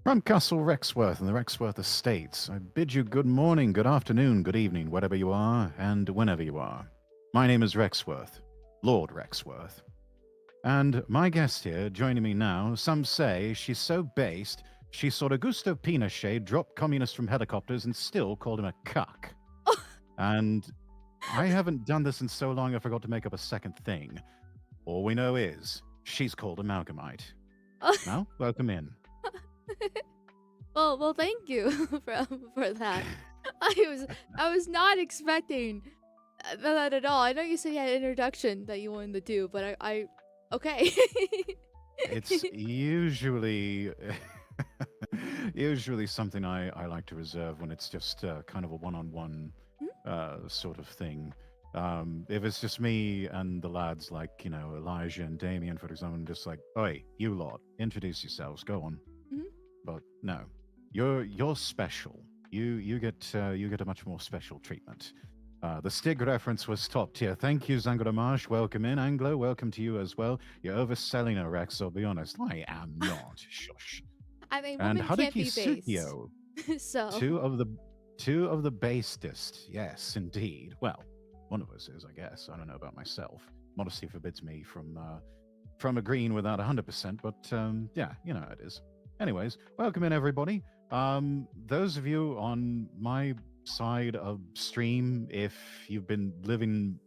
From Castle Rexworth and the Rexworth Estates, I bid you good morning, good afternoon, good evening, wherever you are, and whenever you are. My name is Rexworth, Lord Rexworth. And my guest here, joining me now, some say she's so based, she saw Augusto Pinochet drop communists from helicopters and still called him a cuck. And I haven't done this in so long I forgot to make up a second thing. All we know is, she's called Amalgamyte. Now, welcome in. Well, thank you for that. I was not expecting that at all. I know you said you had an introduction that you wanted to do, but I okay. It's usually usually something I like to reserve when it's just kind of a one-on-one sort of thing. If it's just me and the lads, like, you know, Elijah and Damien, for example, just like, oi, you lot, introduce yourselves, go on. But no. You're special. You get a much more special treatment. The Stig reference was top tier. Thank you, Zangoramash. Welcome in. Anglo, welcome to you as well. You're overselling a Rex, I'll be honest. I am not. Shush. I mean, And women can't Haruki be based. Sugio, So, two of the basedest. Yes, indeed. Well, one of us is, I guess. I don't know about myself. Modesty forbids me from agreeing with that 100%, but yeah, you know how it is. Anyways, welcome in everybody. Those of you on my side of stream, if you've been living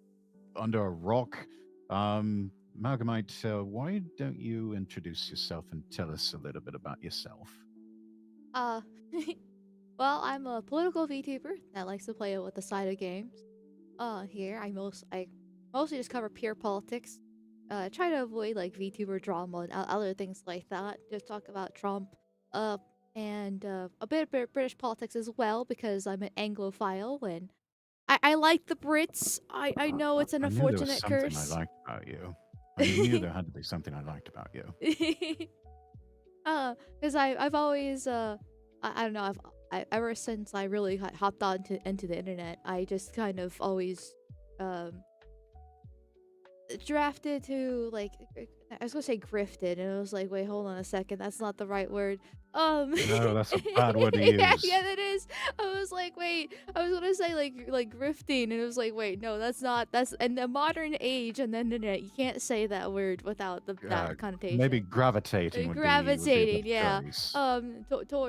under a rock, Amalgamyte, why don't you introduce yourself and tell us a little bit about yourself? uh, well, I'm a political VTuber that likes to play with the side of games. Here I mostly just cover pure politics. Try to avoid like VTuber drama and other things like that. Just talk about Trump, uh, and a bit of British politics as well because I'm an Anglophile and I like the Brits. I know it's an I knew there was unfortunate something I curse. liked about you. I knew there had to be something I liked about you. Because I've always I don't know ever since I really hopped on to into the internet, I just kind of always um drafted to like I was gonna say grifted, and I was like, wait, hold on a second, that's not the right word. No, that's a bad word to Yeah, use. yeah, that is. I was like, wait, I was gonna say like grifting, and it was like, wait, no, that's not. That's in the modern age and the internet, you can't say that word without Uh, that Maybe connotation. gravitating would be a Gravitating, better yeah. choice.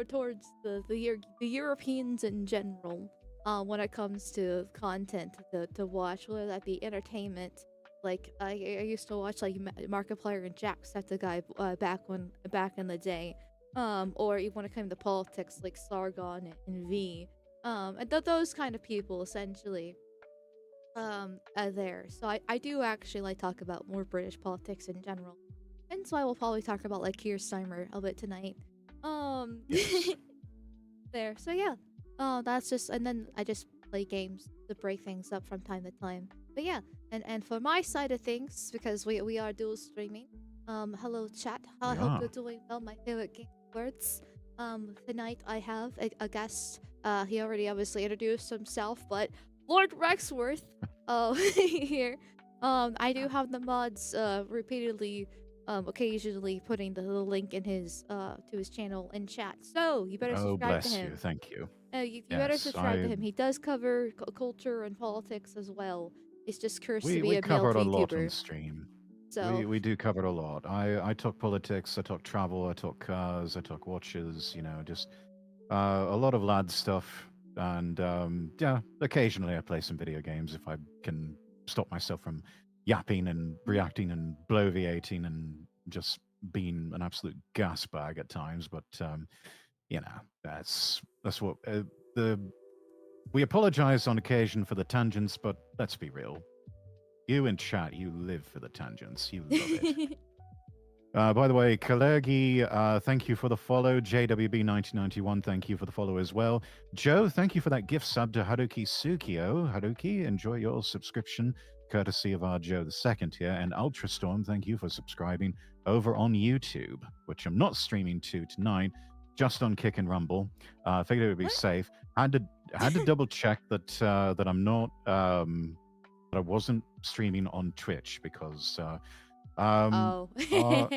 Towards the Europeans in general. When it comes to content to watch, whether that be entertainment. Like I used to watch like Markiplier and Jacksepticeye back in the day. Or even when it came to politics, like Sargon and V. And those kind of people essentially are there. So I do actually like talk about more British politics in general. And so I will probably talk about like Keir Starmer a bit tonight. Um Yes. there. So yeah. That's just and then I just play games to break things up from time to time. But yeah, and for my side of things, because we are dual streaming. Hello chat. I We hope are. you're doing well. My favorite game words. Tonight I have a guest. He already obviously introduced himself, but Lord Rexworth. Here. I do have the mods repeatedly occasionally putting the link in his to his channel in chat. So you better Oh, subscribe to bless you. him. Thank you. You better Yes, subscribe to him. He does cover culture and politics as well. He's just cursed to be we a male covered a lot on VTuber. stream. So We do cover a lot. I talk politics, I talk travel, I talk cars, I talk watches. You know, just a lot of lad stuff. And yeah, occasionally I play some video games if I can stop myself from yapping and reacting and bloviating and just being an absolute gas bag at times. But you know, that's what the we apologize on occasion for the tangents, but let's be real. You in chat, you live for the tangents. You love it. By the way, Kalergi, thank you for the follow. JWB1991, thank you for the follow as well. Joe, thank you for that gift sub to Haruki Sukio. Haruki, enjoy your subscription, courtesy of our Joe the Second here. And Ultrastorm, thank you for subscribing over on YouTube, which I'm not streaming to tonight, just on Kick and Rumble. Figured it would be what? safe. Had to double check that that I'm not that I wasn't streaming on Twitch because um, Oh. uh,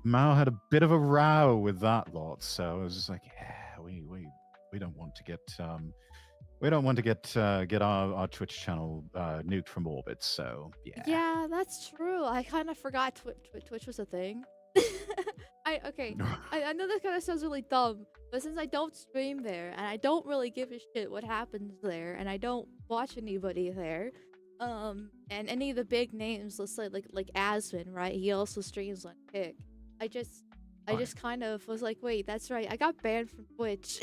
Mao had a bit of a row with that lot, so I was just like, yeah, we don't want to get our Twitch channel nuked from orbit. So yeah. Yeah, that's true. I kind of forgot Twitch was a thing. Okay. I know that kind of sounds really dumb, but since I don't stream there and I don't really give a shit what happens there, and I don't watch anybody there, and any of the big names, let's say like Asvin, right? He also streams on Kick. I just I Right. just kind of was like, wait, that's right. I got banned from Twitch.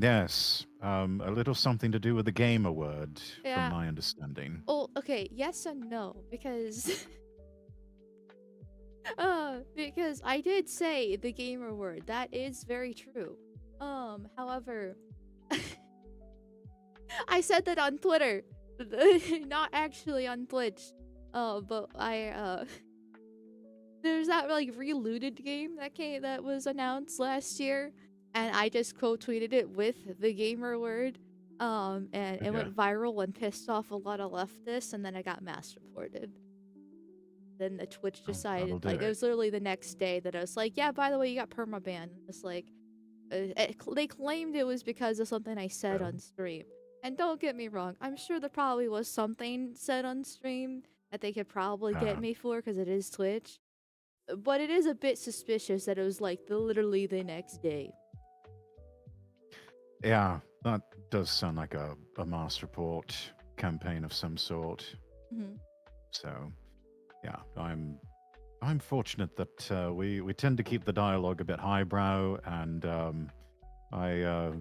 Yes, a little something to do with the gamer word, from Yeah. my understanding. Oh, okay. Yes and no, because because I did say the gamer word. That is very true. However, I said that on Twitter, not actually on Twitch. But there's that like relooted game that was announced last year, and I just quote tweeted it with the gamer word, and it Okay. went viral and pissed off a lot of leftists, and then I got mass reported. Then the Twitch Oh, that'll decided, do like, it it. was literally the next day that I was like, yeah, by the way, you got permabanned. It's like, they claimed it was because of something I said Oh, on stream. And don't get me wrong, I'm sure there probably was something said on stream that they could probably get uh, me for because it is Twitch. But it is a bit suspicious that it was like literally the next day. yeah, that does sound like a mass report campaign of some sort. Hmm. So, yeah, I'm fortunate that we tend to keep the dialogue a bit highbrow, and I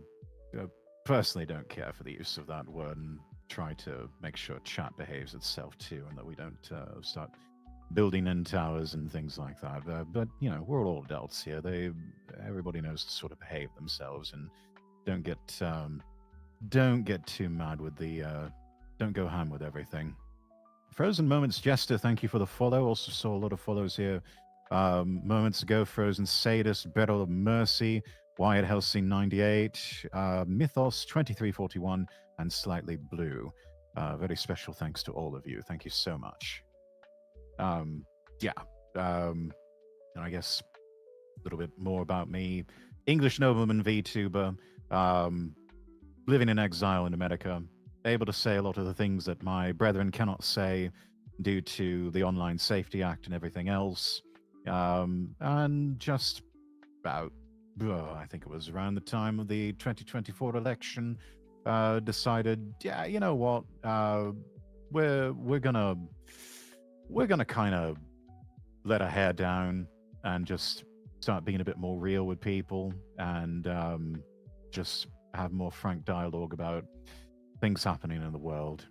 personally don't care for the use of that word and try to make sure chat behaves itself too, and that we don't start building in towers and things like that. But you know, we're all adults here. Everybody knows to sort of behave themselves and don't get don't get too mad with the don't go ham with everything. Frozen Moments Jester, thank you for the follow. Also saw a lot of follows here moments ago. Frozen Sadist, Battle of Mercy, Wyatt Helsing 98, Mythos 2341, and Slightly Blue. Very special thanks to all of you. Thank you so much. Yeah. And I guess a little bit more about me. English nobleman VTuber, living in exile in America, able to say a lot of the things that my brethren cannot say due to the Online Safety Act and everything else. And just about, I think it was around the time of the 2024 election, decided, yeah, you know what, we're gonna kind of let our hair down and just start being a bit more real with people and just have more frank dialogue about things happening in the world.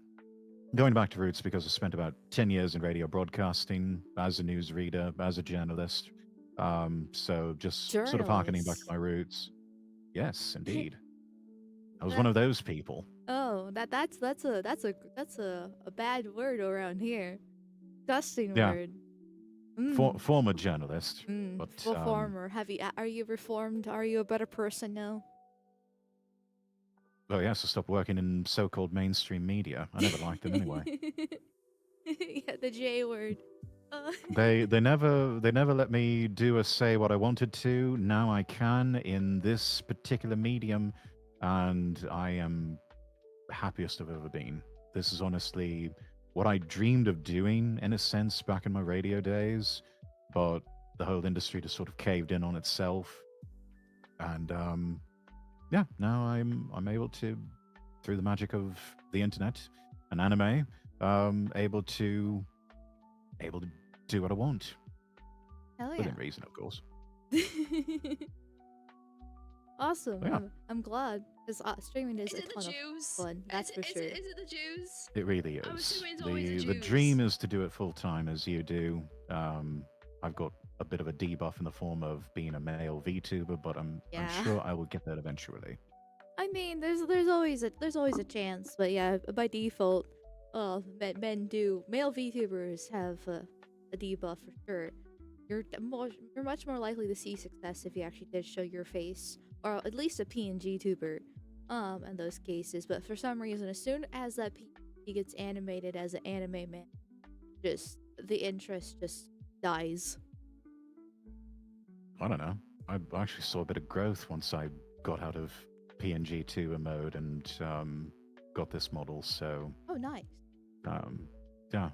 Going back to roots because I spent about 10 years in radio broadcasting as a newsreader, as a journalist. So just sort of harkening back to Journalist. my roots. Yes, indeed. I was one of those people. Oh, that's a bad word around here. Disgusting Yeah, word. Mm. former journalist. But Reformer. Are you reformed? Are you a better person now? oh yes, I stopped working in so-called mainstream media. I never liked them anyway. Yeah, the J word. Uh, They never let me do or say what I wanted to. Now I can in this particular medium, and I am happiest I've ever been. This is honestly what I dreamed of doing in a sense back in my radio days, but the whole industry just sort of caved in on itself. And yeah, now I'm able to, through the magic of the internet and anime, able to do what I want Hell within yeah. reason, of course. Awesome. But yeah, I'm glad because streaming is Is a it the ton of Jews? fun. That's for sure. Is it the Jews? it really I'm is. assuming it's always the The Jews. dream is to do it full time as you do. I've got a bit of a debuff in the form of being a male VTuber, but I'm Yeah. sure I will get that eventually. I mean, there's always a chance, but yeah, by default, male VTubers have a debuff for sure. You're much more likely to see success if you actually did show your face, or at least a PNG tuber, in those cases. But for some reason, as soon as that PNG gets animated as an anime man, just the interest just dies. I don't know. I actually saw a bit of growth once I got out of PNG tuber mode and got this model. So Oh, nice. yeah,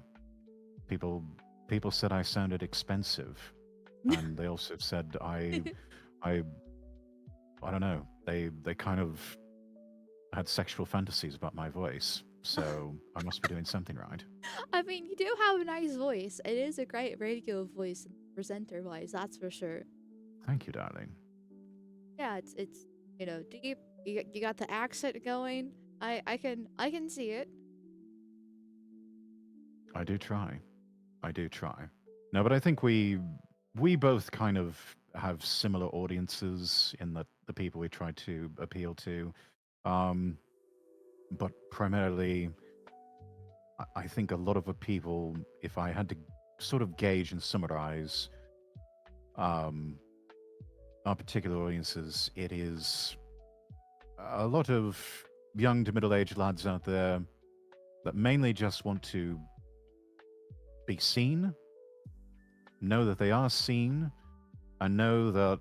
people people said I sounded expensive, and they also said I I don't know. They kind of had sexual fantasies about my voice, so I must be doing something right. I mean, you do have a nice voice. It is a great radio voice, presenter wise, that's for sure. Thank you, darling. Yeah, it's deep. You got the accent going. I can see it. I do try. I do try. No, but I think we both kind of have similar audiences in that the people we try to appeal to. Um, but primarily, I think a lot of the people, if I had to sort of gauge and summarize our particular audiences, it is a lot of young to middle-aged lads out there that mainly just want to be seen, know that they are seen, and know that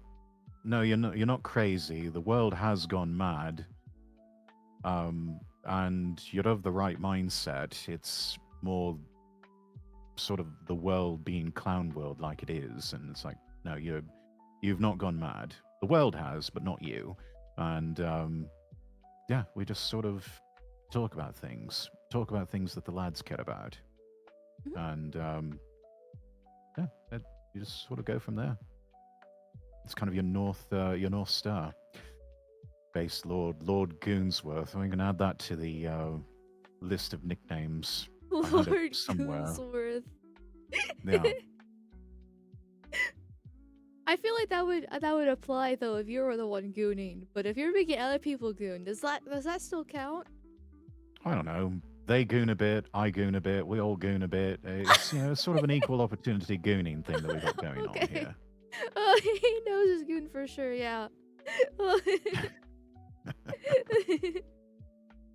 no, you're not crazy. The world has gone mad, and you're of the right mindset. It's more sort of the world being clown world like it is, and it's like, no, you've not gone mad. The world has, but not you. And yeah, we just sort of talk about things that the lads care about, Mhm. and yeah, you just sort of go from there. It's kind of your north star. Base Lord Goonsworth. I'm going to add that to the list of nicknames. I had it Lord somewhere. Goonsworth. Yeah. I feel like that would apply though if you were the one gooning. But if you're making other people goon, does that still count? I don't know. They goon a bit. I goon a bit. We all goon a bit. It's it's sort of an equal opportunity gooning thing that we've got going on Okay. here. Oh, he knows his goon for sure. Yeah.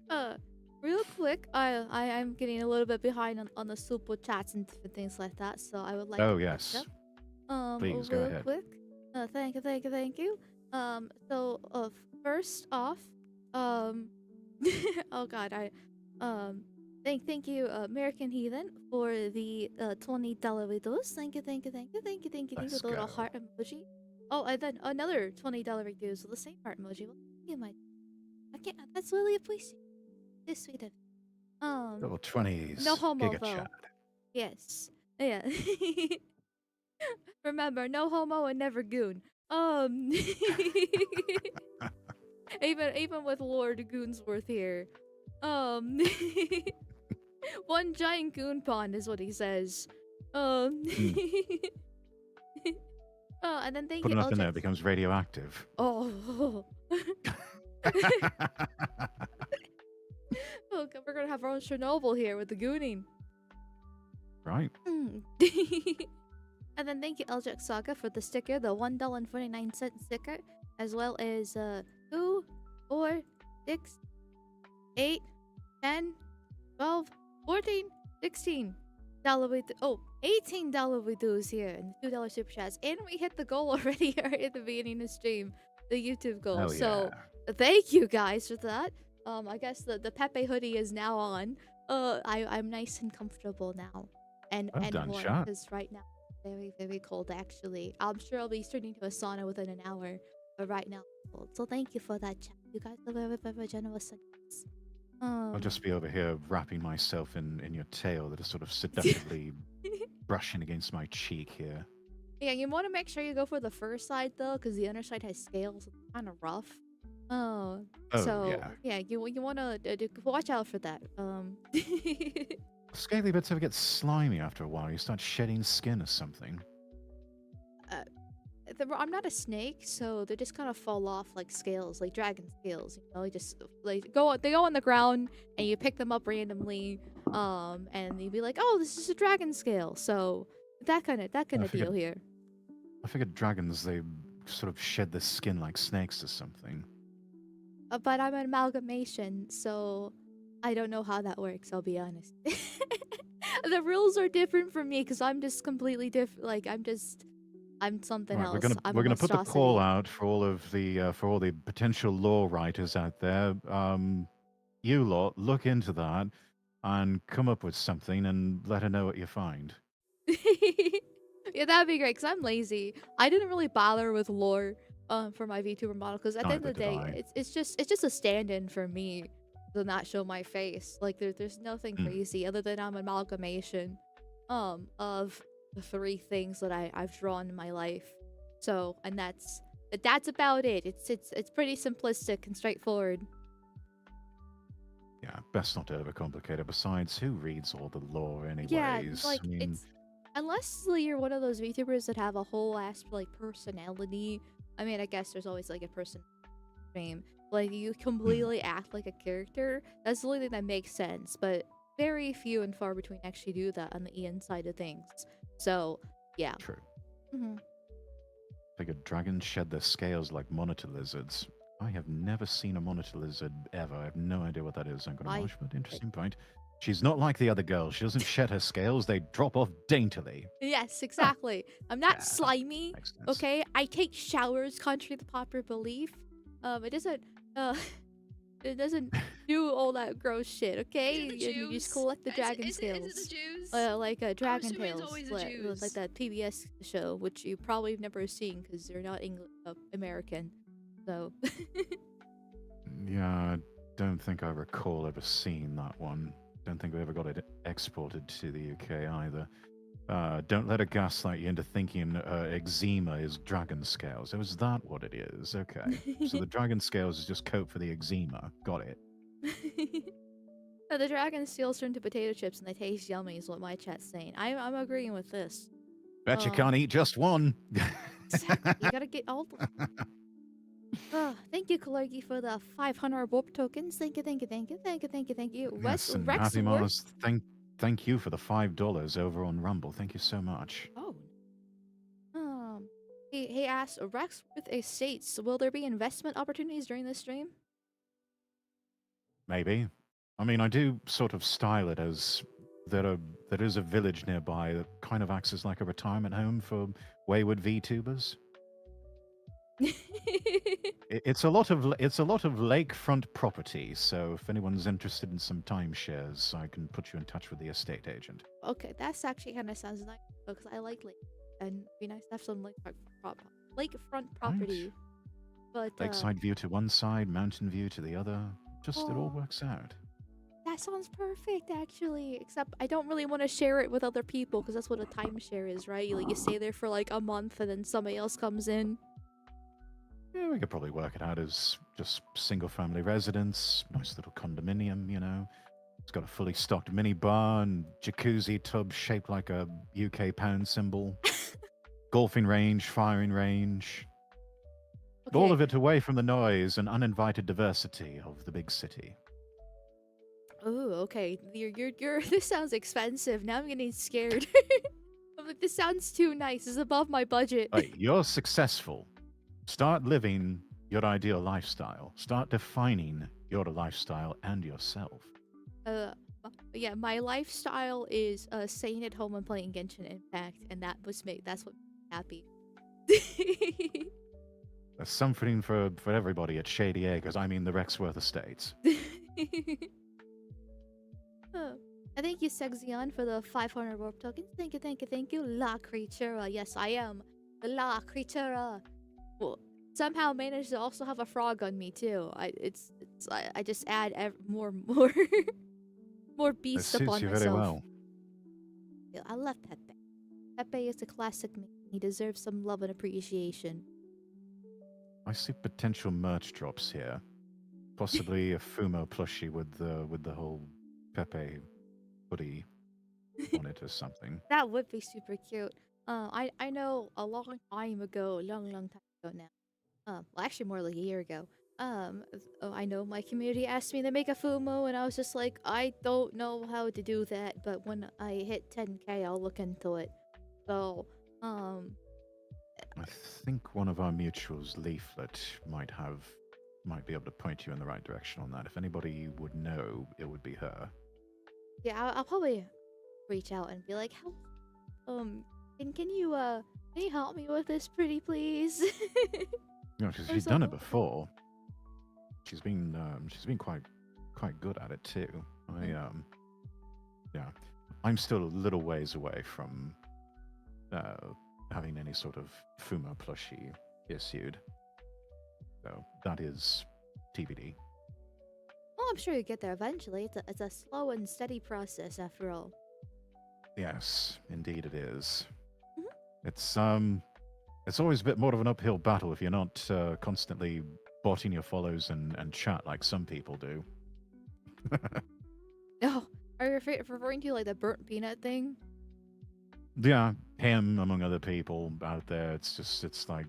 uh, real quick, I'm getting a little bit behind on the super chats and different things like that, so I would like Oh to catch yes, up. please go Real ahead. quick. Thank you. So first off, um, oh God, um, thank you, American Heathen, for the $20 reduce. Thank you, Let's with the little go. heart emoji. Oh, and then another $20 reduce with the same heart emoji. Well, thank you, my. I can't. That's really appreciated. It's sweet of you. Little No 20s homo Giga though. Chat. Yes. Yeah. Remember, no homo and never goon. Um, even with Lord Goonsworth here. Um, one giant goon pond is what he says. Um, Mm. oh, and then thank Put you, enough in there, LJ. it becomes radioactive. Oh, oh, we're gonna have our own Chernobyl here with the gooning. Right. Mm. And then thank you, Eldritch Saga, for the sticker, the $1.49 sticker, as well as 2, 4, 6, 8, 10, 12, 14, 16 dollar with $18 reduce here and $2 super chats, and we hit the goal already right at the beginning of stream, the YouTube goal. Hell yeah. So thank you guys for that. I guess the P.E.P.E hoodie is now on. I'm nice and comfortable now, and Well done, warm chat. because right now very, very cold actually. I'm sure I'll be turning to a sauna within an hour, but right now it's cold. So thank you for that chat. You guys are very, very generous. I'll Um just be over here wrapping myself in your tail that is sort of seductively brushing against my cheek here. Yeah, you want to make sure you go for the fur side though, because the underside has scales. It's kind of rough. Oh, Oh, so yeah. yeah, you want to watch out for that. Scaly bits ever get slimy after a while. You start shedding skin or something. uh, I'm not a snake, so they just kind of fall off like scales, like dragon scales. You know, they just they go on the ground, and you pick them up randomly. And you'd be like, oh, this is a dragon scale. So that kind of I deal here. figured dragons, they sort of shed their skin like snakes or something. But I'm an amalgamation, so I don't know how that works. I'll be honest. The rules are different for me because I'm just completely different. Like I'm something Right, else. I'm a we're gonna put the call monstrosity. out for all the potential law writers out there. You lot look into that and come up with something and let her know what you find. Yeah, that'd be great because I'm lazy. I didn't really bother with lore for my VTuber model because at the end Neither of the did day, I. it's just a stand-in for me to not show my face. Like there's nothing Mm, crazy other than I'm an amalgamation of the three things that I've drawn in my life. So and that's about it. It's pretty simplistic and straightforward. yeah, best not to overcomplicate it. Besides, who reads all the lore Yeah, anyways? like I mean, it's unless like, you're one of those VTubers that have a whole ass like personality. I mean, I guess there's always like a person name. Like you mm, completely act like a character. That's the only thing that makes sense. But very few and far between actually do that on the Ian side of things. So yeah. true. Hmm. Like a dragon shed their scales like monitor lizards. I have never seen a monitor lizard ever. I have no idea what that is. I'm going to I watch, but interesting point. She's not like the other girls. She doesn't shed her scales. They drop off daintily. Yes, Huh. exactly. I'm not Yeah, slimy. makes sense. Okay, I take showers, contrary to popular belief. It doesn't. It doesn't do all that gross shit. Okay, Is it the you just Jews? collect the Is dragon is it the scales. Jews? Like I'm Dragon assuming it's Tales, always the like Jews. that PBS show, which you probably have never seen because you're not American. So Yeah, I don't think I recall ever seeing that one. Don't think we ever got it exported to the UK either. Don't let her gaslight you into thinking eczema is dragon scales. Oh, is that what it is? Okay. So the dragon scales is just coat for the eczema. Got it. No, the dragon scales turn to potato chips and they taste yummy, is what my chat's saying. I'm agreeing with this. Bet you can't eat just one. Exactly. You gotta get all the. Thank you, Kalergi, for the 500 warp tokens. Thank you, thank you, thank you, thank you, thank you, thank you. Yes, and Happy Mars, thank you for the $5 over on Rumble. Thank you so much. Oh. He asked Rexworth Estates, will there be investment opportunities during this stream? Maybe. I mean, I do sort of style it as there is a village nearby that kind of acts as like a retirement home for wayward VTubers. It's a lot of lakefront property. So if anyone's interested in some timeshares, I can put you in touch with the estate agent. Okay, that's actually kind of sounds nice because I like lake, and it'd be nice to have some lakefront property. Right. But Lakeside view to one side, mountain view to the other. Just it all Oh. works out. That sounds perfect, actually. Except I don't really want to share it with other people because that's what a timeshare is, right? You stay there for like a month and then somebody else comes in. Yeah, we could probably work it out as just single family residence, nice little condominium, you know. It's got a fully stocked mini bar and jacuzzi tub shaped like a UK pound symbol. Golfing range, firing range. Okay. All of it away from the noise and uninvited diversity of the big city. Oh, okay. You're. This sounds expensive. Now I'm getting scared. I'm like, this sounds too nice. It's above my budget. Right, you're successful. Start living your ideal lifestyle. Start defining your lifestyle and yourself. Yeah, my lifestyle is staying at home and playing Genshin Impact, and that's what makes me happy. There's something for everybody at Shadilay, because I mean the Rexworth Estates. Thank you, Sexion, for the 500 warp tokens. Thank you, thank you, thank you. La Creatura. Yes, I am the La Creatura. Well, somehow managed to also have a frog on me too. I just add more more That beasts up suits on you myself. very well. Yeah, I love Pepe. Pepe is a classic man. He deserves some love and appreciation. I see potential merch drops here. Possibly a Fumo plushie with the whole Pepe hoodie on it or something. That would be super cute. I know a long time ago, long time ago now. Well, actually more like a year ago. I know my community asked me to make a Fumo, and I was just like, I don't know how to do that, but when I hit 10K, I'll look into it. So, I think one of our mutuals, Leaflet, might be able to point you in the right direction on that. If anybody would know, it would be her. yeah, I'll probably reach out and be like, "Help, can you help me with this, pretty please?" No, because Or she's done it something. before. She's been quite good at it too. Yeah, I'm still a little ways away from having any sort of Fumo plushie issued. So that is TBD. Well, I'm sure you get there eventually. It's a slow and steady process, after all. Yes, indeed it is. Mhm. It's always a bit more of an uphill battle if you're not constantly botting your follows and chat like some people do. Oh, are you referring to like the burnt peanut thing? Yeah, him among other people out there. It's like,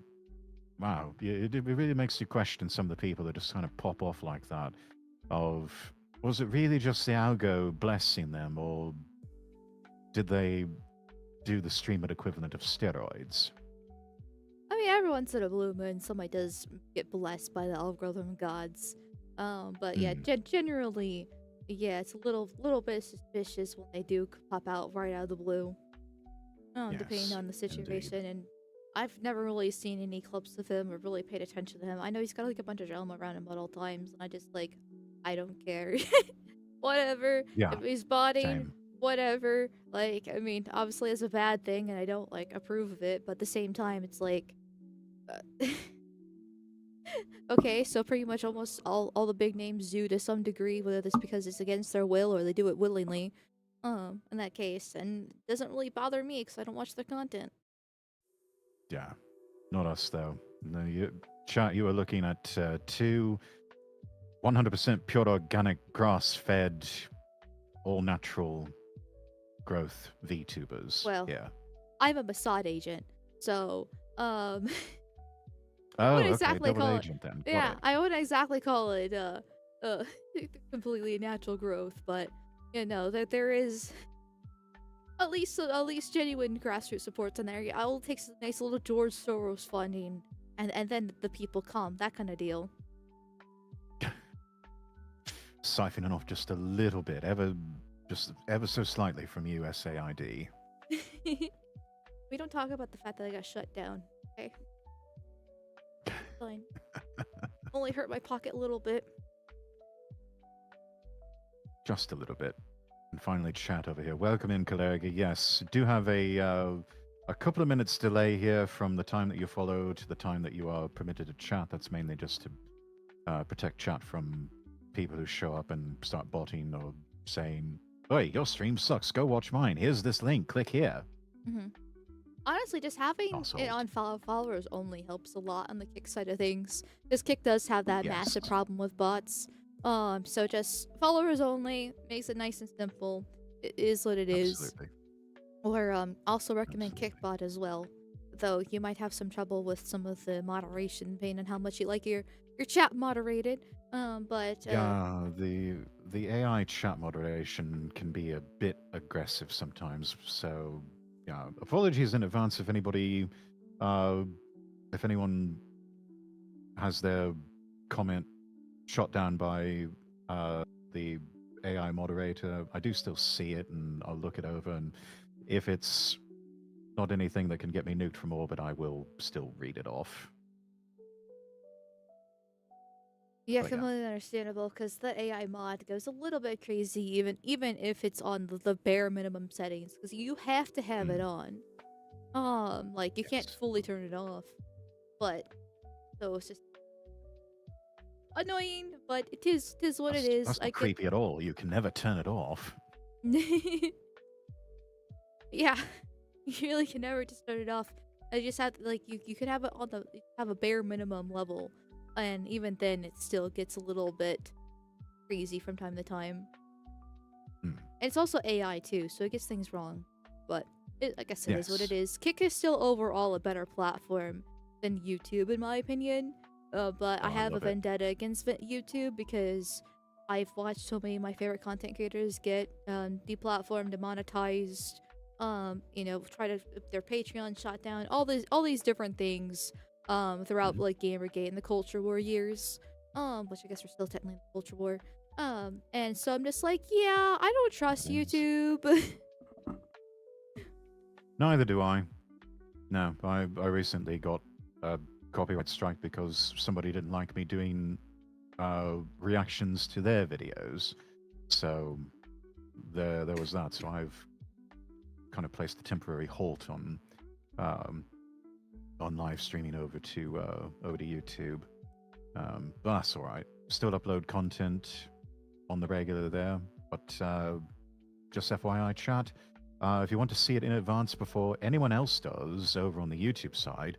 wow, it really makes you question some of the people that just kind of pop off like that. Of, was it really just the algo blessing them, or did they do the streamer equivalent of steroids? I mean, every once in a blue moon, somebody does get blessed by the algorithm gods. But yeah, Mm, generally, yeah, it's a little bit suspicious when they do pop out right out of the blue. Depending yes, on the indeed. situation, and I've never really seen any clips of him or really paid attention to him. I know he's got like a bunch of drama around him at all times, and I just like, I don't care. Whatever. Yeah, If he's botting, same. whatever. Like, I mean, obviously it's a bad thing, and I don't like approve of it. But at the same time, it's like, uh, okay, so pretty much almost all the big names do to some degree, whether this because it's against their will or they do it willingly. In that case, and it doesn't really bother me because I don't watch their content. Yeah, not us though. No, chat. You were looking at two 100% pure organic, grass-fed, all-natural growth VTubers. Well, Yeah. I'm a Mossad agent, so I Oh, wouldn't okay. exactly Double call it. agent then. Got Yeah, it. I wouldn't exactly call it uh completely natural growth, but you know that there is at least genuine grassroots supports in there. I will take some nice little George Soros funding, and then the people come, that kind of deal. Siphoning off just a little bit, just ever so slightly from USAID. We don't talk about the fact that I got shut down. Okay, fine. Only hurt my pocket a little bit. Just a little bit. And finally, chat over here. Welcome in, Kalergi. Yes, do have a couple of minutes delay here from the time that you follow to the time that you are permitted to chat. That's mainly just to protect chat from people who show up and start botting or saying, "Hey, your stream sucks. Go watch mine. Here's this link. Click here." Hmm. Honestly, just having it Assholes. on followers only helps a lot on the Kick side of things. Because Kick does have that Yes, massive problem with bots. So just followers only makes it nice and simple. It is what it is. absolutely. Or also recommend Absolutely. Kickbot as well. Though you might have some trouble with some of the moderation, depending on how much you like your chat moderated. But Yeah, the AI chat moderation can be a bit aggressive sometimes. So, yeah, apologies in advance uh, if anyone has their comment shot down by the AI moderator. I do still see it, and I'll look it over. And if it's not anything that can get me nuked from orbit, I will still read it off. yeah, But yeah. completely understandable because the AI mod goes a little bit crazy, even if it's on the bare minimum settings, because you have to have it Mm, on. Like you can't yes. fully turn it off. But so it's just annoying, but it is what it is. That's I not get. creepy at all. You can never turn it off. Yeah, you really can never just turn it off. I just have like you can have it on the have a bare minimum level, and even then it still gets a little bit crazy from time to time. Mm, And it's also AI too, so it gets things wrong. But I guess it is what it yes. is. Kick is still overall a better platform than YouTube, in my opinion. But I Oh, I have a love it. vendetta against YouTube because I've watched so many of my favorite content creators get deplatformed, demonetized, try to their Patreon shut down, all these different things throughout Mhm. like Gamergate and the Culture War years. Which I guess we're still technically in the Culture War. And so I'm just like, yeah, I don't trust It is. YouTube. Neither do I. No, I recently got a copyright strike because somebody didn't like me doing reactions to their videos. So there was that. So I've kind of placed a temporary halt um, on live streaming over to YouTube. But that's all right. Still upload content on the regular there. But just FYI, chat. If you want to see it in advance before anyone else does over on the YouTube side,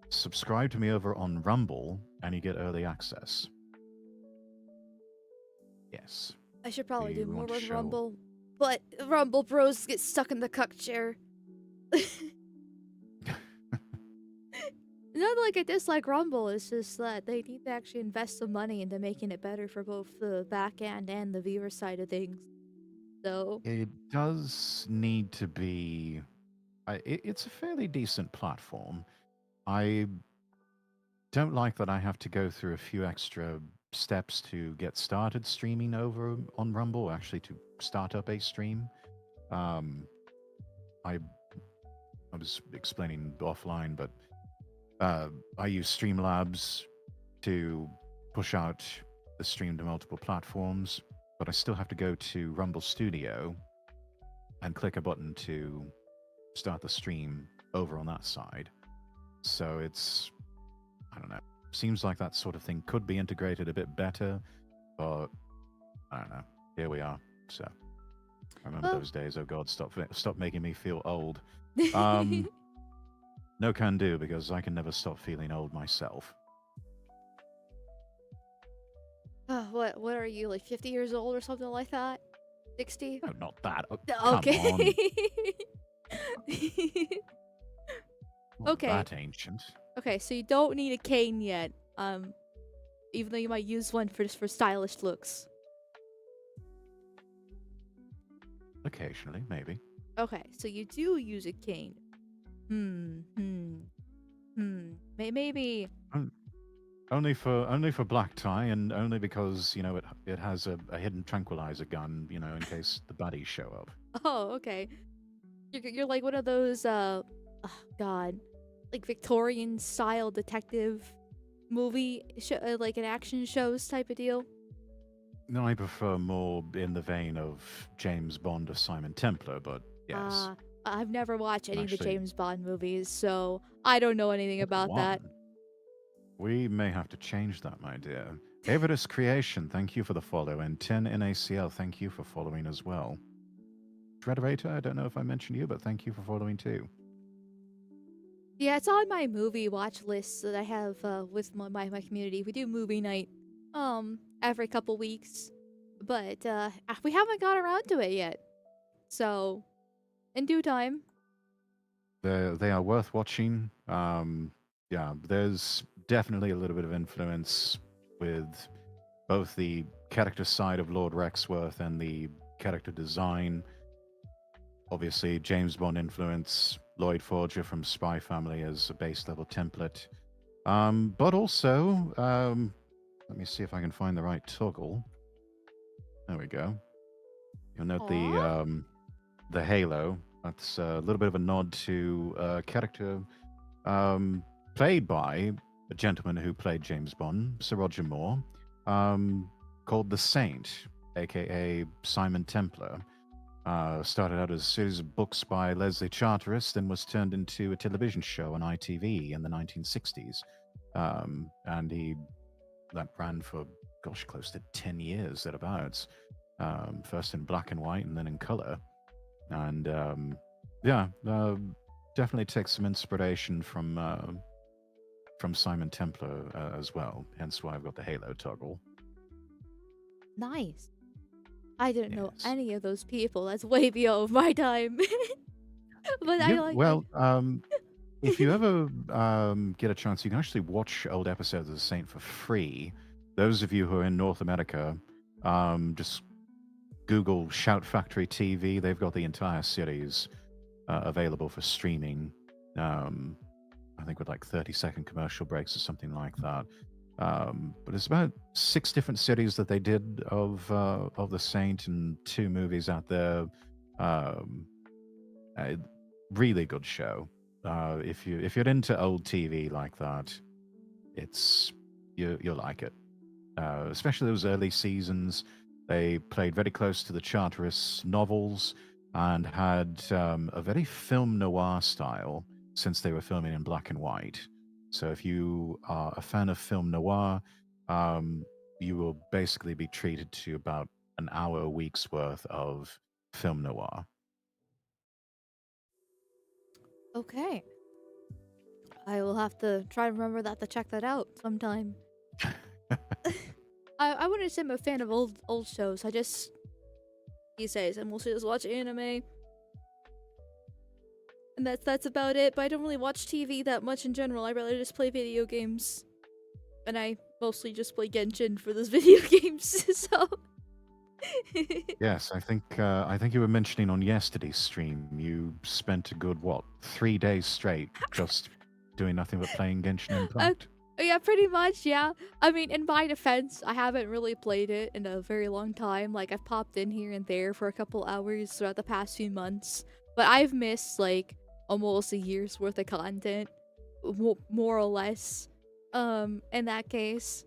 subscribe to me over on Rumble and you get early access. Yes. I should probably We do more want to with show. Rumble, but Rumble Bros get stuck in the cuck chair. Not like I dislike Rumble, it's just that they need to actually invest some money into making it better for both the back end and the viewer side of things. So, It does need to be. It's a fairly decent platform. I don't like that I have to go through a few extra steps to get started streaming over on Rumble, actually to start up a stream. Um, I I was explaining offline, but I use Streamlabs to push out the stream to multiple platforms, but I still have to go to Rumble Studio and click a button to start the stream over on that side. So it's, I don't know, seems like that sort of thing could be integrated a bit better, but I don't know. Here we are. So I remember Well, those days. Oh God, stop making me feel old. Um, no can do because I can never stop feeling old myself. what are you, like 50 years old or something like that? 60? No, not that. Oh, come Okay. on. Not Okay. that ancient. Okay, so you don't need a cane yet. Even though you might use one for just for stylish looks. Occasionally, maybe. Okay, so you do use a cane. Maybe. Only for black tie, and only because it has a hidden tranquilizer gun, in case the baddies show up. Oh, okay. You're like one of those oh, God, like Victorian style detective movie like an action shows type of deal. No, I prefer more in the vein of James Bond or Simon Templar, but yes. I've never watched any of the Actually, James Bond movies, so I don't know anything which about that. one? We may have to change that, my dear. Avidus Creation, thank you for the follow, and 10 NACL, thank you for following as well. Shrederator, I don't know if I mentioned you, but thank you for following too. Yeah, it's on my movie watch list that I have with my community. We do movie night every couple weeks, but we haven't got around to it yet. So, in due time. They are worth watching. Yeah, there's definitely a little bit of influence with both the character side of Lord Rexworth and the character design. Obviously, James Bond influence, Lloyd Forger from Spy Family as a base level template. But also, let me see if I can find the right toggle. There we go. You'll note the halo. That's a little bit of a nod to a character played by a gentleman who played James Bond, Sir Roger Moore, called The Saint, aka Simon Templar. Started out as a series of books by Leslie Charteris, then was turned into a television show on ITV in the 1960s. And that ran for, gosh, close to 10 years, thereabouts. First in black and white and then in color. And definitely takes some inspiration from Simon Templar as well. Hence why I've got the Halo toggle. Nice. I didn't know any of those people. That's way beyond my time. But I like. Well, if you ever get a chance, you can actually watch old episodes of The Saint for free. Those of you who are in North America, just Google Shout Factory TV. They've got the entire series available for streaming. I think with like 30-second commercial breaks or something like that. But it's about 6 different cities that they did of the Saint, and 2 movies out there. Really good show. If you're into old TV like that, you'll like it. Especially those early seasons. They played very close to the Charteris novels and had a very film noir style, since they were filming in black and white. So if you are a fan of film noir, you will basically be treated to about an hour a week's worth of film noir. Okay. I will have to try to remember that to check that out sometime. I wouldn't say I'm a fan of old shows. I just these days I mostly just watch anime. And that's about it, but I don't really watch TV that much in general. I rather just play video games. And I mostly just play Genshin for those video games, so Yes, I think you were mentioning on yesterday's stream you spent a good 3 days straight just doing nothing but playing Genshin Uh, Impact? yeah, pretty much, yeah. I mean, in my defense, I haven't really played it in a very long time. Like, I've popped in here and there for a couple hours throughout the past few months, but I've missed, like, almost a year's worth of content, more or less, in that case.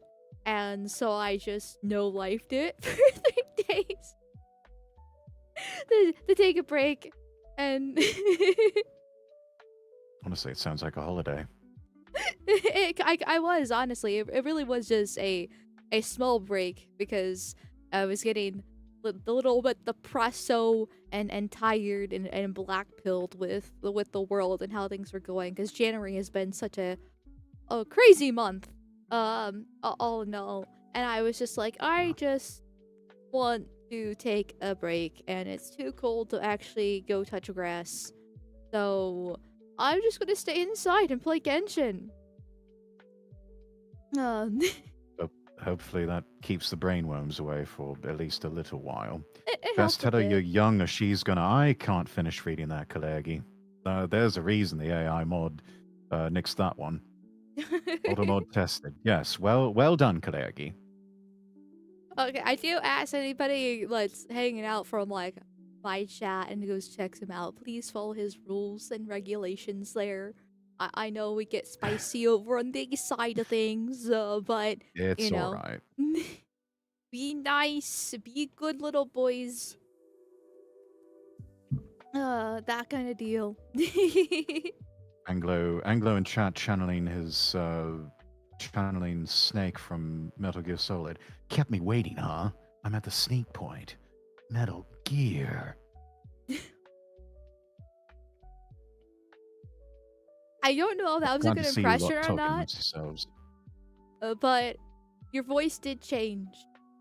And so I just no-lifed it for 3 days to take a break. And Honestly, it sounds like a holiday. I was honestly it really was just a small break because I was getting the little bit depresso and tired and black pilled with the world and how things were going because January has been such a crazy month all in all, and I was just like, I just want to take a break and it's too cold to actually go touch grass, so I'm just gonna stay inside and play Genshin. Um, Hopefully that keeps the brainworms away for at least a little while. it Best helped a tell her you're bit. young or she's gonna. I can't finish reading that, Kalegi. There's a reason the AI mod nixed that one. Auto mod tested. Yes, well done, Kalegi. Okay, I do ask anybody that's hanging out from like my chat and goes checks him out. Please follow his rules and regulations there. I know we get spicy over on the side of things, but you It's all know, right. be nice, be good little boys. That kind of deal. Anglo in chat channeling Snake from Metal Gear Solid. Kept me waiting, huh? I'm at the sneak point. Metal Gear. I don't know if that was a Glad good to see you impression lot or talking not, amongst yourselves. but your voice did change,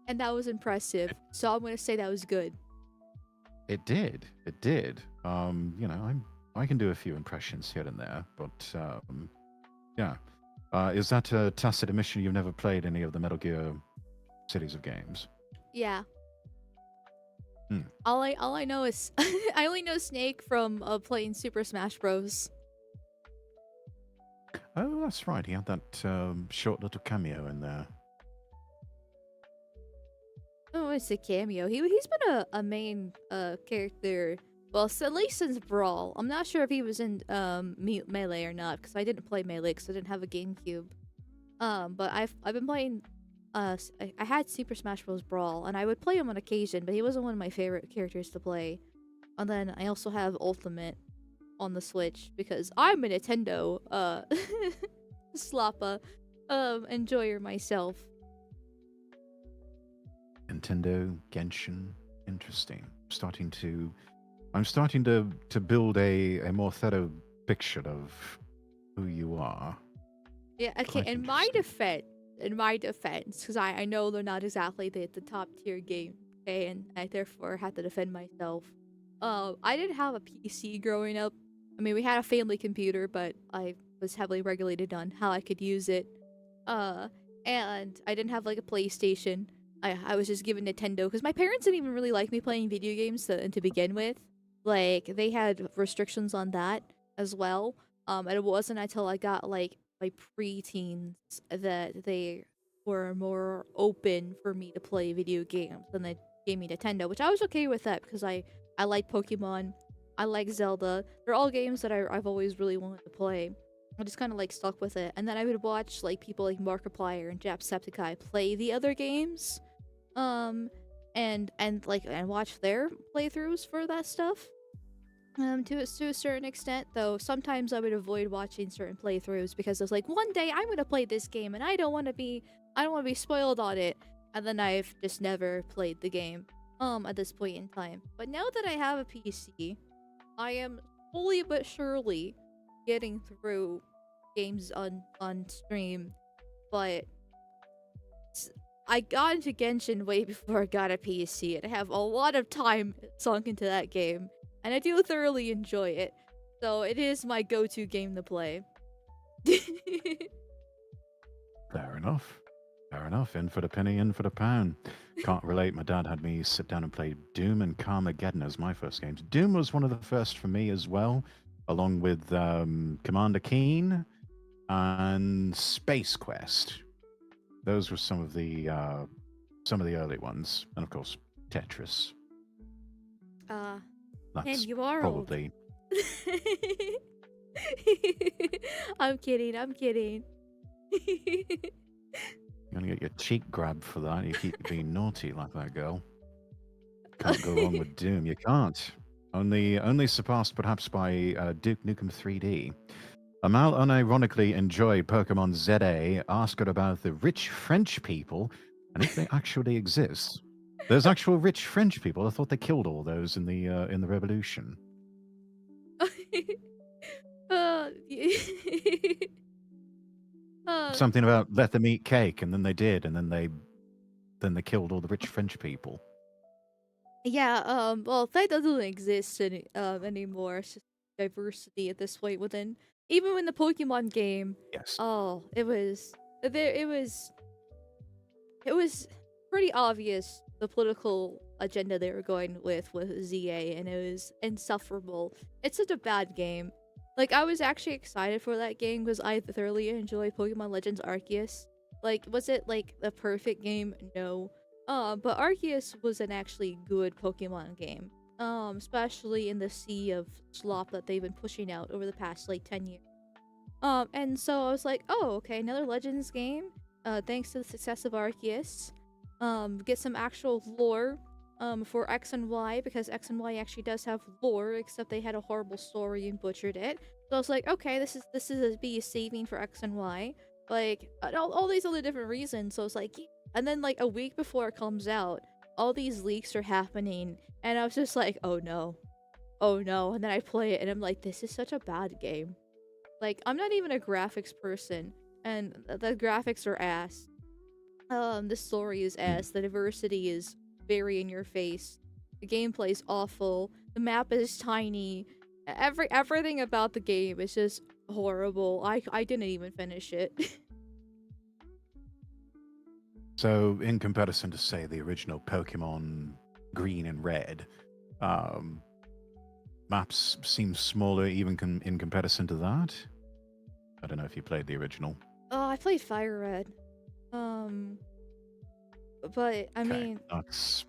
and that was impressive. So I'm gonna say that was good. It did. It did. You know, I can do a few impressions here and there, but yeah. Is that a tacit admission you've never played any of the Metal Gear series of games? Yeah. Hmm. All I know is I only know Snake from playing Super Smash Bros. Oh, that's right. He had that short little cameo in there. Oh, it's a cameo. He's been a main character. Well, at least since Brawl. I'm not sure if he was in Melee or not because I didn't play Melee because I didn't have a GameCube. But I've been playing. I had Super Smash Bros. Brawl and I would play him on occasion, but he wasn't one of my favorite characters to play. And then I also have Ultimate on the Switch because I'm a Nintendo slappa enjoyer myself. Nintendo, Genshin, interesting. I'm starting to build a more thorough picture of who you are. Yeah, okay, Quite in my defense, because I know they're not exactly the top tier game, okay, and I therefore have to defend myself. I didn't have a PC growing up. I mean, we had a family computer, but I was heavily regulated on how I could use it. Uh, and I didn't have like a PlayStation. I was just given Nintendo because my parents didn't even really like me playing video games to begin with. Like they had restrictions on that as well. And it wasn't until I got like my preteens that they were more open for me to play video games, and they gave me Nintendo, which I was okay with that because I like Pokemon, I like Zelda. They're all games that I've always really wanted to play. I just kind of like stuck with it, and then I would watch like people like Markiplier and Jacksepticeye play the other games, um, and watch their playthroughs for that stuff. To a certain extent, though, sometimes I would avoid watching certain playthroughs because I was like, one day I'm gonna play this game, and I don't want to be spoiled on it. And then I've just never played the game, at this point in time. But now that I have a PC, I am slowly but surely getting through games on stream. But I got into Genshin way before I got a PC, and I have a lot of time sunk into that game, and I do thoroughly enjoy it. So it is my go-to game to play. Fair enough. Fair enough. In for the penny, in for the pound. Can't relate. My dad had me sit down and play Doom and Carmageddon as my first games. Doom was one of the first for me as well, along with Commander Keen and Space Quest. Those were some of the early ones, and of course Tetris. Uh, and That's you are old. probably I'm kidding. I'm kidding. you're gonna get your cheek grabbed for that. You keep being naughty like that girl. Can't go wrong with Doom. You can't. Only surpassed perhaps by Duke Nukem 3D. Amal unironically enjoy Pokemon ZA, asked about the rich French people and if they actually exist. There's actual rich French people. I thought they killed all those in the revolution. uh, uh, Something about let them eat cake, and then they did, and then they killed all the rich French people. yeah. Well, that doesn't exist anymore. It's just diversity at this point within even in the Pokemon game. Yes. Oh, it was there. It was pretty obvious the political agenda they were going with ZA, and it was insufferable. It's such a bad game. Like, I was actually excited for that game because I thoroughly enjoyed Pokemon Legends Arceus. Like, was it like the perfect game? No. But Arceus was an actually good Pokemon game. Especially in the sea of slop that they've been pushing out over the past like 10 years. And so I was like, oh, okay, another Legends game. Thanks to the success of Arceus. Get some actual lore for X and Y, because X and Y actually does have lore, except they had a horrible story and butchered it. So I was like, okay, this is a saving for X and Y. Like, all these other different reasons. So I was like, yeah. And then like a week before it comes out, all these leaks are happening, and I was just like, oh no. Oh no. And then I play it and I'm like, this is such a bad game. Like, I'm not even a graphics person, and the graphics are ass. The story is ass. The diversity is very in your face. The gameplay is awful. The map is tiny. Everything about the game is just horrible. I didn't even finish it. So, in comparison to, say, the original Pokemon Green and Red, um, maps seem smaller even in comparison to that. I don't know if you played the original. Oh, I played Fire Red. But I Okay, mean, that's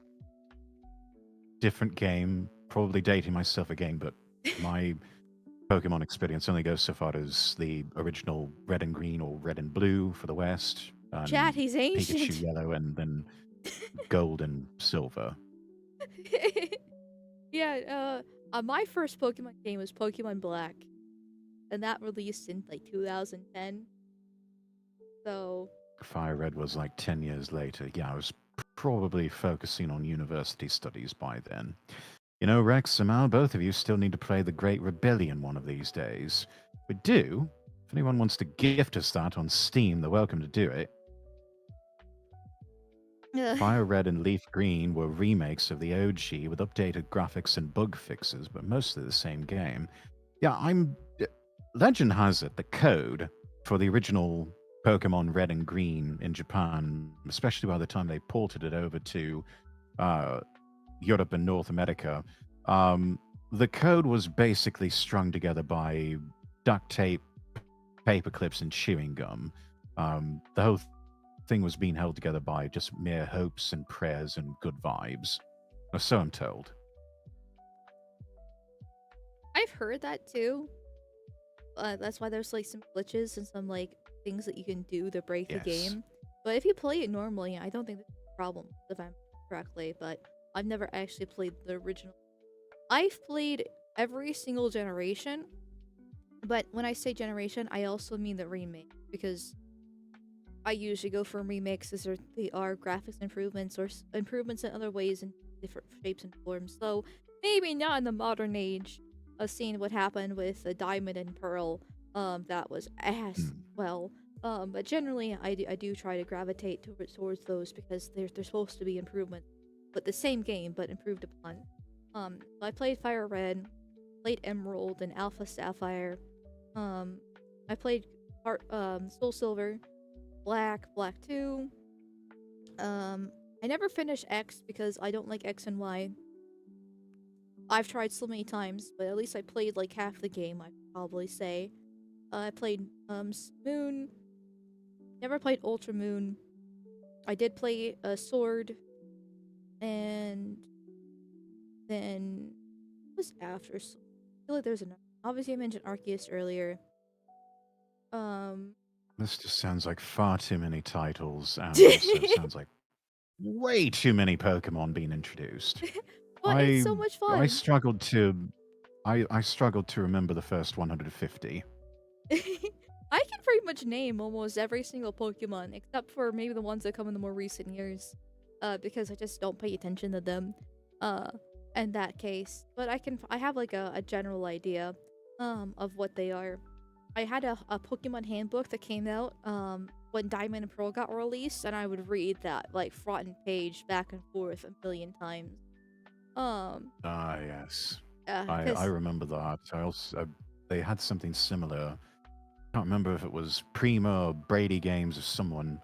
different game. Probably dating myself again, but my Pokemon experience only goes so far as the original Red and Green or Red and Blue for the West, chat, and he's Pikachu ancient. Yellow, and then Gold and Silver. Yeah, my first Pokemon game was Pokemon Black, and that released in like 2010. So Fire Red was like 10 years later. Yeah, I was probably focusing on university studies by then. You know, Rex and Mal, both of you still need to play The Great Rebellion one of these days. We do. If anyone wants to gift us that on Steam, they're welcome to do it. Fire Red and Leaf Green were remakes of the OG with updated graphics and bug fixes, but mostly the same game. Yeah, Legend has it, the code for the original Pokemon Red and Green in Japan, especially by the time they ported it over to Europe and North America, the code was basically strung together by duct tape, paper clips, and chewing gum. The whole thing was being held together by just mere hopes and prayers and good vibes. Or so I'm told. I've heard that too. That's why there's like some glitches and some like things that you can do to break the Yes. game. But if you play it normally, I don't think there's a problem, if I'm correctly. But I've never actually played the original. I've played every single generation, but when I say generation, I also mean the remake, because I usually go for remixes, or they are graphics improvements or improvements in other ways in different shapes and forms. So maybe not in the modern age of seeing what happened with the Diamond and Pearl. That was ass. Well, but generally, I do try to gravitate towards those, because they're supposed to be improvements, but the same game but improved upon. I played Fire Red, played Emerald and Alpha Sapphire. I played Soul Silver, Black 2. I never finished X because I don't like X and Y. I've tried so many times, but at least I played like half the game, I'd probably say. I played Moon. Never played Ultra Moon. I did play Sword, and then what was after Sword? I feel like there's another. Obviously, I mentioned Arceus earlier. Um, This just sounds like far too many titles, and also sounds like way too many Pokemon being introduced. but it's I so much I fun. struggled to I struggled to remember the first 150. I can pretty much name almost every single Pokemon except for maybe the ones that come in the more recent years, because I just don't pay attention to them, uh, in that case. But I have like a general idea, of what they are. I had a Pokemon handbook that came out, when Diamond and Pearl got released, and I would read that like front and page back and forth a million times. Um, Ah, yes. I cause remember that. I also they had something similar. Can't remember if it was Prima or Brady Games or someone.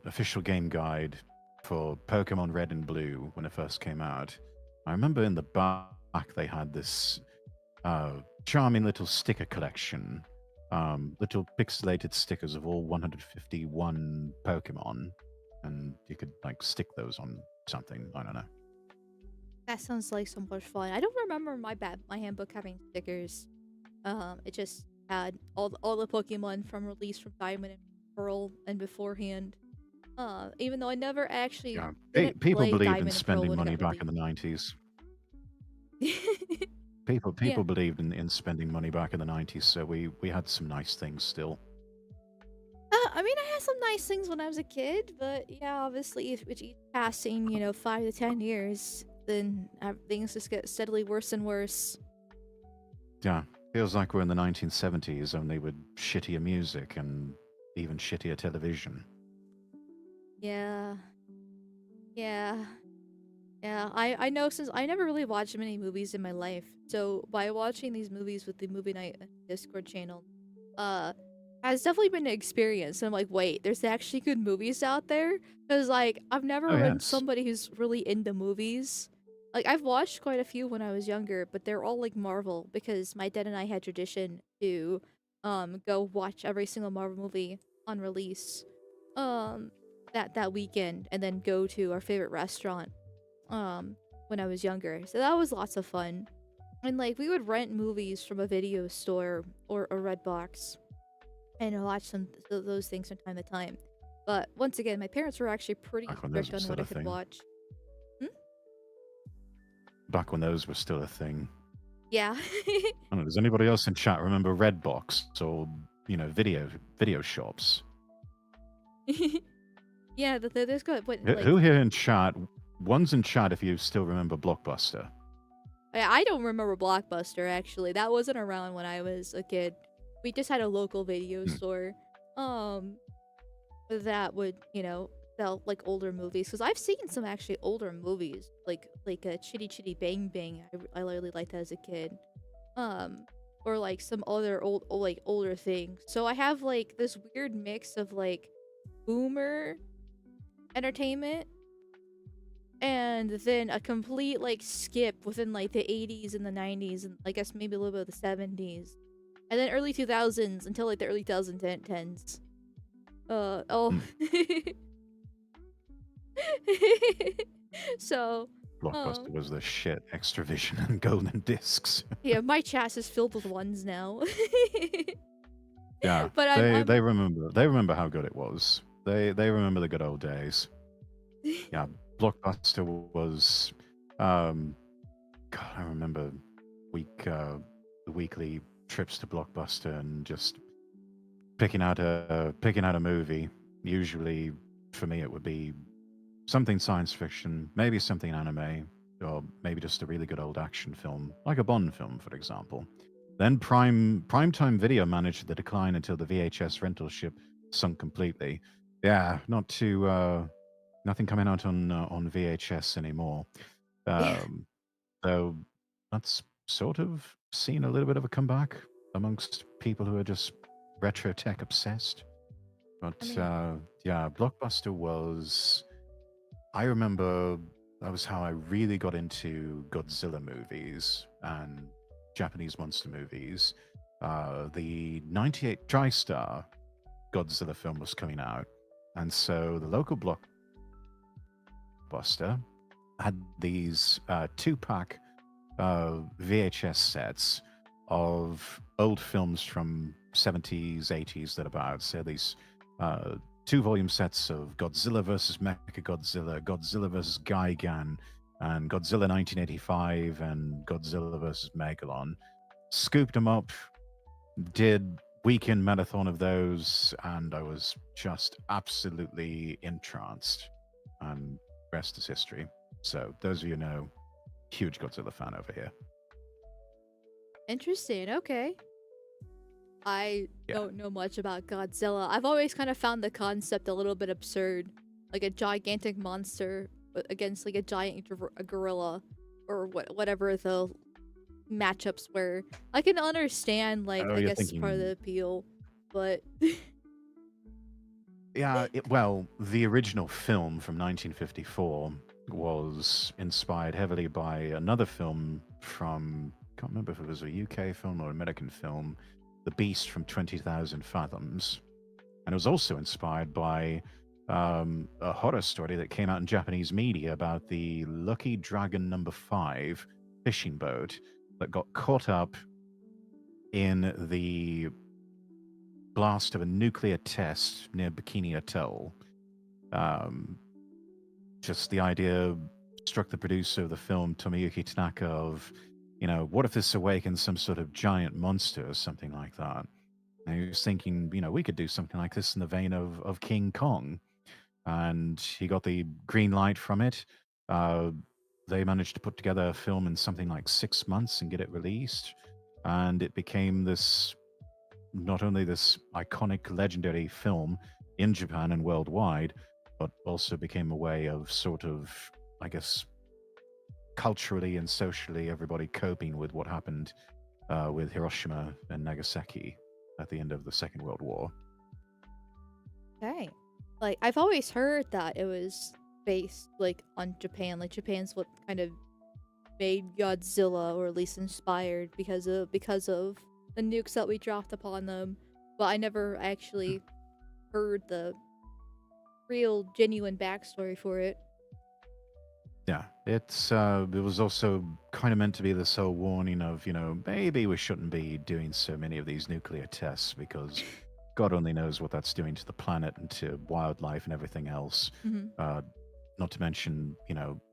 Official game guide for Pokemon Red and Blue when it first came out. I remember in the back they had this charming little sticker collection, little pixelated stickers of all 151 Pokemon, and you could like stick those on something. I don't know. that sounds like so much fun. I don't remember my handbook having stickers. It just had all the Pokemon from release from Diamond and Pearl and beforehand. Even though I never actually Yeah, didn't people play believed in Diamond and Pearl spending when it money got back in released. the 90s. Yeah. People believed in spending money back in the 90s, so we had some nice things still. I mean, I had some nice things when I was a kid, but yeah, obviously, with each passing, 5 to 10 years, then things just get steadily worse and worse. Yeah, feels like we're in the 1970s, only with shittier music and even shittier television. Yeah, yeah, yeah. I know since I never really watched many movies in my life, so by watching these movies with the movie night Discord channel, uh, has definitely been an experience. And I'm like, wait, there's actually good movies out there? Because, like, I've Oh, never been yes. somebody who's really into movies. Like, I've watched quite a few when I was younger, but they're all like Marvel because my dad and I had tradition to go watch every single Marvel movie on release um that weekend and then go to our favorite restaurant when I was younger. So that was lots of fun. And like we would rent movies from a video store or a Redbox and watch those things from time to time. But once again, my parents were actually pretty Back when those strict were on what still I a could thing. watch. Hmm? Back when those were still a thing. Yeah. I don't know, does anybody else in chat remember Redbox or, video shops? Yeah, there's good, but Who like here in chat, one's in chat if you still remember Blockbuster? I don't remember Blockbuster actually. That wasn't around when I was a kid. We just had a local video Hmm. store. Um that would sell like older movies because I've seen some actually older movies like a Chitty Chitty Bang Bang. I really liked that as a kid. Or like some other like older things. So I have like this weird mix of like boomer entertainment and then a complete like skip within like the 80s and the 90s and I guess maybe a little bit of the 70s and then early 2000s until like the early 2010s. Oh. Hmm. So, Blockbuster was the shit. Extravision and Golden Discs. yeah, my chest is filled with ones now. Yeah, But I'm they remember how good it was. They remember the good old days. Yeah, Blockbuster was, um, God, I remember the weekly trips to Blockbuster and just picking out a movie. Usually, for me, it would be something science fiction, maybe something anime, or maybe just a really good old action film, like a Bond film, for example. Then primetime video managed to decline until the VHS rental ship sunk completely. Yeah, nothing coming out on VHS anymore. yeah. Um, so that's sort of seen a little bit of a comeback amongst people who are just retro tech obsessed. I But mean, yeah, Blockbuster was. I remember that was how I really got into Godzilla movies and Japanese monster movies. the 98 TriStar Godzilla film was coming out. And so the local blockbuster had these two-pack VHS sets of old films from 70s, 80s that about. So these two-volume sets of Godzilla versus Mecha Godzilla, Godzilla versus Gigan, and Godzilla 1985 and Godzilla versus Megalon. Scooped them up, did weekend marathon of those, and I was just absolutely entranced. And rest is history. So those of you who know, huge Godzilla fan over here. Interesting. Okay. I Yeah. don't know much about Godzilla. I've always kind of found the concept a little bit absurd, like a gigantic monster against like a giant gorilla, or whatever the matchups were. I can understand, like, Oh, I you're guess part of the thinking, appeal, but yeah, well, the original film from 1954 was inspired heavily by another film from, can't remember if it was a UK film or American film, The Beast from 20,000 Fathoms. And it was also inspired by a horror story that came out in Japanese media about the Lucky Dragon number 5 fishing boat that got caught up in the blast of a nuclear test near Bikini Atoll. Um, just the idea struck the producer of the film, Tomoyuki Tanaka, of, what if this awakens some sort of giant monster or something like that? And he was thinking, we could do something like this in the vein of King Kong. And he got the green light from it. Uh, they managed to put together a film in something like 6 months and get it released. And it became this, not only this iconic, legendary film in Japan and worldwide, but also became a way of sort of, I guess, culturally and socially, everybody coping with what happened with Hiroshima and Nagasaki at the end of the Second World War. okay. Like, I've always heard that it was based like on Japan. Like, Japan's what kind of made Godzilla, or at least inspired, because of the nukes that we dropped upon them. But I never actually heard the real, genuine backstory for it. Yeah, it was also kind of meant to be this whole warning of, maybe we shouldn't be doing so many of these nuclear tests because God only knows what that's doing to the planet and to wildlife and everything else. Mm-hmm. Not to mention,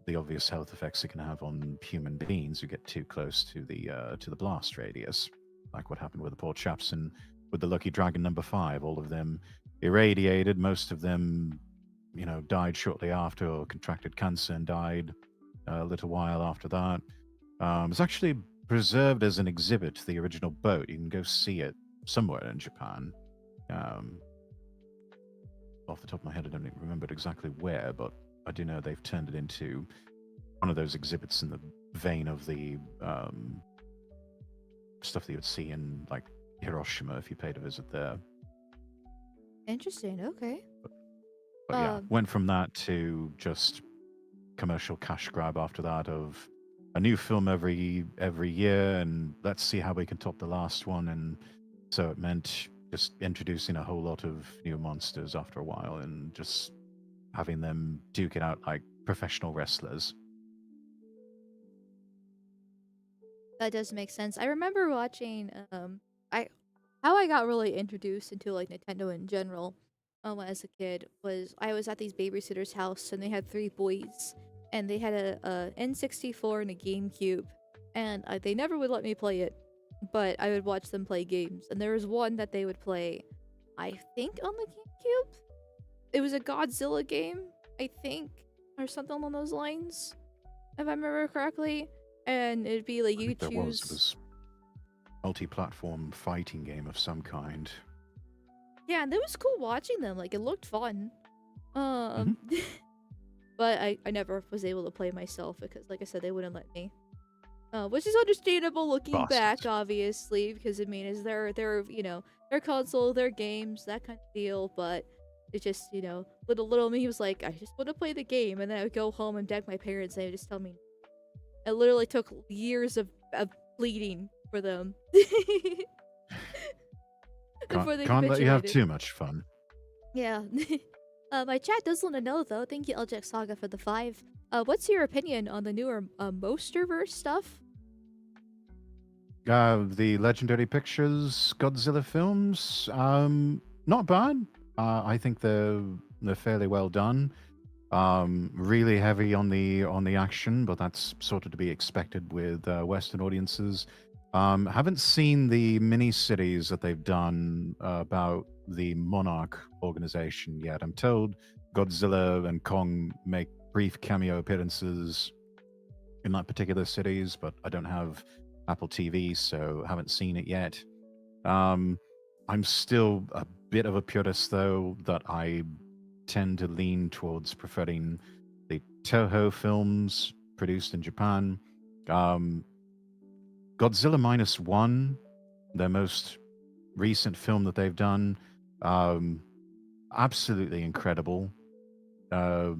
the obvious health effects it can have on human beings who get too close to the blast radius, like what happened with the poor chaps and with the Lucky Dragon number 5. All of them irradiated. Most of them, died shortly after or contracted cancer and died a little while after that. It's actually preserved as an exhibit, the original boat. You can go see it somewhere in Japan. Off the top of my head, I don't remember exactly where, but I do know they've turned it into one of those exhibits in the vein of the stuff that you would see in, like, Hiroshima if you paid a visit there. Interesting. Okay. But yeah, went from that to just commercial cash grab after that of a new film every year, and let's see how we can top the last one. And so it meant just introducing a whole lot of new monsters after a while and just having them duke it out like professional wrestlers. That does make sense. I remember watching how I got really introduced into like Nintendo in general as a kid was I was at these babysitters' house, and they had 3 boys, and they had a N64 and a GameCube, and they never would let me play it, but I would watch them play games. And there was one that they would play, I think, on the GameCube. It was a Godzilla game, I think, or something along those lines, if I remember correctly. And it'd be like I you think it was choose. multi-platform fighting game of some kind. Yeah, and it was cool watching them. Like, it looked fun. Mm-hmm. But I never was able to play myself because, like I said, they wouldn't let me. Which is understandable looking back, Bastards. obviously, because I mean, is their their console, their games, that kind of deal. But it just, little me was like, I just want to play the game, and then I would go home and beg my parents, and they would just tell me. It literally took years of pleading for them. before they Can't let you have capitulated. too much fun. Yeah. My chat does want to know though. Thank you, LJ Saga, for the 5. What's your opinion on the newer Monsterverse stuff? The Legendary Pictures Godzilla films, not bad. I think they're fairly well done. Really heavy on the action, but that's sort of to be expected with Western audiences. Haven't seen the mini series that they've done about the Monarch organization yet. I'm told Godzilla and Kong make brief cameo appearances in that particular series, but I don't have Apple TV, so haven't seen it yet. I'm still a bit of a purist, though, that I tend to lean towards preferring the Toho films produced in Japan. Um, Godzilla Minus One, their most recent film that they've done, um, absolutely incredible. Uh,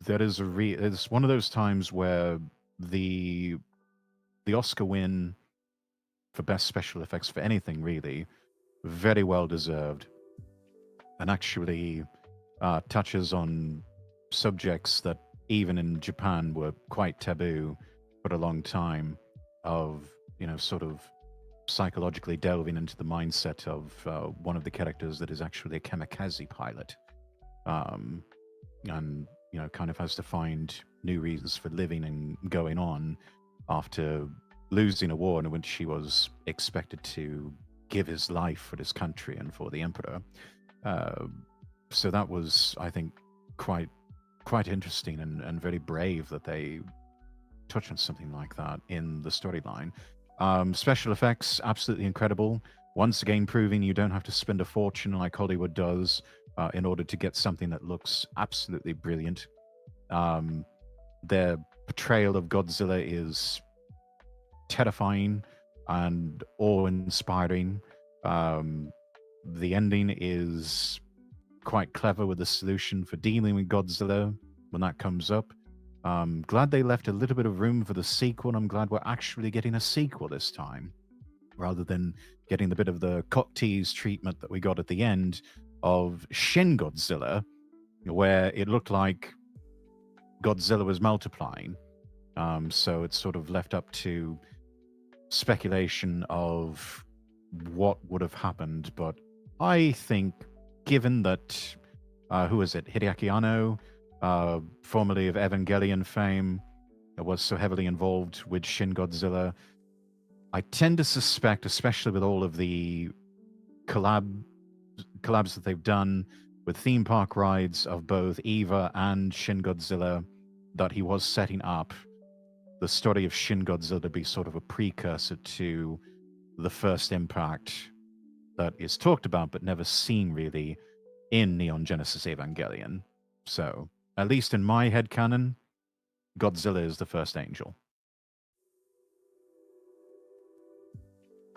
that is it's one of those times where the the Oscar win for best special effects for anything really, very well deserved, and actually touches on subjects that even in Japan were quite taboo for a long time, of sort of psychologically delving into the mindset of one of the characters that is actually a kamikaze pilot, um, and kind of has to find new reasons for living and going on after losing a war in which she was expected to give his life for his country and for the emperor. Uh, so that was, I think, quite interesting and very brave that they touch on something like that in the storyline. Special effects, absolutely incredible. Once again, proving you don't have to spend a fortune like Hollywood does in order to get something that looks absolutely brilliant. Their portrayal of Godzilla is terrifying and awe-inspiring. The ending is quite clever with the solution for dealing with Godzilla when that comes up. Glad they left a little bit of room for the sequel, and I'm glad we're actually getting a sequel this time, rather than getting the bit of the cock tease treatment that we got at the end of Shin Godzilla, where it looked like Godzilla was multiplying. So it's sort of left up to speculation of what would have happened. But I think, given that, who is it? Hideaki Anno, formerly of Evangelion fame, was so heavily involved with Shin Godzilla. I tend to suspect, especially with all of the collabs that they've done with theme park rides of both Eva and Shin Godzilla, that he was setting up the story of Shin Godzilla to be sort of a precursor to the first impact that is talked about but never seen really in Neon Genesis Evangelion. So, at least in my headcanon, Godzilla is the first angel.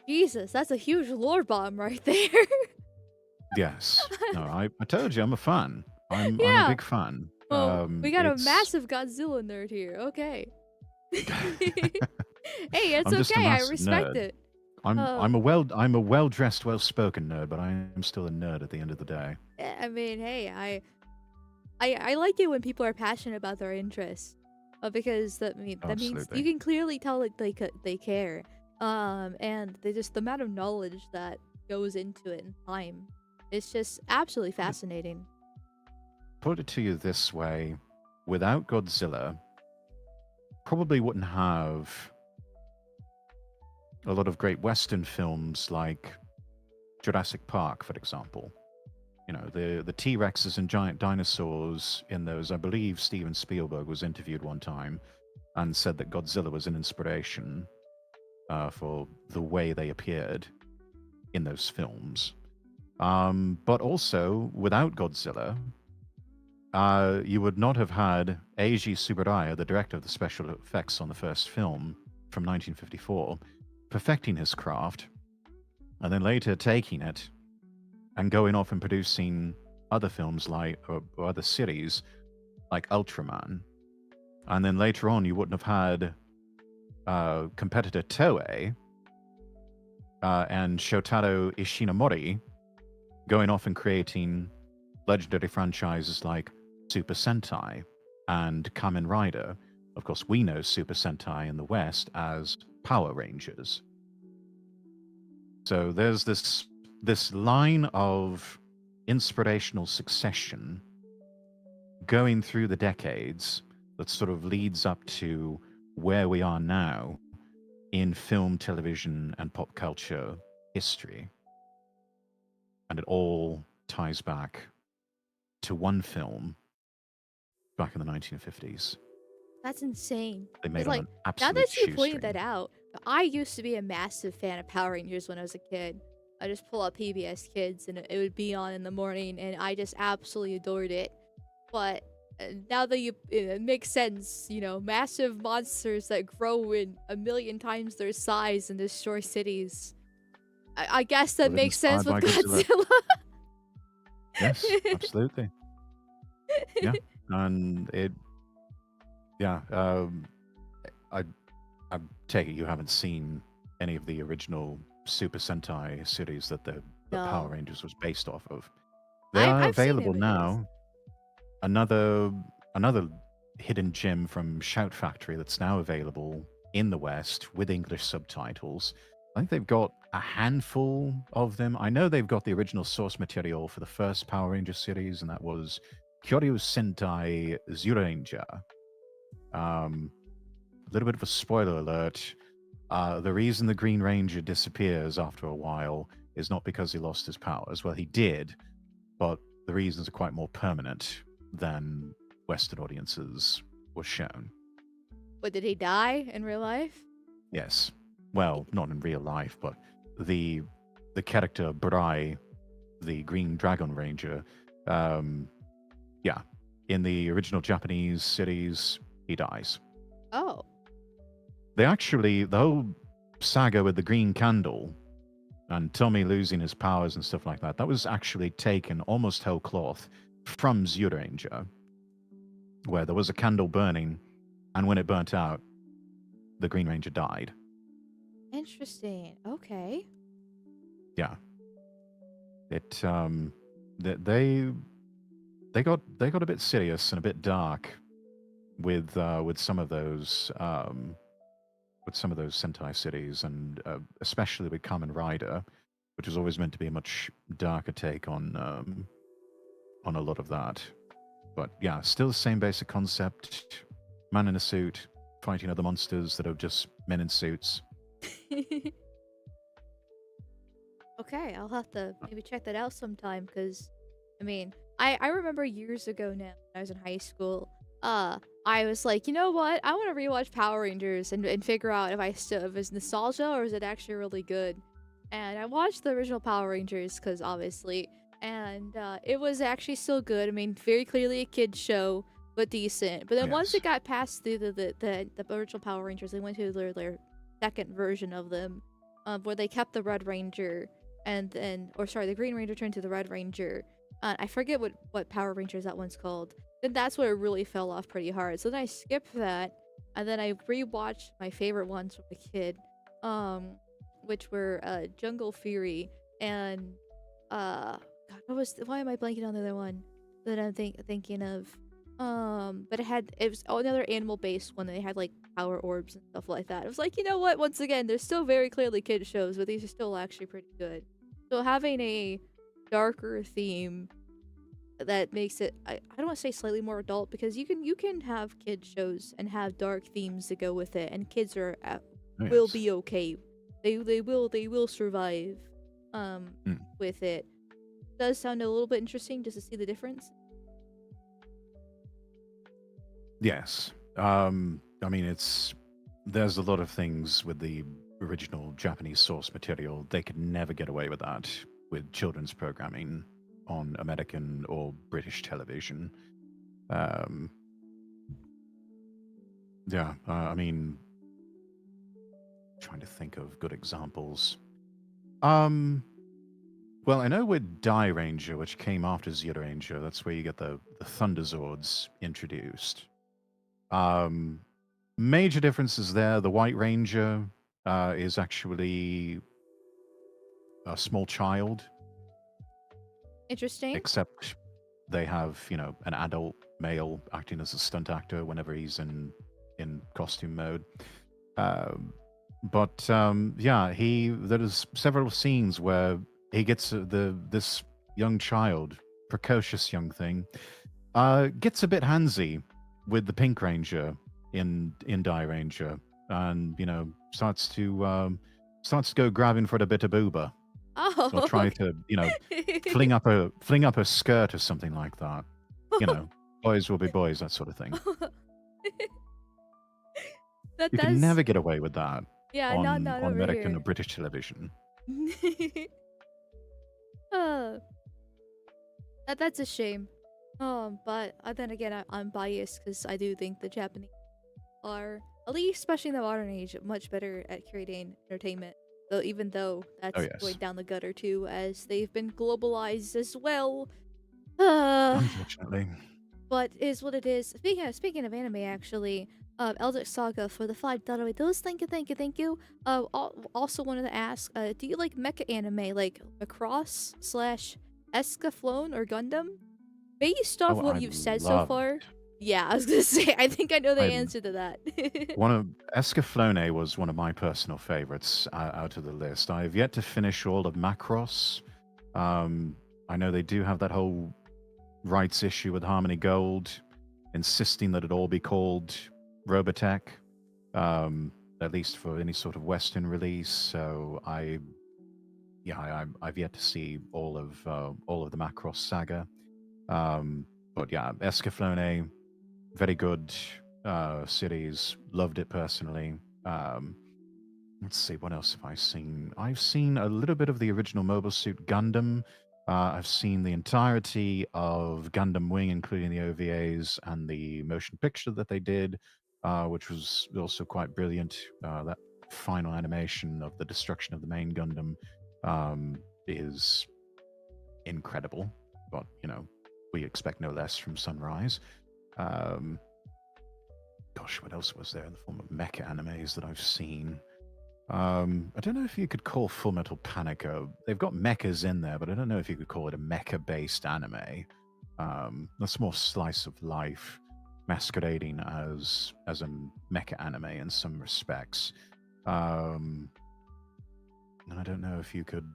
Jesus, that's a huge lore bomb right there. Yes. No, I told you I'm a fan. I'm a Yeah. big fan. Well, we got a It's massive Godzilla nerd here. Okay. Hey, it's I'm just a okay. I massive respect nerd. it. I'm a well dressed, well spoken nerd, but I am still a nerd at the end of the day. I mean, hey, I like it when people are passionate about their interests, because that means you Absolutely. can clearly tell that they care, and they just the amount of knowledge that goes into it in time, it's just absolutely fascinating. Put it to you this way: without Godzilla, probably wouldn't have a lot of great Western films like Jurassic Park, for example. The T Rexes and giant dinosaurs in those. I believe Steven Spielberg was interviewed one time and said that Godzilla was an inspiration for the way they appeared in those films. But also, without Godzilla, you would not have had Eiji Tsuburaya, the director of the special effects on the first film from 1954, perfecting his craft, and then later taking it and going off and producing other films or other series like Ultraman. And then later on, you wouldn't have had competitor Toei and Shotaro Ishinomori going off and creating legendary franchises like Super Sentai and Kamen Rider. Of course, we know Super Sentai in the West as Power Rangers. So there's this line of inspirational succession going through the decades that sort of leads up to where we are now in film, television, and pop culture history. And it all ties back to one film back in the 1950s. That's insane. They made It's on like, an now absolute that you pointed shoestring. that out, I used to be a massive fan of Power Rangers when I was a kid. I just pull up PBS Kids and it would be on in the morning, and I just absolutely adored it. But now that it makes sense, massive monsters that grow in a million times their size and destroy cities. I guess that Was it makes sense inspired with by Godzilla? Godzilla. Yes, absolutely. Yeah, and yeah. I I take it you haven't seen any of the original Super Sentai series that the Power No, Rangers was based off of. They I've are I've seen available images. now. Another hidden gem from Shout Factory that's now available in the West with English subtitles. I think they've got a handful of them. I know they've got the original source material for the first Power Ranger series, and that was Kyoryu Sentai Zyuranger. A little bit of a spoiler alert. The reason the Green Ranger disappears after a while is not because he lost his powers. Well, he did, but the reasons are quite more permanent than Western audiences were shown. But did he die in real life? Yes. Well, not in real life, but the character Brai, the Green Dragon Ranger, um, yeah, in the original Japanese series, he dies. Oh. The whole saga with the Green Candle and Tommy losing his powers and stuff like that, that was actually taken almost whole cloth from Zyuranger, where there was a candle burning, and when it burnt out, the Green Ranger died. Interesting. Okay. Yeah, it they got a bit serious and a bit dark with some of those Sentai cities, and especially with Kamen Rider, which was always meant to be a much darker take on a lot of that. But yeah, still the same basic concept: man in a suit fighting other monsters that are just men in suits. Okay, I'll have to maybe check that out sometime because, I remember years ago now when I was in high school, I was like, you know what? I want to rewatch Power Rangers and figure out if it's nostalgia or is it actually really good. And I watched the original Power Rangers because obviously, and it was actually still good. Very clearly a kid show, but decent. But then once Yes. it got past the original Power Rangers, they went to their second version of them, where they kept the Red Ranger and then, or sorry, the Green Ranger turned to the Red Ranger. I forget what Power Rangers that one's called. Then that's where it really fell off pretty hard. So then I skipped that, and then I rewatched my favorite ones from a kid, which were Jungle Fury and God, why am I blanking on the other one that I'm thinking of? But it was another animal based one. And they had like power orbs and stuff like that. It was like, you know what? Once again, they're still very clearly kid shows, but these are still actually pretty good. So having a darker theme that makes it, I don't want to say slightly more adult, because you can have kid shows and have dark themes to go with it, and kids Oh, will yes. be okay. They will survive Mm. with it. Does sound a little bit interesting just to see the difference. Yes. There's a lot of things with the original Japanese source material. They could never get away with that with children's programming on American or British television. Um, yeah, trying to think of good examples. Um, well, I know with Die Ranger, which came after Zeta Ranger, that's where you get the Thunderzords introduced. Um, Major differences there. The White Ranger is actually a small child, Interesting. except they have, you know, an adult male acting as a stunt actor whenever he's in costume mode. Um, but yeah, there's several scenes where he gets this young child, precocious young thing, gets a bit handsy with the Pink Ranger in Die Ranger, and you know starts to go grabbing for the bit of booba, or Oh, try to fling up a skirt or something like that. You know, boys will be boys, that sort of thing. that You can does. never get away with that Yeah, on not on over American or here. British television. uh, that's a shame. But then again, I'm biased because I do think the Japanese are, at least especially in the modern age, much better at creating entertainment. Though even though Oh that's going yes, down the gutter too, as they've been globalized as well. Uh, unfortunately. but is what it is. Speaking of anime, actually, Eldritch Saga for the $5 those. Thank you. Also wanted to ask, do you like mecha anime like Macross slash Escaflowne or Gundam? Based off Oh, what I you've said so loved. far, yeah, I was gonna say I think I know the I answer to that. One of Escaflowne was one of my personal favorites out of the list. I've yet to finish all of Macross. Um, I know they do have that whole rights issue with Harmony Gold, insisting that it all be called Robotech, at least for any sort of Western release. So I've yet to see all of the Macross saga. But yeah, Escaflowne, very good series. Loved it personally. Um, let's see, what else have I seen? I've seen a little bit of the original Mobile Suit Gundam. I've seen the entirety of Gundam Wing, including the OVAs and the motion picture that they did, which was also quite brilliant. That final animation of the destruction of the main Gundam is incredible, but you know, we expect no less from Sunrise. Um, Gosh, what else was there in the form of mecha animes that I've seen? I don't know if you could call Full Metal Panic they've got mechas in there, but I don't know if you could call it a mecha-based anime. That's more slice of life, masquerading as a mecha anime in some respects. And I don't know if you could.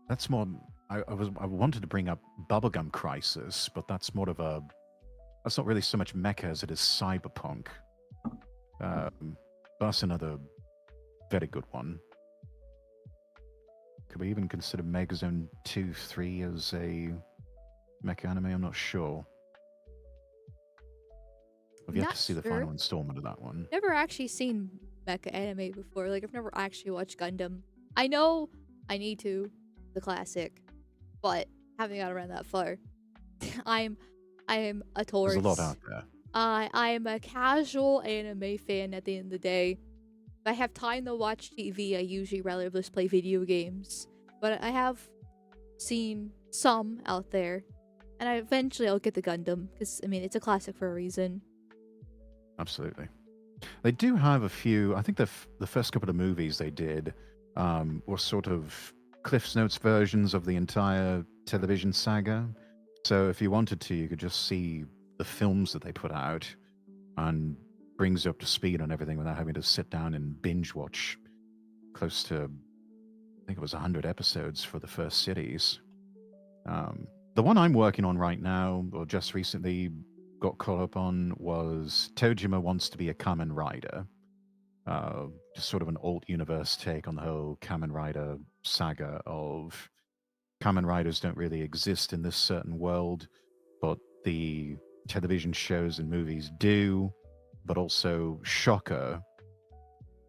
That's more. I wanted to bring up Bubblegum Crisis, but that's more of a. That's not really so much mecha as it is cyberpunk. That's another very good one. Could we even consider Megazone 2, 3 as a mecha anime? I'm not sure. I've yet Not to see the sure. final installment of that one. Never actually seen mecha anime before. Like I've never actually watched Gundam. I know I need to, the classic, but haven't got around that far. I'm I am a There's a lot tourist. out there. I am a casual anime fan at the end of the day. If I have time to watch TV, I usually rather just play video games. But I have seen some out there, and eventually I'll get the Gundam because I mean it's a classic for a reason. Absolutely. They do have a few. I think the first couple of movies they did were sort of Cliff's Notes versions of the entire television saga. So if you wanted to, you could just see the films that they put out and brings you up to speed on everything without having to sit down and binge watch close to, I think it was 100 episodes for the first series. The one I'm working on right now, or just recently got caught up on, was Tojima Wants to Be a Kamen Rider. Just sort of an alt universe take on the whole Kamen Rider saga of Kamen Riders don't really exist in this certain world, but the television shows and movies do, but also Shocker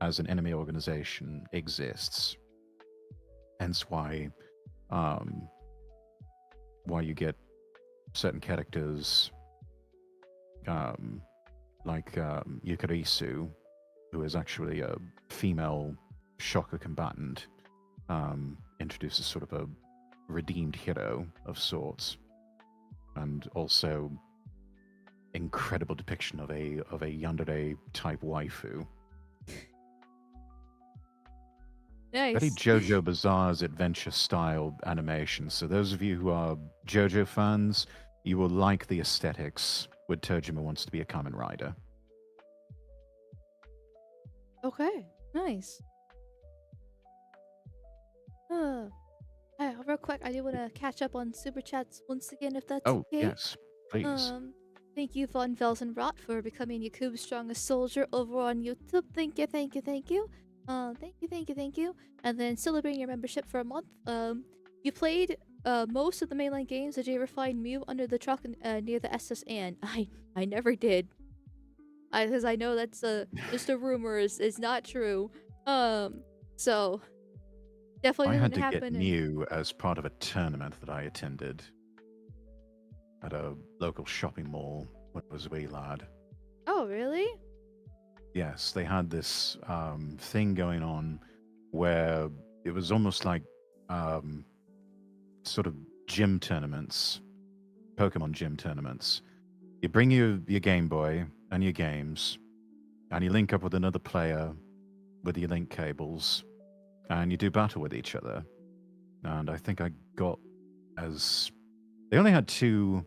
as an enemy organization exists. Hence um, why you get certain characters like Yukarisu, who is actually a female Shocker combatant, introduces sort of a redeemed hero of sorts, and also incredible depiction of a yandere type waifu. Very Nice. JoJo Bizarre's adventure style animation. So those of you who are JoJo fans, you will like the aesthetics with Tojima wants to be a Kamen Rider. Okay. Nice. Real quick, I do want to catch up on super chats once again, if that's Oh, okay. yes, please. Thank you, Von Velsenrot, for becoming Yakube's strongest soldier over on YouTube. Thank you, thank you, thank you. Thank you, thank you, thank you. And then celebrating your membership for a month. You played most of the mainline games. Did you ever find Mew under the truck near the SS Anne? I never did. Because I know that's just a rumor. Is not true. So definitely I didn't had to get happen. And Mew as part of a tournament that I attended at a local shopping mall when I was a wee lad. oh, really? Yes, they had this thing going on where it was almost like sort of gym tournaments, Pokemon gym tournaments. You bring your Game Boy and your games, and you link up with another player with your link cables, and you do battle with each other. And I think I got as they only had two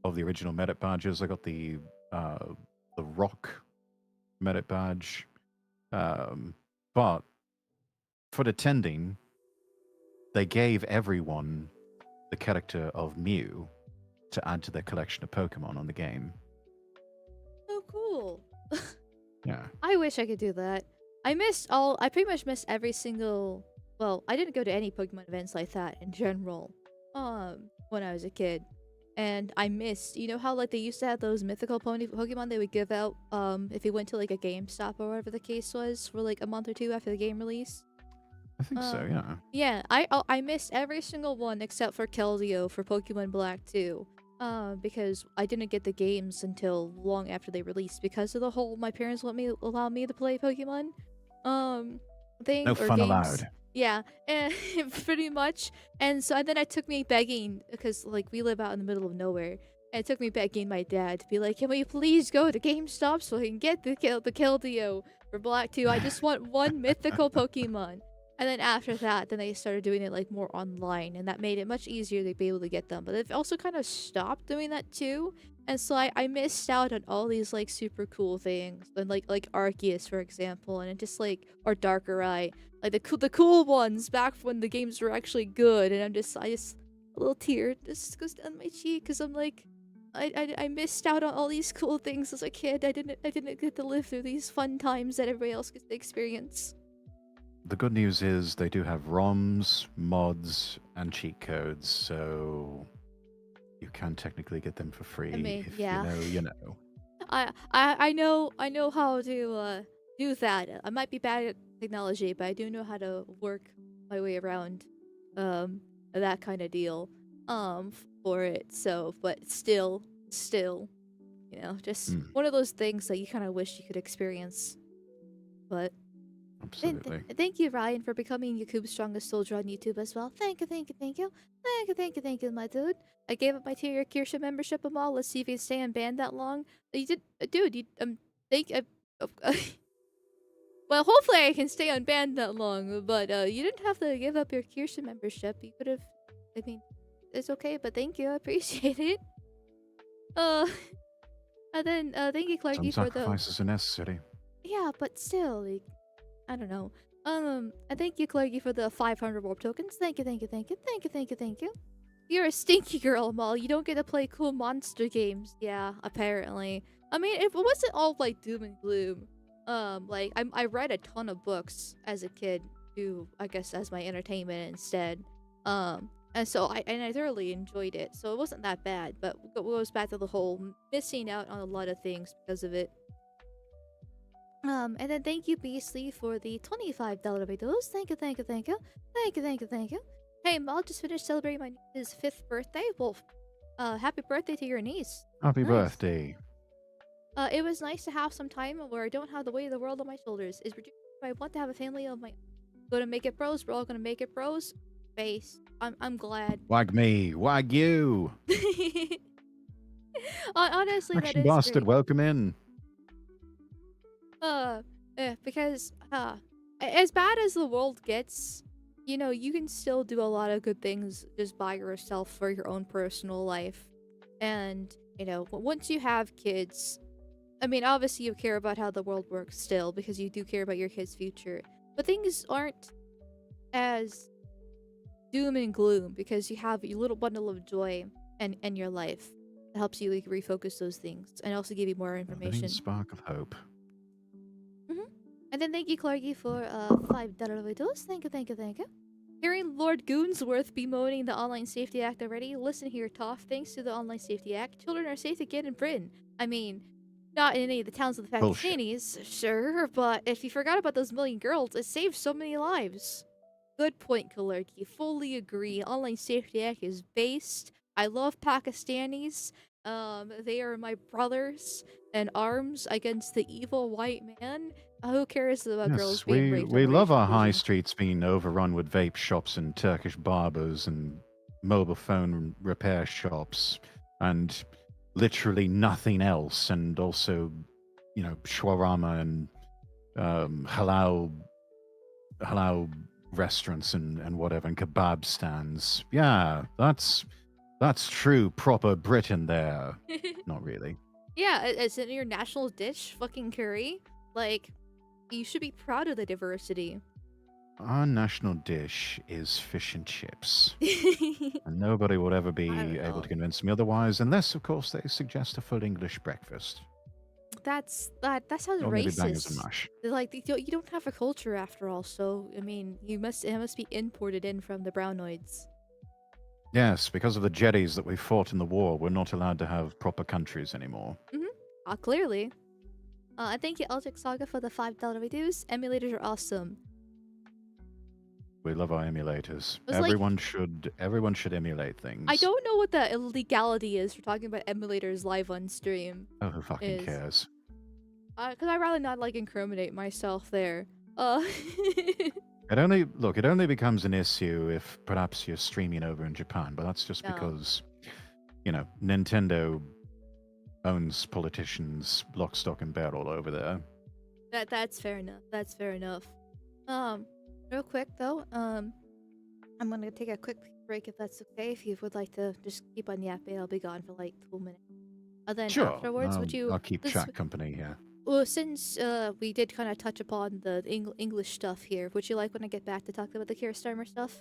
of the original Medic badges. I got the Rock Medic badge, but for attending, they gave everyone the character of Mew to add to their collection of Pokemon on the game. Oh, cool. Yeah. I wish I could do that. I pretty much missed every single. Well, I didn't go to any Pokemon events like that in general. When I was a kid, and I missed. You know how like they used to have those mythical Pokemon they would give out if you went to like a GameStop or whatever the case was for like a month or two after the game release. I think so, yeah. Yeah, I missed every single one except for Keldeo for Pokemon Black 2. Because I didn't get the games until long after they released because of the whole my parents allow me to play Pokemon thing No or fun games. allowed. Yeah, and pretty much. And so then it took me begging because like we live out in the middle of nowhere. And it took me begging my dad to be like, "Can we please go to GameStop so I can get the Keldeo for Black 2? I just want one mythical Pokemon." And then after that, then they started doing it like more online, and that made it much easier to be able to get them. But they've also kind of stopped doing that too, and so I missed out on all these like super cool things, and like Arceus for example, and it just like or Darkrai, like the cool ones back when the games were actually good. And I just a little tear just goes down my cheek because I'm like. I missed out on all these cool things as a kid. I didn't get to live through these fun times that everybody else gets to experience. The good news is they do have ROMs, mods, and cheat codes, so you can technically get them for free I mean, if yeah. you know. I know how to do that. I might be bad at technology, but I do know how to work my way around that kind of deal for it. So, but still, just Mm, one of those things that you kind of wish you could experience. But absolutely. thank you, Ryan, for becoming Yakube's strongest soldier on YouTube as well. Thank you, thank you, thank you. Thank you, thank you, thank you, my dude. I gave up my tier Kirsha membership and all. Let's see if you can stay unbanned that long. You did, dude, you, thank, well, hopefully I can stay unbanned that long, but, you didn't have to give up your Kirsha membership. You could have, I mean, it's okay, but thank you, I appreciate it. Uh, and then, thank you, Some Clarky, for the, sacrifices are necessary. yeah, but still, like, I don't know. And thank you, Clarky, for the 500 warp tokens. Thank you, thank you, thank you, thank you, thank you, thank you. You're a stinky girl, Mal. You don't get to play cool monster games. Yeah, apparently. I mean, it wasn't all like doom and gloom. Like I read a ton of books as a kid to, I guess, as my entertainment instead. And so I thoroughly enjoyed it. So it wasn't that bad. But it goes back to the whole missing out on a lot of things because of it. And then thank you, Beasley, for the $25 videos. Thank you, thank you, thank you. Thank you, thank you, thank you. Hey, Mal just finished celebrating my niece's 5th birthday. Well, happy birthday to your niece. Happy Nice. birthday. It was nice to have some time where I don't have the weight of the world on my shoulders. Is ridiculous. I want to have a family of my own. Gonna make it bros. We're all gonna make it bros. Face. I'm glad. Wag me, wag you. Honestly, that Action is Bastard, great. welcome in. Because As bad as the world gets, you can still do a lot of good things just by yourself for your own personal life. And, once you have kids, I mean, obviously you care about how the world works still because you do care about your kids' future. But things aren't as doom and gloom because you have your little bundle of joy and your life that helps you like refocus those things and also give you more A living information. spark of hope. And then thank you, Clarky, for $5 videos. Thank you, thank you, thank you. Hearing Lord Goonsworth bemoaning the Online Safety Act already. Listen here, Toff. Thanks to the Online Safety Act, children are safe again in Britain. I mean, not in any of the towns of the Bullshit. Pakistanis, sure, but if you forgot about those million girls, it saved so many lives. Good point, Kalerki. Fully agree. Online Safety Act is based. I love Pakistanis. They are my brothers in arms against the evil white man. Who cares about girls Yes, being we raped we over love Asian our high illusion? streets being overrun with vape shops and Turkish barbers and mobile phone repair shops and literally nothing else, and also, shawarma and halal restaurants and whatever, and kebab stands. Yeah, that's true proper Britain there. Not really. Yeah, it's in your national dish, fucking curry. Like, you should be proud of the diversity. Our national dish is fish and chips. I And nobody would ever be don't able to know. convince me otherwise, unless, of course, they suggest a full English breakfast. That sounds Or maybe bangers and racist. mash. Like you don't have a culture after all, so I mean, it must be imported in from the Brownoids. Yes, because of the jetties that we fought in the war, we're not allowed to have proper countries anymore. Mhm. Clearly. And thank you, Eldrick Saga, for the $5 reviews. Emulators are awesome. We love our emulators. It was like Everyone should emulate I things. don't know what the illegality is for talking about emulators live on stream. Oh, who fucking Is cares? Because I'd rather not like incriminate myself there. Uh, It only becomes an issue if perhaps you're streaming over in Japan, but that's just no, because, Nintendo owns politicians lock, stock, and barrel over there. that's fair enough. That's fair enough. Um, Real quick though, I'm gonna take a quick break if that's okay. If you would like to just keep on yapping, I'll be gone for like 2 minutes. And then Sure, afterwards, would you? I'll keep This chat company here. Well, since we did kind of touch upon the English stuff here, would you like when I get back to talk about the Keir Starmer stuff?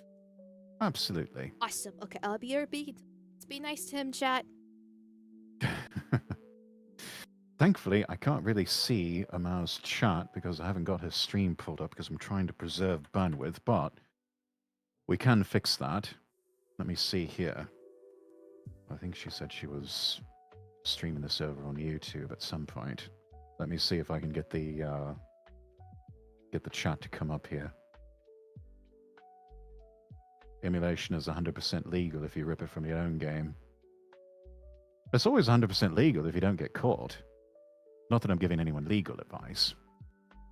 Absolutely. Awesome. Okay, I'll be your beat. Let's be nice to him, chat. Thankfully, I can't really see Amar's chat because I haven't got his stream pulled up because I'm trying to preserve bandwidth, but we can fix that. Let me see here. I think she said she was streaming this over on YouTube at some point. Let me see if I can get the chat to come up here. Emulation is 100% legal if you rip it from your own game. It's always 100% legal if you don't get caught. Not that I'm giving anyone legal advice.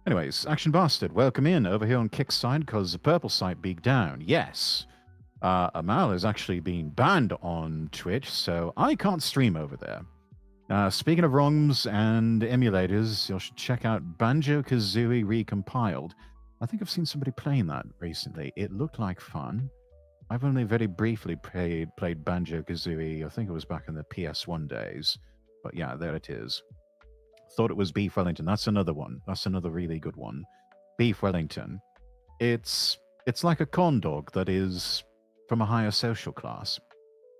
Anyways, Action Bastard, welcome in over here on Kick's side because the purple site beat down. Yes. Amal is actually being banned on Twitch, so I can't stream over there. Speaking of ROMs and emulators, you should check out Banjo-Kazooie Recompiled. I think I've seen somebody playing that recently. It looked like fun. I've only very briefly played Banjo-Kazooie, I think it was back in the PS1 days. But yeah, there it is. Thought it was Beef Wellington. That's another one. That's another really good one. Beef Wellington. It's like a corn dog that is from a higher social class.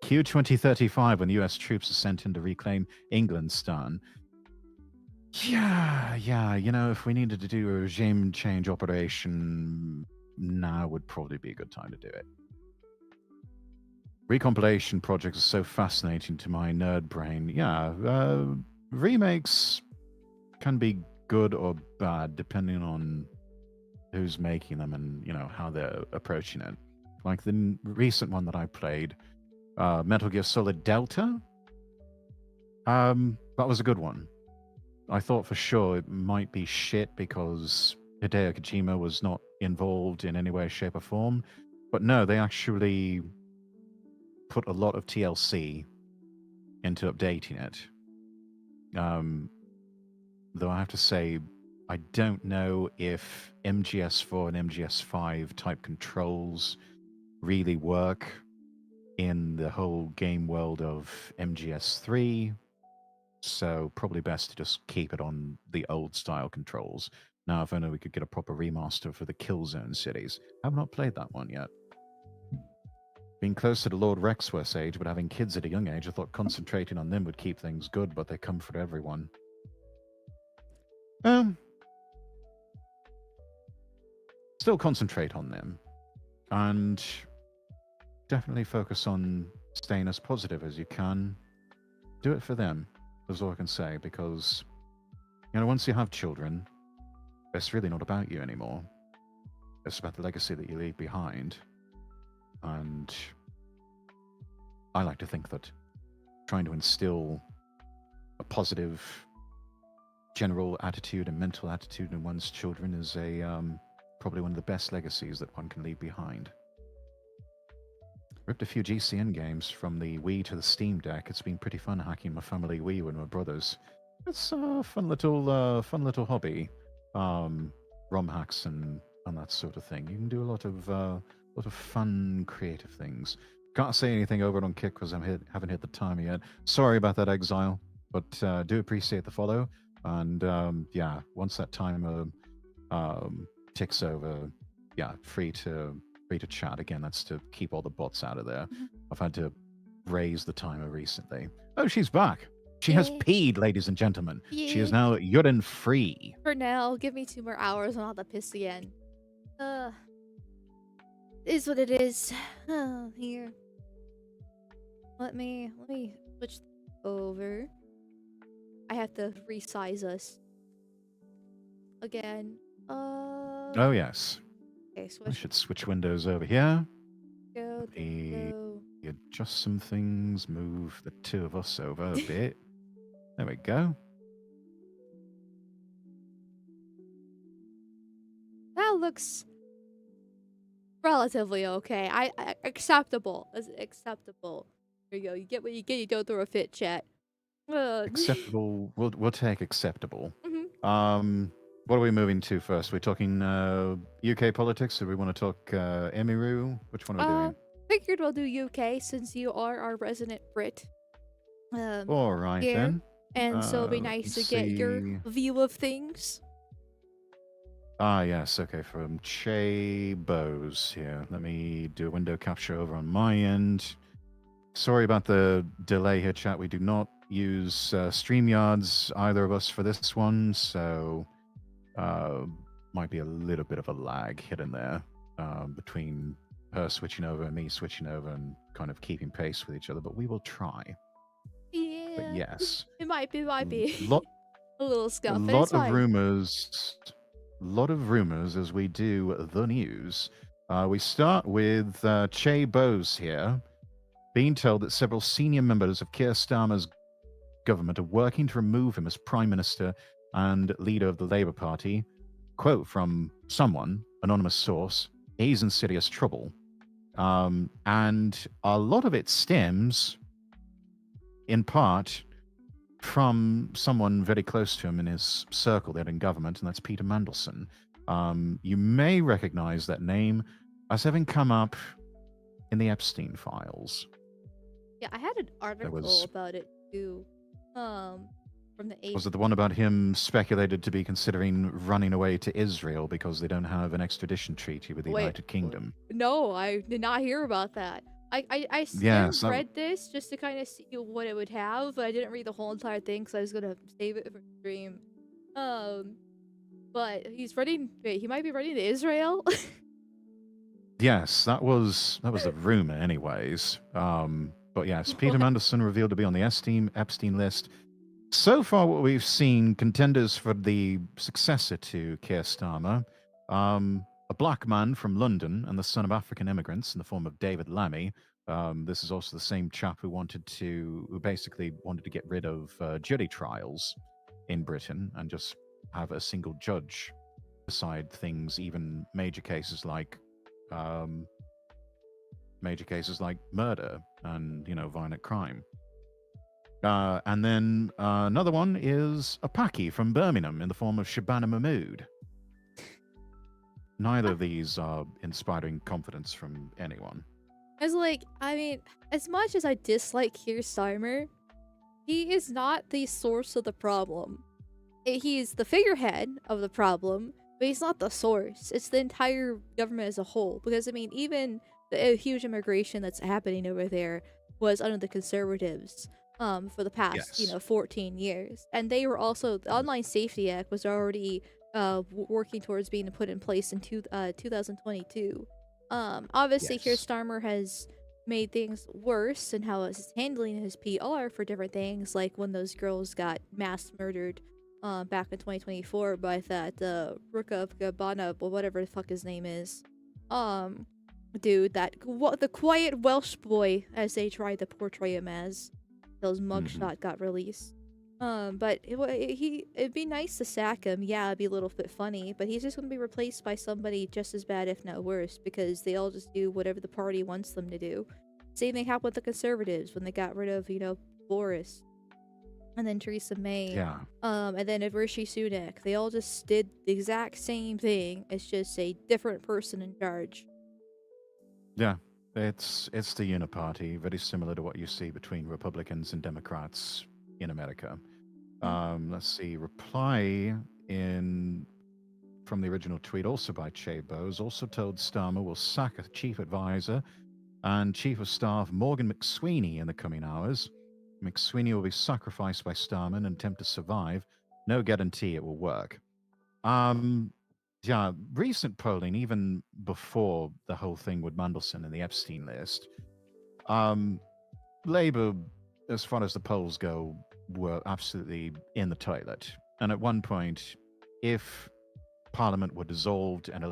Q2035 when US troops are sent in to reclaim England's Stan. Yeah, if we needed to do a regime change operation, now would probably be a good time to do it. Recompilation projects are so fascinating to my nerd brain. Yeah, remakes can be good or bad depending on who's making them and how they're approaching it. Like the recent one that I played, Metal Gear Solid Delta. That was a good one. I thought for sure it might be shit because Hideo Kojima was not involved in any way, shape, or form. But no, they actually put a lot of TLC into updating it. Though I have to say, I don't know if MGS4 and MGS5 type controls really work in the whole game world of MGS3. So probably best to just keep it on the old style controls. Now, if only we could get a proper remaster for the Killzone cities. I've not played that one yet. Being close to the Lord Rexworth's age, but having kids at a young age, I thought concentrating on them would keep things good, but they come for everyone. Still concentrate on them. And definitely focus on staying as positive as you can. Do it for them, is all I can say, because, once you have children, it's really not about you anymore. It's about the legacy that you leave behind. And I like to think that trying to instill a positive general attitude and mental attitude in one's children is probably one of the best legacies that one can leave behind. Ripped a few GCN games from the Wii to the Steam Deck. It's been pretty fun hacking my family Wii with my brothers. It's a fun little hobby. ROM hacks and that sort of thing. You can do a lot of fun, creative things. Can't say anything over it on Kick because haven't hit the timer yet. Sorry about that, Exile, but do appreciate the follow. And once that timer ticks over, free to chat again. That's to keep all the bots out of there. I've had to raise the timer recently. Oh, she's back. She has peed, ladies and gentlemen. She is now urine free. For now, give me 2 more hours and I'll have to piss again. Is what it is. Here. Let me switch over. I have to resize us again. Oh yes. Okay, I should switch windows over here. Go. Adjust some things. Move the two of us over a bit. There we go. That looks relatively okay. I acceptable. Is acceptable. There you go. You get what you get. You don't throw a fit, chat. Acceptable. We'll take acceptable. Mm-hmm. What are we moving to first? We're talking UK politics, or we want to talk Emiru? Which one are we doing? Figured we'll do UK since you are our resident Brit. All right then. And so it'll be nice to get your view of things. Yes, okay, from Che Bose here. Let me do a window capture over on my end. Sorry about the delay here, chat. We do not use StreamYards, either of us, for this one, so might be a little bit of a lag hidden there between her switching over and me switching over and kind of keeping pace with each other, but we will try. Yeah. But yes. It might be. A little scuff. A lot of rumors. Lot of rumors as we do the news. We start with Che Bose here, being told that several senior members of Keir Starmer's government are working to remove him as Prime Minister and leader of the Labour Party. Quote from someone, anonymous source, he's in serious trouble. And a lot of it stems, in part, from someone very close to him in his circle there in government, and that's Peter Mandelson. You may recognize that name as having come up in the Epstein files. Yeah, I had an article about it too. From the 80s. Was it the one about him speculated to be considering running away to Israel because they don't have an extradition treaty with the United Kingdom? No, I did not hear about that. I read this just to kind of see what it would have, but I didn't read the whole entire thing because I was gonna save it for stream. But he's running. Wait, he might be running to Israel. Yes, that was the rumor, anyways. But yes, Peter Mandelson revealed to be on the Epstein list. So far, what we've seen, contenders for the successor to Keir Starmer, a black man from London and the son of African immigrants in the form of David Lammy. This is also the same chap who basically wanted to get rid of jury trials in Britain and just have a single judge decide things, even major cases like murder and violent crime. And then another one is a Paki from Birmingham in the form of Shabana Mahmood. Neither of these are inspiring confidence from anyone. It's like, I mean, as much as I dislike Keir Starmer, he is not the source of the problem. He's the figurehead of the problem, but he's not the source. It's the entire government as a whole. Because, I mean, even the huge immigration that's happening over there was under the conservatives for the past, Yes. 14 years. And they were also, the Online Safety Act was already working towards being put in place in 2022. Obviously, Keir Yes. Starmer has made things worse and how he's handling his PR for different things, like when those girls got mass murdered back in 2024 by that Ruka Gabana or whatever the fuck his name is. Um, dude, the quiet Welsh boy, as they tried to portray him as, till his Mm-hmm. mugshot got released. But it'd be nice to sack him. Yeah, it'd be a little bit funny, but he's just gonna be replaced by somebody just as bad, if not worse, because they all just do whatever the party wants them to do. Same thing happened with the conservatives when they got rid of, Boris and then Theresa May, Yeah. and then Rishi Sunak. They all just did the exact same thing. It's just a different person in charge. Yeah. It's the uniparty, very similar to what you see between Republicans and Democrats in America. Mm. Let's see. Reply in from the original tweet, also by Che Bose, also told Starmer will sack a chief advisor and chief of staff Morgan McSweeney in the coming hours. McSweeney will be sacrificed by Starmer and attempt to survive. No guarantee it will work. Um, yeah, recent polling, even before the whole thing with Mandelson and the Epstein list, um, Labour, as far as the polls go, were absolutely in the toilet. And at one point, if Parliament were dissolved and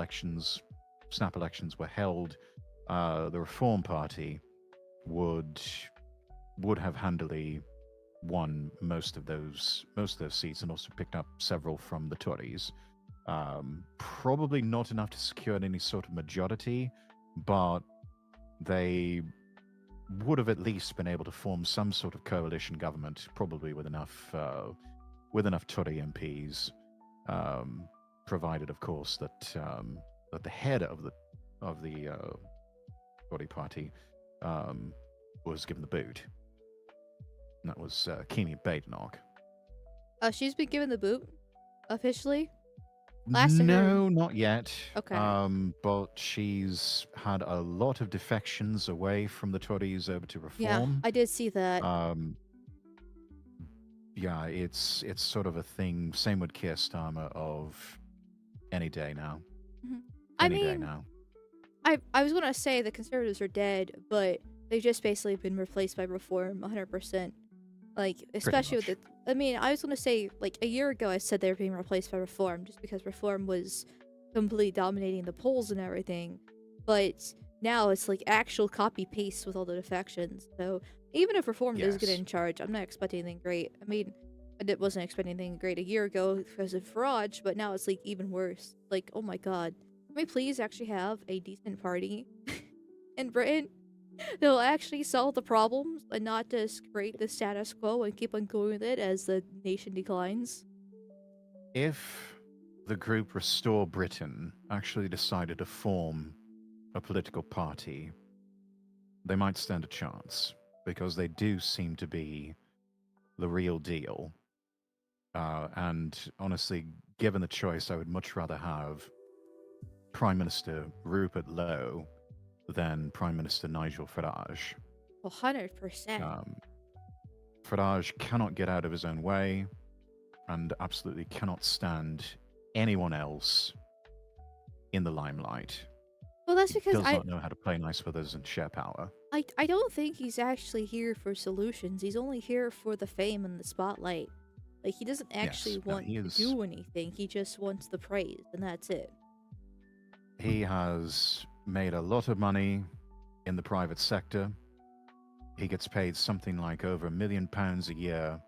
snap elections were held, the Reform Party would have handily won most of those seats and also picked up several from the Tories. Probably not enough to secure any sort of majority, but they would have at least been able to form some sort of coalition government, probably with enough Tory MPs, um, provided, of course, that the head of the Tory party was given the boot. And that was Keamy Badenoch. She's been given the boot officially. Last I heard. No, not yet. Okay. But she's had a lot of defections away from the Tories over to Yeah, Reform. I did see that. Um, yeah, it's sort of a thing. Same with Keir Starmer of any day now. Mhm. I Any day mean, now. I was gonna say the conservatives are dead, but they've just basically been replaced by Reform 100%. Like, Pretty especially with much. the. I mean, I was gonna say, like, a year ago I said they were being replaced by Reform just because Reform was completely dominating the polls and everything. But now it's like actual copy paste with all the defections. So even if Reform does get Yes. in charge, I'm not expecting anything great. I mean, wasn't expecting anything great a year ago because of Farage, but now it's like even worse. Like, oh my god. Can we please actually have a decent party in Britain? They'll actually solve the problems and not just create the status quo and keep on going with it as the nation declines. If the group Restore Britain actually decided to form a political party, they might stand a chance because they do seem to be the real deal. And honestly, given the choice, I would much rather have Prime Minister Rupert Lowe than Prime Minister Nigel Farage. 100%. Um, Farage cannot get out of his own way and absolutely cannot stand anyone else in the limelight. Well, that's He because does not know how to play nice with us and share power. I don't think he's actually here for solutions. He's only here for the fame and the spotlight. Like, he doesn't actually Yes, no, want to do anything. He just wants the praise, and that's it. he has made a lot of money in the private sector. He gets paid something like over £1 million a year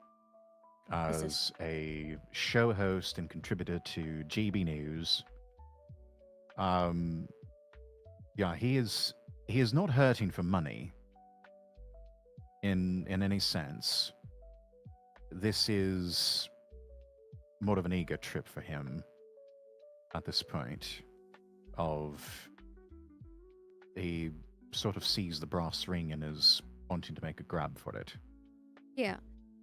This is as a show host and contributor to GB News. Um, yeah, he is not hurting for money in any sense. this is more of an ego trip for him at this point. Of he sort of sees the brass ring and is wanting to make a grab for it. Yeah.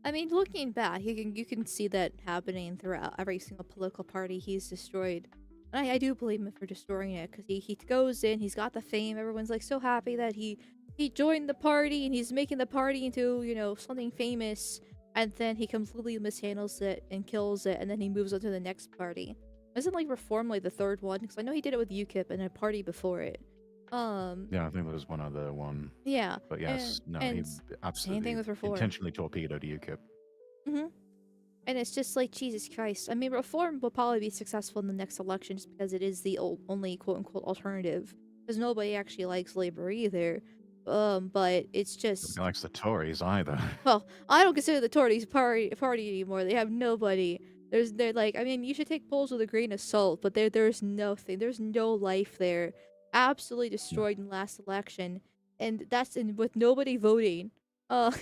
I mean, looking back, you can see that happening throughout every single political party he's destroyed. And I do blame him for destroying it because he goes in, he's got the fame, everyone's like so happy that he joined the party and he's making the party into, something famous, and then he completely mishandles it and kills it, and then he moves on to the next party. Doesn't like reform like the third one because I know he did it with UKIP and a party before it. Yeah, I think there was one other one. Yeah, But yes, no, he and same thing absolutely with reform. intentionally torpedoed UKIP. Hmm. And it's just like Jesus Christ. I mean, reform will probably be successful in the next election just because it is the only quote unquote alternative. Because nobody actually likes Labor either. But it's Nobody just, likes the Tories either. well, I don't consider the Tories party anymore. They have nobody. They're like, I mean, you should take polls with a grain of salt, but there's nothing. There's no life there. Absolutely No. destroyed in last election, and that's with nobody voting. Uh,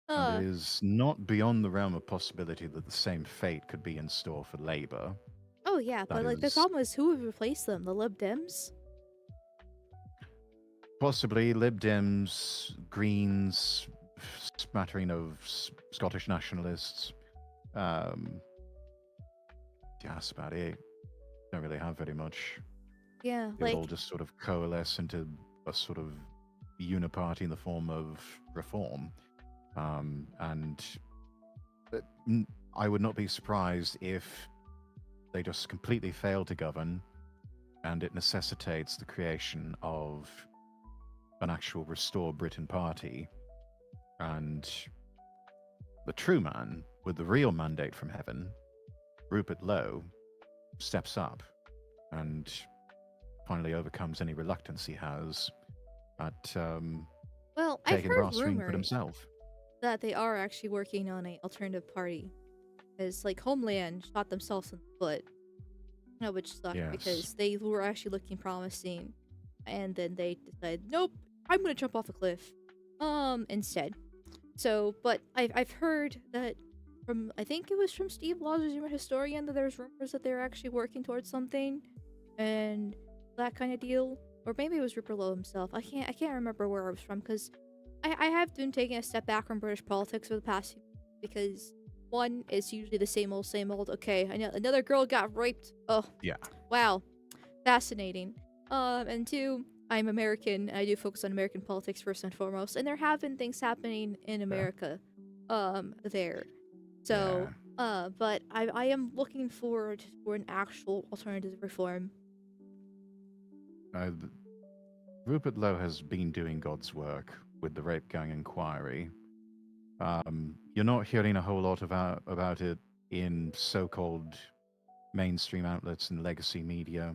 And it uh. is not beyond the realm of possibility that the same fate could be in store for Labour. Oh yeah, That but like the is problem is who would replace them? The Lib Dems? possibly Lib Dems, Greens, smattering of Scottish nationalists. Um, yeah, that's about it. Don't really have very much. Yeah, It would all like just sort of coalesce into a sort of uniparty in the form of reform. And I would not be surprised if they just completely fail to govern and it necessitates the creation of an actual Restore Britain party. And the true man with the real mandate from heaven, Rupert Lowe, steps up and finally overcomes any reluctance he has at well, I've taking the heard brass ring for rumors himself. that they are actually working on a alternative party. Because like Homeland shot themselves in the foot. Which sucked Yes. because they were actually looking promising, and then they decided, nope, I'm gonna jump off a cliff. Instead. So, but I've heard that from, I think it was from Steve Laws, who's a historian, that there's rumors that they're actually working towards something, and that kind of deal. Or maybe it was Ripper Lowe himself. I can't remember where it was from because I have been taking a step back from British politics for the past few months because one is usually the same old, same old. Okay, I know another girl got raped. Oh, Yeah. wow, fascinating. And two, I'm American. And I do focus on American politics first and foremost, and there have been things happening in Fair. America, there. Yeah. So, but I am looking forward for an actual alternative reform. Uh, Rupert Lowe has been doing God's work with the rape gang inquiry. You're not hearing a whole lot about it in so-called mainstream outlets and legacy media.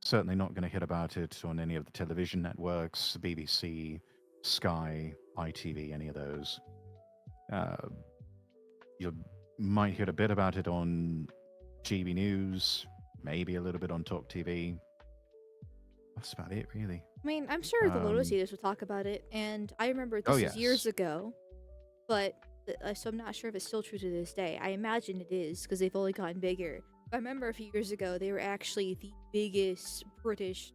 Certainly not going to hear about it on any of the television networks, BBC, Sky, ITV, any of those. Uh, you might hear a bit about it on GB News, maybe a little bit on Talk TV. That's about it, really. I mean, I'm sure the Lotus Um, Eaters would talk about it, and I remember oh, this is years yes. ago, but so I'm not sure if it's still true to this day. I imagine it is because they've only gotten bigger. I remember a few years ago they were actually the biggest British,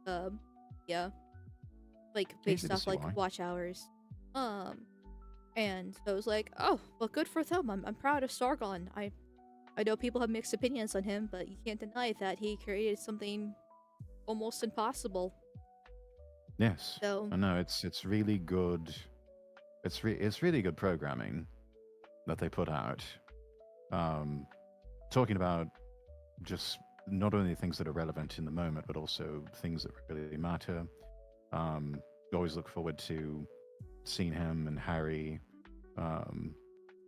yeah, like Easy based to off see like why. watch hours, um, and so it was like, oh, well, good for them. I'm proud of Sargon. I know people have mixed opinions on him, but you can't deny that he created something almost impossible. Yes. So I know it's really good. It's really good programming that they put out. Um, talking about just not only things that are relevant in the moment, but also things that really matter. We always look forward to seeing him and Harry.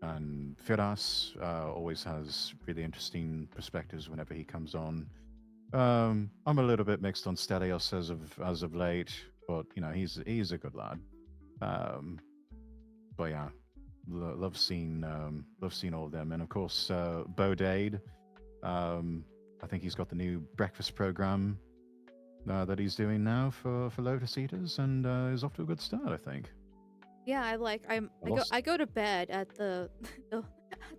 And Firas always has really interesting perspectives whenever he comes on. I'm a little bit mixed on Stelios as of late, but he's a good lad. Um, but yeah, love seeing all of them, and of course Bodade. I think he's got the new breakfast program that he's doing now for Lotus Eaters, and is off to a good start, I think. Yeah, I lost. I go to bed at the,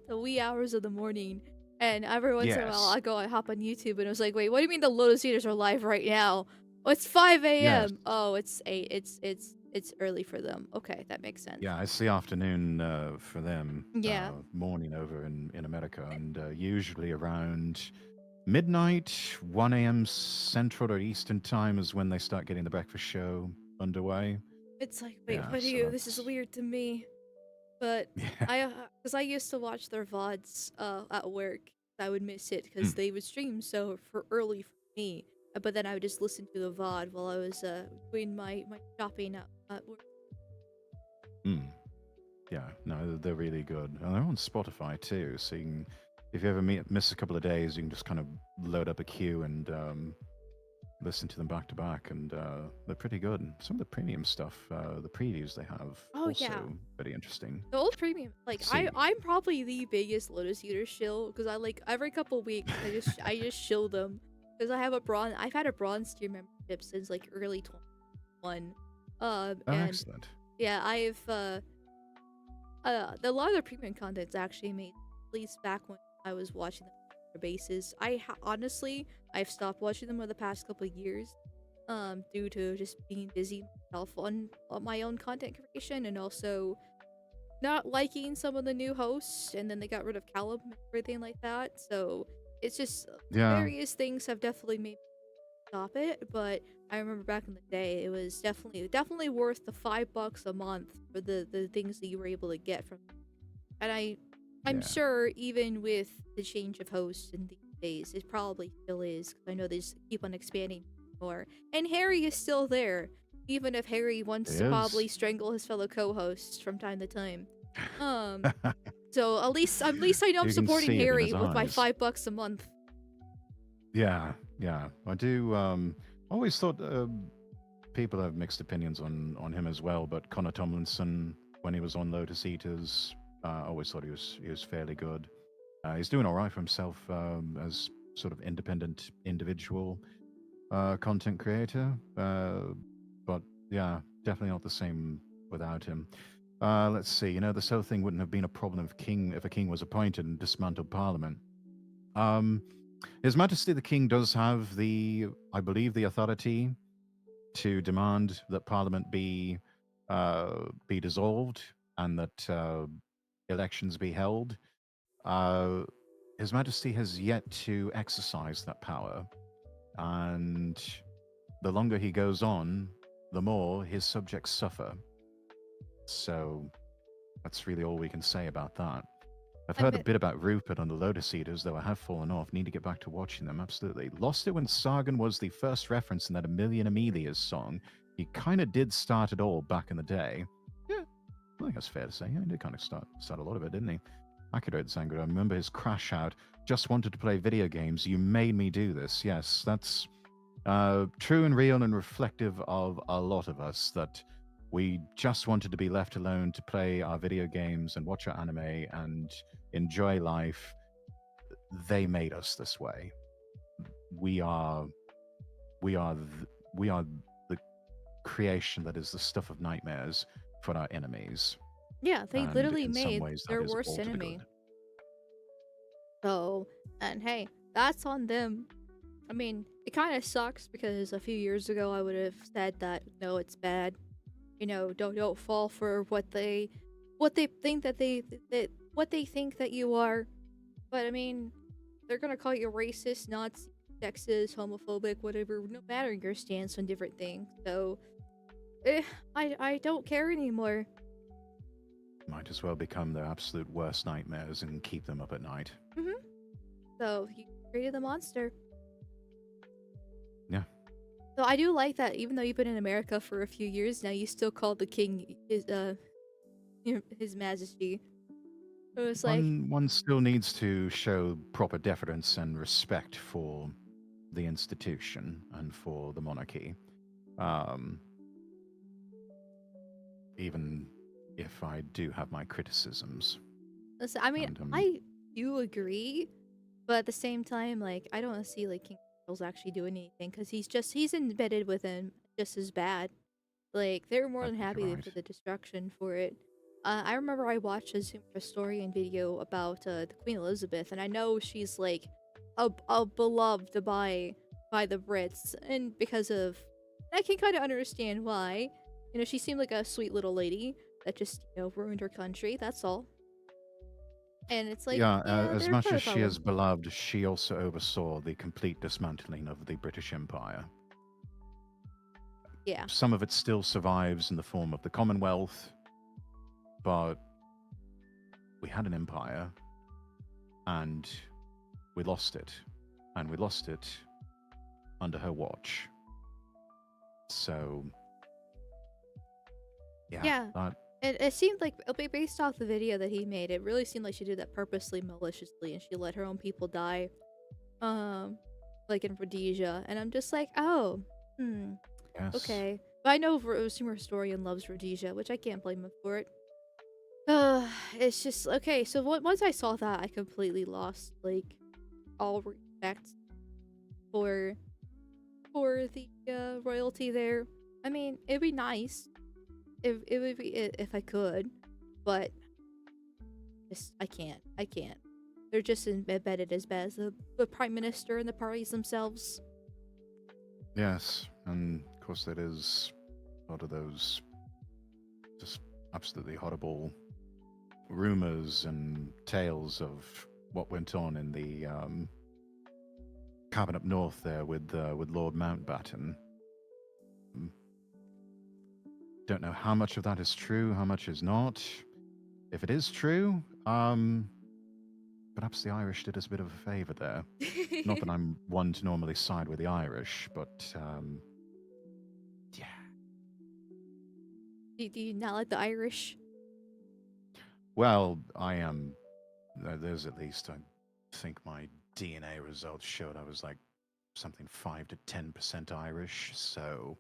the wee hours of the morning, and every once in a while Yes. I hop on YouTube and I was like, wait, what do you mean the Lotus Eaters are live right now? Oh, it's 5 Yes. a.m. Oh, it's 8. It's early for them. Okay, that makes sense. Yeah, it's the afternoon for them, Yeah, morning over in America, and usually around midnight, 1 a.m. Central or Eastern time is when they start getting the breakfast show underway. it's like, wait, Yeah, what do so you? This is that's weird to me. But yeah. because I used to watch their VODs at work, I would miss it because Mm, they would stream so for early for me. But then I would just listen to the VOD while I was doing my shopping at work. mm. Yeah, no, they're really good, and they're on Spotify too. So you can, if you ever miss a couple of days, you can just kind of load up a queue and listen to them back to back, and they're pretty good. And some of the premium stuff, the previews they have, Oh yeah, also very interesting. the old premium. Like See, I'm probably the biggest Lotus Eater shill because I like every couple weeks I just shill them because I have a bronze. I've had a bronze tier membership since like early 21. oh, And excellent. yeah, I've a lot of the premium content's actually made at least back when I was watching them on a regular basis. Honestly, I've stopped watching them over the past couple of years, due to just being busy myself on my own content creation and also not liking some of the new hosts, and then they got rid of Callum and everything like that. So it's just Yeah, various things have definitely made me stop it. But I remember back in the day, it was definitely worth the $5 a month for the things that you were able to get from. And I'm yeah, sure even with the change of hosts in these days, it probably still is because I know they just keep on expanding more. And Harry is still there, even if Harry it wants to is. probably strangle his fellow co-hosts from time to time. Um, so at least I know I'm You can supporting see it in Harry his with my eyes. $5 a month. Yeah, yeah. I do. Always thought people have mixed opinions on him as well, but Connor Tomlinson, when he was on Lotus Eaters, always thought he was fairly good. He's doing all right for himself as sort of independent individual content creator, but yeah, definitely not the same without him. Let's see. This whole thing wouldn't have been a problem if a king was appointed and dismantled Parliament. Um, His Majesty the King does have I believe, the authority to demand that Parliament be dissolved and that elections be held. Uh, His Majesty has yet to exercise that power, and the longer he goes on, the more his subjects suffer. So that's really all we can say about that. I've I heard a mean, bit about Rupert on the Lotus Eaters, though I have fallen off. Need to get back to watching them, absolutely. Lost it when Sargon was the first reference in that A Million Amelias song. He kind of did start it all back in the day. Yeah, I think that's fair to say. Yeah, he did kind of start a lot of it, didn't he? Accurate, Zango. I remember his crash out. Just wanted to play video games. You made me do this. Yes, that's true and real and reflective of a lot of us, that we just wanted to be left alone to play our video games and watch our anime and enjoy life. They made us this way. We are we are we are the creation that is the stuff of nightmares for our enemies, yeah, they and literally in some made ways that their is worst all to the enemy. good. So, and hey, that's on them. I mean, it kind of sucks because a few years ago I would have said that no, it's bad. Don't fall for what they think that what they think that you are. But I mean, they're gonna call you racist, Nazi, sexist, homophobic, whatever, no matter your stance on different things. So, eh, I don't care anymore. Might as well become their absolute worst nightmares and keep them up at night. hmm So you created the monster. Yeah. So I do like that even though you've been in America for a few years now, you still call the king his majesty. So it's like, One still needs to show proper deference and respect for the institution and for the monarchy, um, even if I do have my criticisms. listen, I mean, And I do agree, but at the same time, like, I don't see like King Charles actually doing anything because he's embedded with him just as bad. Like, they're more I than think you're happy right. for the destruction for it. I remember I watched a Zoomer historian video about the Queen Elizabeth, and I know she's like a beloved by the Brits, and because of I can kind of understand why. You know, she seemed like a sweet little lady that just ruined her country. That's all. And it's like, Yeah, yeah, as they're much part as of the she is problem. beloved, she also oversaw the complete dismantling of the British Empire. Yeah, Some of it still survives in the form of the Commonwealth, but we had an empire and we lost it. And we lost it under her watch. So, yeah, yeah. It seemed like, based off the video that he made, it really seemed like she did that purposely, maliciously, and she let her own people die. Um, like in Rhodesia, and I'm just like, oh, yes. okay. But I know Sumer Historian loves Rhodesia, which I can't blame him for it. It's just okay. So once I saw that, I completely lost like all respect for the royalty there. I mean, it'd be nice if it would be if I could, but just I can't. I can't. They're just embedded as bad as the prime minister and the parties themselves. Yes. And of course, there is a lot of those just absolutely horrible rumors and tales of what went on in the cabin up north there with Lord Mountbatten. Mm, Don't know how much of that is true, how much is not. If it is true, perhaps the Irish did us a bit of a favour there. Not that I'm one to normally side with the Irish, but yeah. Do you not like the Irish? Well, I am. There's at least, I think my DNA results showed I was like something 5 to 10% Irish. So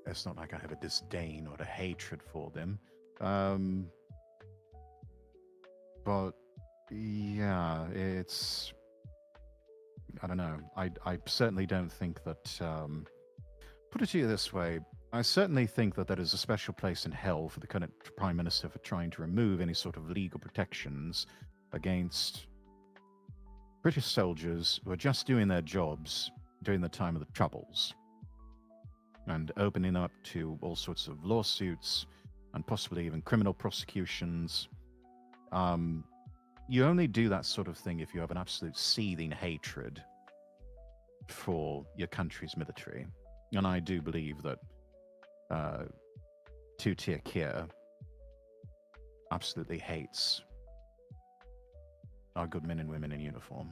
it's not like I have a disdain or a hatred for them. Um, but yeah, it's. I don't know. I certainly don't think that. Put it to you this way. I certainly think that there is a special place in hell for the current Prime Minister for trying to remove any sort of legal protections against British soldiers who are just doing their jobs during the time of the Troubles and opening up to all sorts of lawsuits and possibly even criminal prosecutions. Um, you only do that sort of thing if you have an absolute seething hatred for your country's military. And I do believe that two-tier Keir absolutely hates our good men and women in uniform.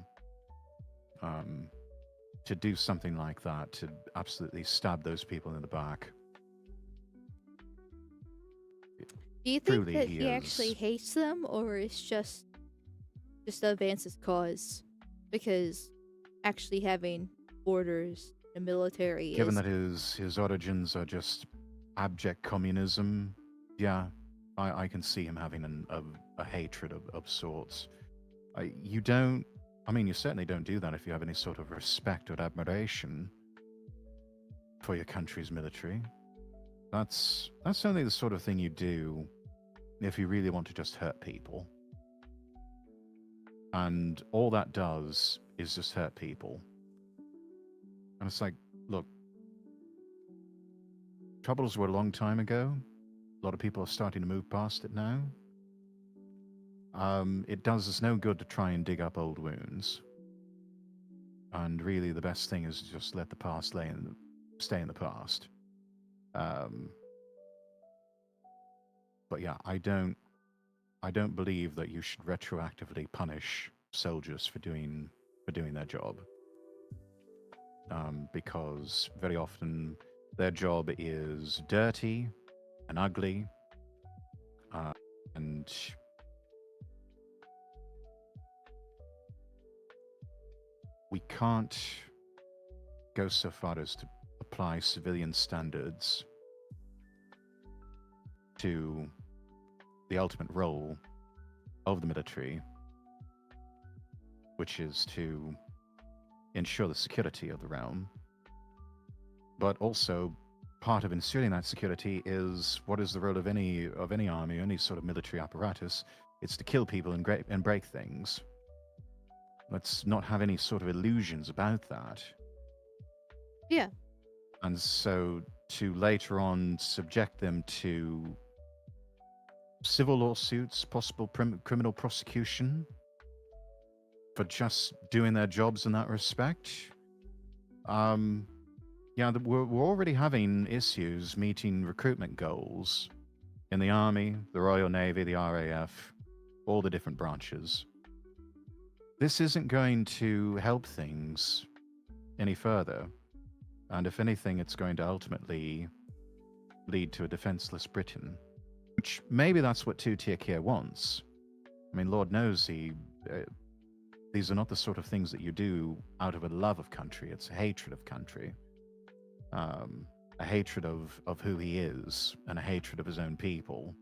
To do something like that, to absolutely stab those people in the back. Do you think Truly, that he he actually is. hates them, or is just to advance his cause? Because actually having borders and military Given is that his origins are just abject communism, yeah, I can see him having a hatred of sorts. You don't. I mean, you certainly don't do that if you have any sort of respect or admiration for your country's military. That's only the sort of thing you do if you really want to just hurt people. And all that does is just hurt people. And it's like, look, troubles were a long time ago. A lot of people are starting to move past it now. It does us no good to try and dig up old wounds. And really, the best thing is to just let the past stay in the past. Um, but yeah, I don't believe that you should retroactively punish soldiers for doing their job, because very often their job is dirty and ugly, uh, and we can't go so far as to apply civilian standards to the ultimate role of the military, which is to ensure the security of the realm, but also part of instilling that security is what is the role of any army, any sort of military apparatus? It's to kill people and break things. Let's not have any sort of illusions about that. Yeah. And so to later on subject them to civil lawsuits, possible criminal prosecution for just doing their jobs in that respect. Yeah, we're already having issues meeting recruitment goals in the Army, the Royal Navy, the RAF, all the different branches. This isn't going to help things any further. And if anything, it's going to ultimately lead to a defenseless Britain. Which maybe that's what two-tier Keir wants. I mean, Lord knows these are not the sort of things that you do out of a love of country. It's a hatred of country. A hatred of who he is, and a hatred of his own people,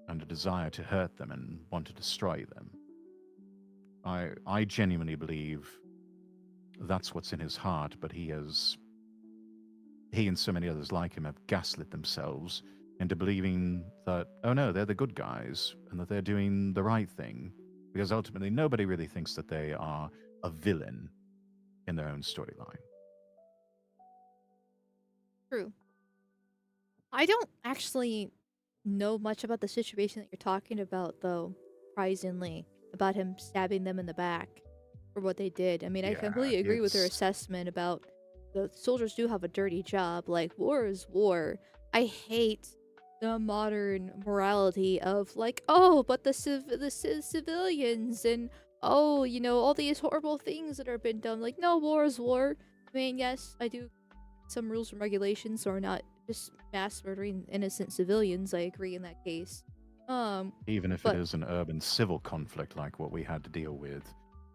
and a desire to hurt them and want to destroy them. I genuinely believe that's what's in his heart, but he and so many others like him have gaslit themselves into believing that, oh no, they're the good guys and that they're doing the right thing, because ultimately nobody really thinks that they are a villain in their own storyline. True. I don't actually know much about the situation that you're talking about, though, surprisingly, about him stabbing them in the back for what they did. I mean, I Yeah, completely agree with your it's assessment about the soldiers do have a dirty job. Like, war is war. I hate the modern morality of, like, oh, but the civilians, and, oh, you know, all these horrible things that have been done. Like, no, war is war. I mean, yes, I do some rules and regulations so we're not just mass murdering innocent civilians. I agree in that case. even if it But is an urban civil conflict like what we had to deal with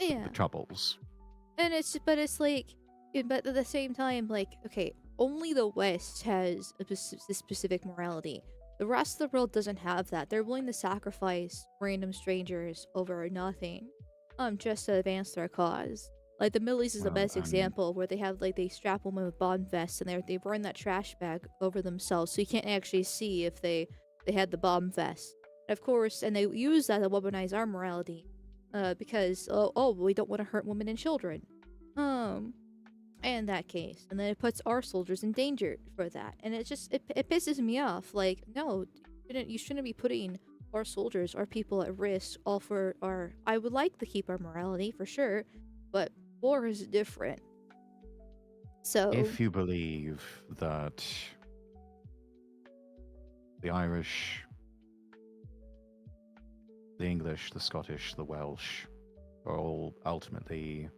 yeah, the Troubles. and it's like, but at the same time, like, okay, only the West has this specific morality. The rest of the world doesn't have that. They're willing to sacrifice random strangers over nothing, just to advance their cause. Like the Middle East is the Well, best example, where they have, like, they strap women with bomb vests and they burn that trash bag over themselves, so you can't actually see if they had the bomb vest. And of course, and they use that to weaponize our morality, because we don't want to hurt women and children, um, in that case, and then it puts our soldiers in danger for that, and it pisses me off. Like, no, you shouldn't be putting our soldiers, our people at risk, all for our. I would like to keep our morality for sure, but war is different. So if you believe that the Irish, the English, the Scottish, the Welsh are all ultimately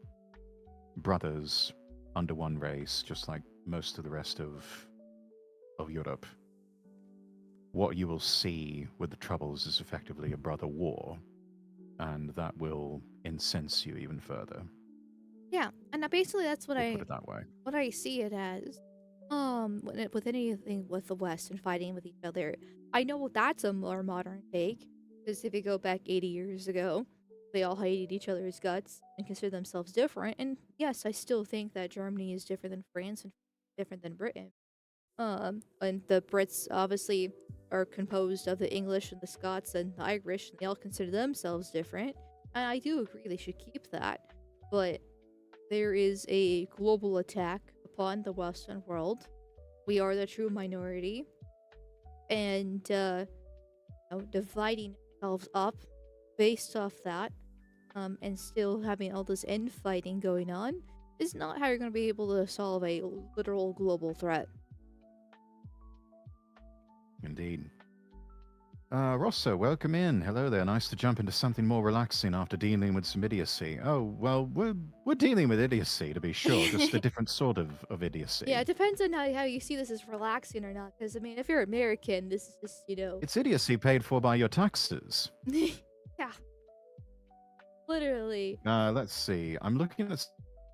brothers under one race, just like most of the rest of Europe, what you will see with the Troubles is effectively a brother war, and that will incense you even further. yeah, and basically that's We'll put it that way. what I see it as. With anything with the West and fighting with each other, I know that's a more modern take. Because if you go back 80 years ago, they all hated each other's guts and considered themselves different. And yes, I still think that Germany is different than France and different than Britain. And the Brits obviously are composed of the English and the Scots and the Irish, and they all consider themselves different. And I do agree they should keep that. But there is a global attack upon the Western world. We are the true minority, and dividing ourselves up based off that, and still having all this infighting going on is not how you're going to be able to solve a literal global threat. Indeed. Rosso, welcome in. Hello there. Nice to jump into something more relaxing after dealing with some idiocy. Oh, well, we're dealing with idiocy, to be sure, just a different sort of idiocy. Yeah, it depends on how you see this as relaxing or not. Because, I mean, if you're American, this is just, It's idiocy paid for by your taxes. yeah, literally. Let's see. I'm looking at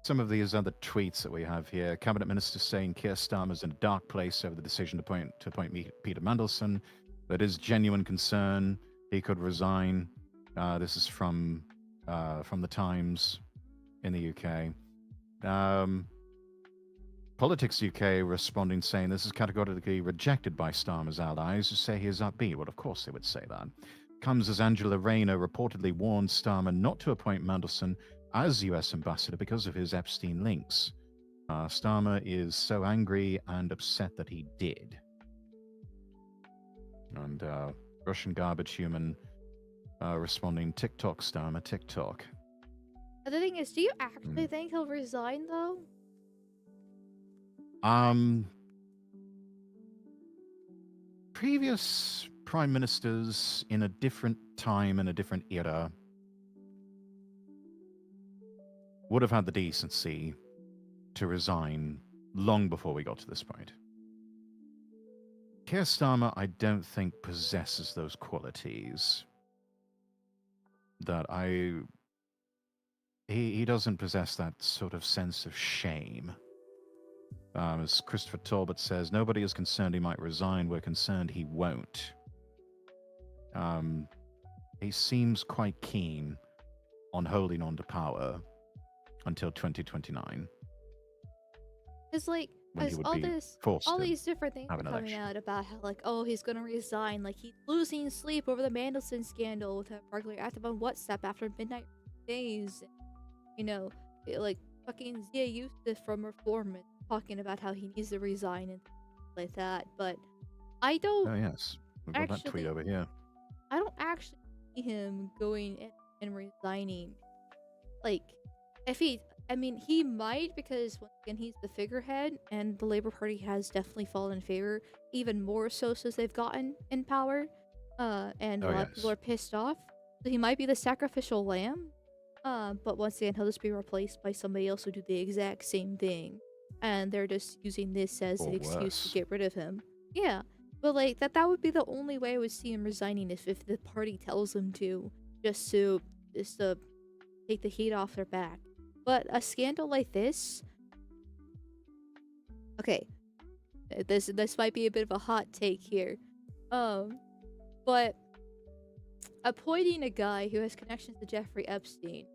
some of these other tweets that we have here. Cabinet Minister saying Keir Starmer's in a dark place over the decision to appoint Peter Mandelson. That is genuine concern. He could resign. This is from the Times in the UK. Politics UK responding saying this is categorically rejected by Starmer's allies who say he is upbeat. Well, of course they would say that. Comes as Angela Rayner reportedly warned Starmer not to appoint Mandelson as US ambassador because of his Epstein links. Starmer is so angry and upset that he did. And Russian garbage human responding, TikTok Starmer, TikTok. The thing is, do you actually think he'll resign though? Previous prime ministers in a different time and a different era would have had the decency to resign long before we got to this point. Keir Starmer, I don't think, possesses those qualities. He doesn't possess that sort of sense of shame. As Christopher Talbot says, nobody is concerned he might resign. We're concerned he won't. He seems quite keen on holding on to power until 2029. It's like, as all these different things are coming out about how, like, oh, he's gonna resign, like he's losing sleep over the Mandelson scandal with a burglary active on WhatsApp after midnight days. You know, like fucking Zia Yusuf from Reform talking about how he needs to resign and things like that. But I don't. Oh yes, we've got that tweet over here. I don't actually see him going in and resigning. Like, if he, I mean, he might, because once again he's the figurehead, and the Labour Party has definitely fallen in favor, even more so since they've gotten in power. And a lot of people are pissed off. So he might be the sacrificial lamb. But once again, he'll just be replaced by somebody else who do the exact same thing, and they're just using this as an excuse to get rid of him. Yeah, but like that would be the only way I would see him resigning, if the party tells him to, just to take the heat off their back. But a scandal like this, okay, this might be a bit of a hot take here, but appointing a guy who has connections to Jeffrey Epstein,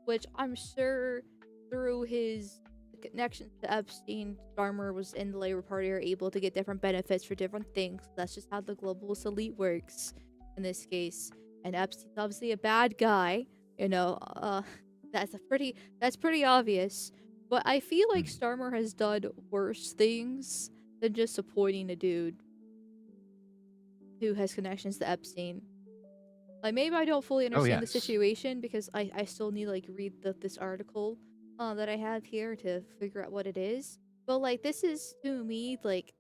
which I'm sure through his connections to Epstein, Starmer was in the Labour Party, are able to get different benefits for different things. That's just how the globalist elite works in this case. And Epstein's obviously a bad guy, you know, that's pretty obvious. But I feel like Starmer has done worse things than just appointing a dude who has connections to Epstein. Like, maybe I don't fully understand the situation, because I still need to, like, read this article that I have here to figure out what it is. But, like, this is, to me, like,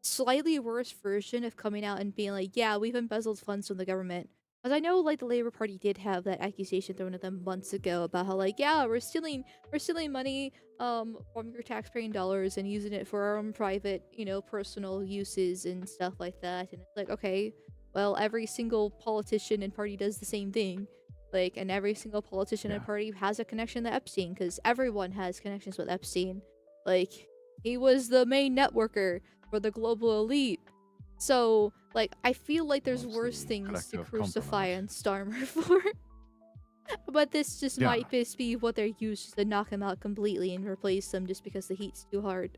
slightly worse version of coming out and being like, yeah, we've embezzled funds from the government. Because I know, like, the Labour Party did have that accusation thrown at them months ago about how, like, yeah, we're stealing money from your taxpaying dollars and using it for our own private, you know, personal uses and stuff like that. And it's like, okay, well, every single politician and party does the same thing. Like, and every single politician and party has a connection to Epstein, because everyone has connections with Epstein. Like, he was the main networker for the global elite. So, like, I feel like there's worse things to crucify on Starmer for. But this just might just be what they're used to knock him out completely and replace them just because the heat's too hard.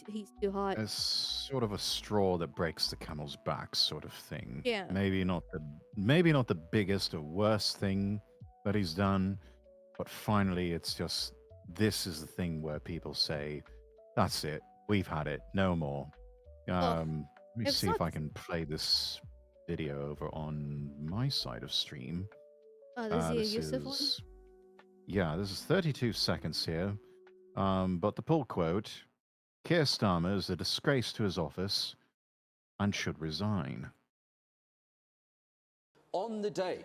Heat's too hot. It's sort of a straw that breaks the camel's back, sort of thing. Yeah. Maybe not the biggest or worst thing that he's done, but finally, it's just, this is the thing where people say, "That's it. We've had it. No more." Let me see if I can play this video over on my side of stream. This is, yeah, this is 32 seconds here. But the pull quote: Keir Starmer is a disgrace to his office and should resign. On the day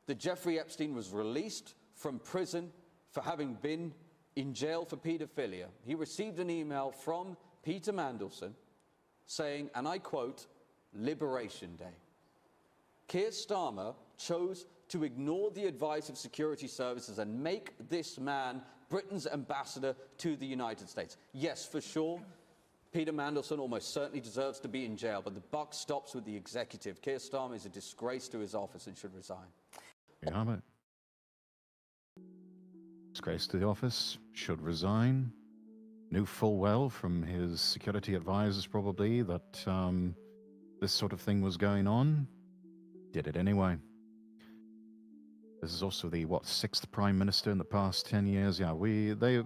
that Jeffrey Epstein was released from prison for having been in jail for paedophilia, he received an email from Peter Mandelson saying, and I quote, "Liberation Day." Keir Starmer chose to ignore the advice of security services and make this man Britain's ambassador to the United States. Yes, for sure, Peter Mandelson almost certainly deserves to be in jail, but the buck stops with the executive. Keir Starmer is a disgrace to his office and should resign. Yeah, but disgrace to the office, should resign. knew full well from his security advisors probably that this sort of thing was going on. Did it anyway. This is also the sixth prime minister in the past 10 years. Yeah,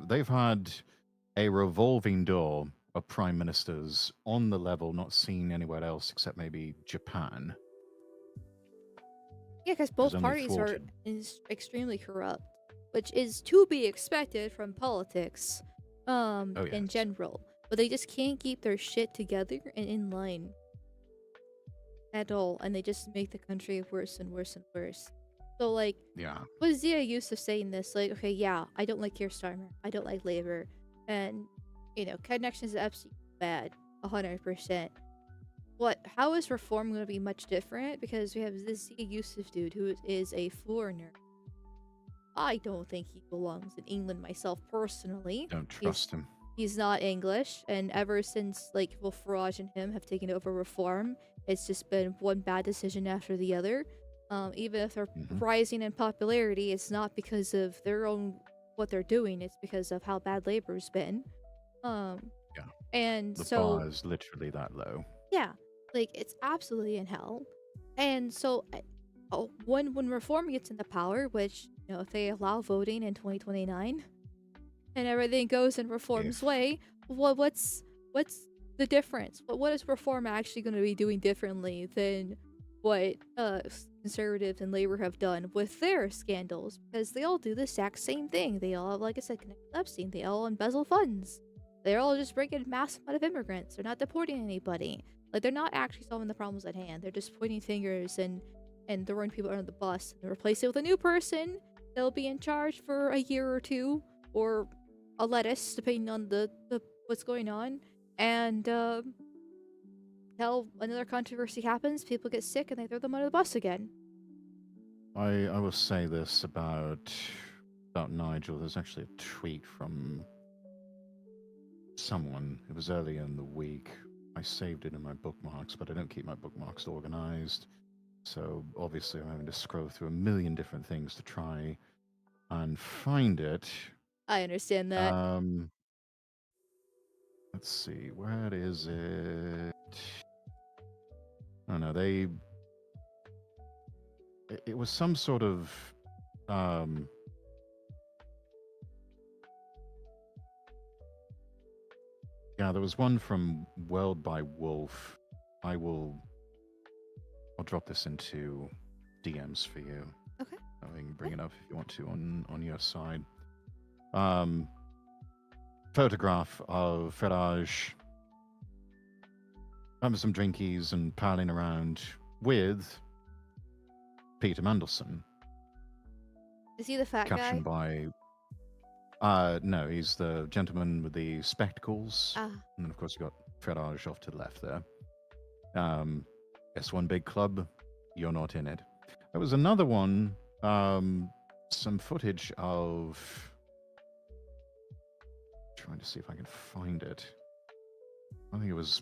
they've had a revolving door of prime ministers on the level not seen anywhere else except maybe Japan. Yeah, because It was both only parties are thwarted. extremely corrupt, which is to be expected from politics, Oh in yes. general. But they just can't keep their shit together and in line at all, and they just make the country worse and worse and worse. So, like, Yeah. was Zia used to saying this? Like, okay, yeah, I don't like Keir Starmer, I don't like Labor, and connections to Epstein bad, 100%. How is reform going to be much different? Because we have this Zia Yusuf dude who is a foreigner. I don't think he belongs in England myself personally. Don't trust him. He's not English, and ever since like Wolf Farage and him have taken over reform, it's just been one bad decision after the other. Even if they're rising in popularity, it's not because of their own what they're doing. It's because of how bad Labor's been. Yeah. And The so bar is literally that low. yeah, like it's absolutely in hell. And so when reform gets into power, which if they allow voting in 2029 and everything goes in reform's If way, what's the difference? What is reform actually going to be doing differently than what conservatives and labor have done with their scandals? Because they all do the exact same thing. They all have, like I said, connected to Epstein. They all embezzle funds. They're all just bringing mass amount of immigrants. They're not deporting anybody. Like, they're not actually solving the problems at hand. They're just pointing fingers and throwing people under the bus and replace it with a new person. They'll be in charge for a year or two, or a lettuce, depending on the what's going on. And until another controversy happens, people get sick and they throw them under the bus again. I will say this about Nigel. There's actually a tweet from someone. It was earlier in the week. I saved it in my bookmarks, but I don't keep my bookmarks organized. So obviously I'm having to scroll through a million different things to try and find it. I understand that. Let's see, where is it? I don't know. It was some sort of yeah, there was one from World by Wolf. I'll drop this into DMs for you. Okay. I can bring it up if you want to on your side. Photograph of Farage having some drinkies and palling around with Peter Mandelson. Is he the fat guy? Captioned by no, he's the gentleman with the spectacles. Ah. And of course, you've got Farage off to the left there. S1 Big Club, you're not in it. There was another one, some footage of. Trying to see if I can find it. I think it was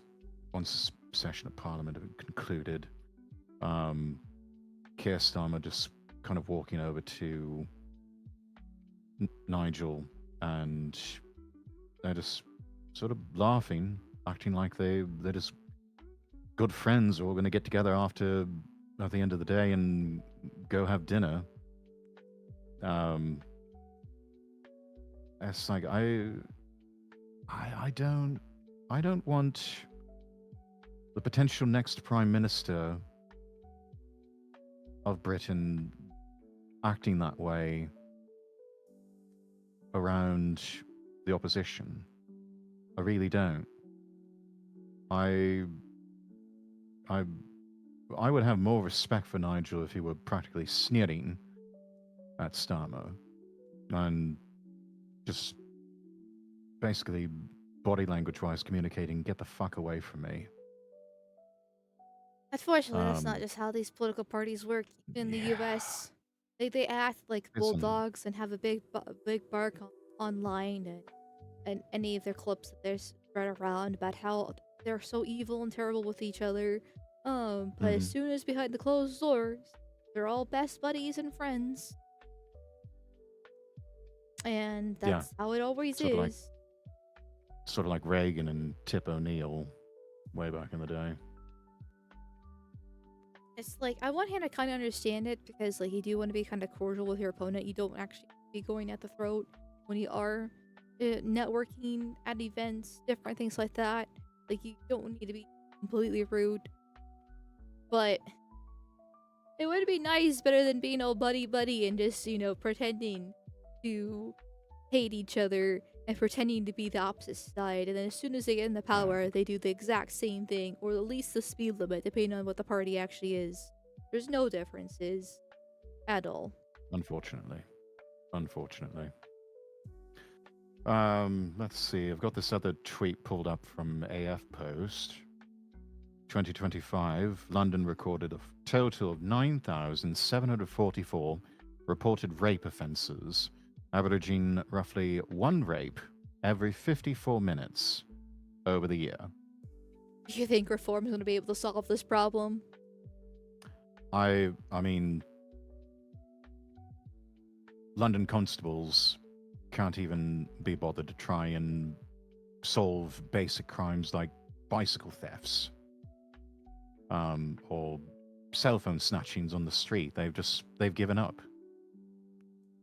once the session of Parliament had concluded. Keir Starmer just kind of walking over to Nigel, and they're just sort of laughing, acting like they're just good friends who are going to get together at the end of the day and go have dinner. It's like I don't want the potential next prime minister of Britain acting that way around the opposition. I really don't. I would have more respect for Nigel if he were practically sneering at Starmer and just basically body language-wise communicating, get the fuck away from me. Unfortunately, that's not just how these political parties work in the U.S. They act like bulldogs and have a big bark online and any of their clips that they spread around about how they're so evil and terrible with each other. But as soon as behind the closed doors, they're all best buddies and friends. And that's how it always is. Sort of like Reagan and Tip O'Neill way back in the day. It's like, on one hand, I kind of understand it because, like, you do want to be kind of cordial with your opponent. You don't actually be going at the throat when you are networking at events, different things like that. Like, you don't need to be completely rude. But it would be nice, better than being all buddy-buddy and just, pretending to hate each other and pretending to be the opposite side. And then as soon as they get in the power, they do the exact same thing, or at least the speed limit, depending on what the party actually is. There's no differences at all. Unfortunately. Let's see. I've got this other tweet pulled up from AF Post. 2025, London recorded a total of 9,744 reported rape offences, averaging roughly one rape every 54 minutes over the year. Do you think reform is going to be able to solve this problem? I mean, London constables can't even be bothered to try and solve basic crimes like bicycle thefts, or cell phone snatchings on the street. They've given up.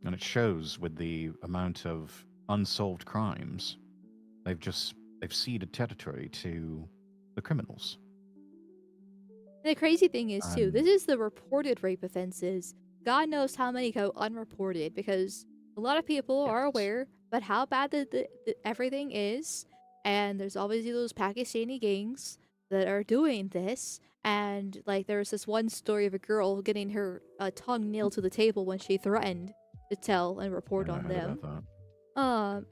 And it shows with the amount of unsolved crimes. They've ceded territory to the criminals. And the crazy thing is, too, this is the reported rape offenses. God knows how many go unreported, because a lot of people are aware but how bad everything is, and there's obviously those Pakistani gangs that are doing this. And like, there's this one story of a girl getting her tongue nailed to the table when she threatened to tell and report on them.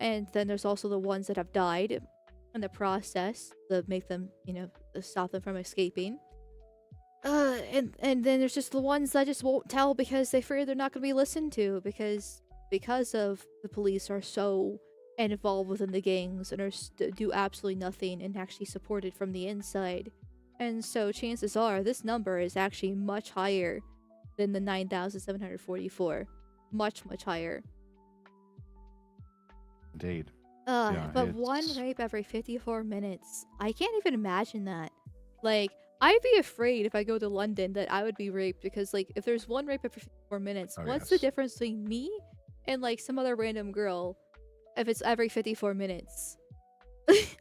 And then there's also the ones that have died in the process that make them, stop them from escaping. And then there's just the ones that just won't tell because they fear they're not going to be listened to, because of the police are so involved within the gangs and do absolutely nothing and actually support it from the inside. And so chances are this number is actually much higher than the 9,744. Much, much higher. Indeed. But one rape every 54 minutes. I can't even imagine that. Like, I'd be afraid if I go to London that I would be raped, because, like, if there's one rape every 54 minutes, what's the difference between me and, like, some other random girl if it's every 54 minutes?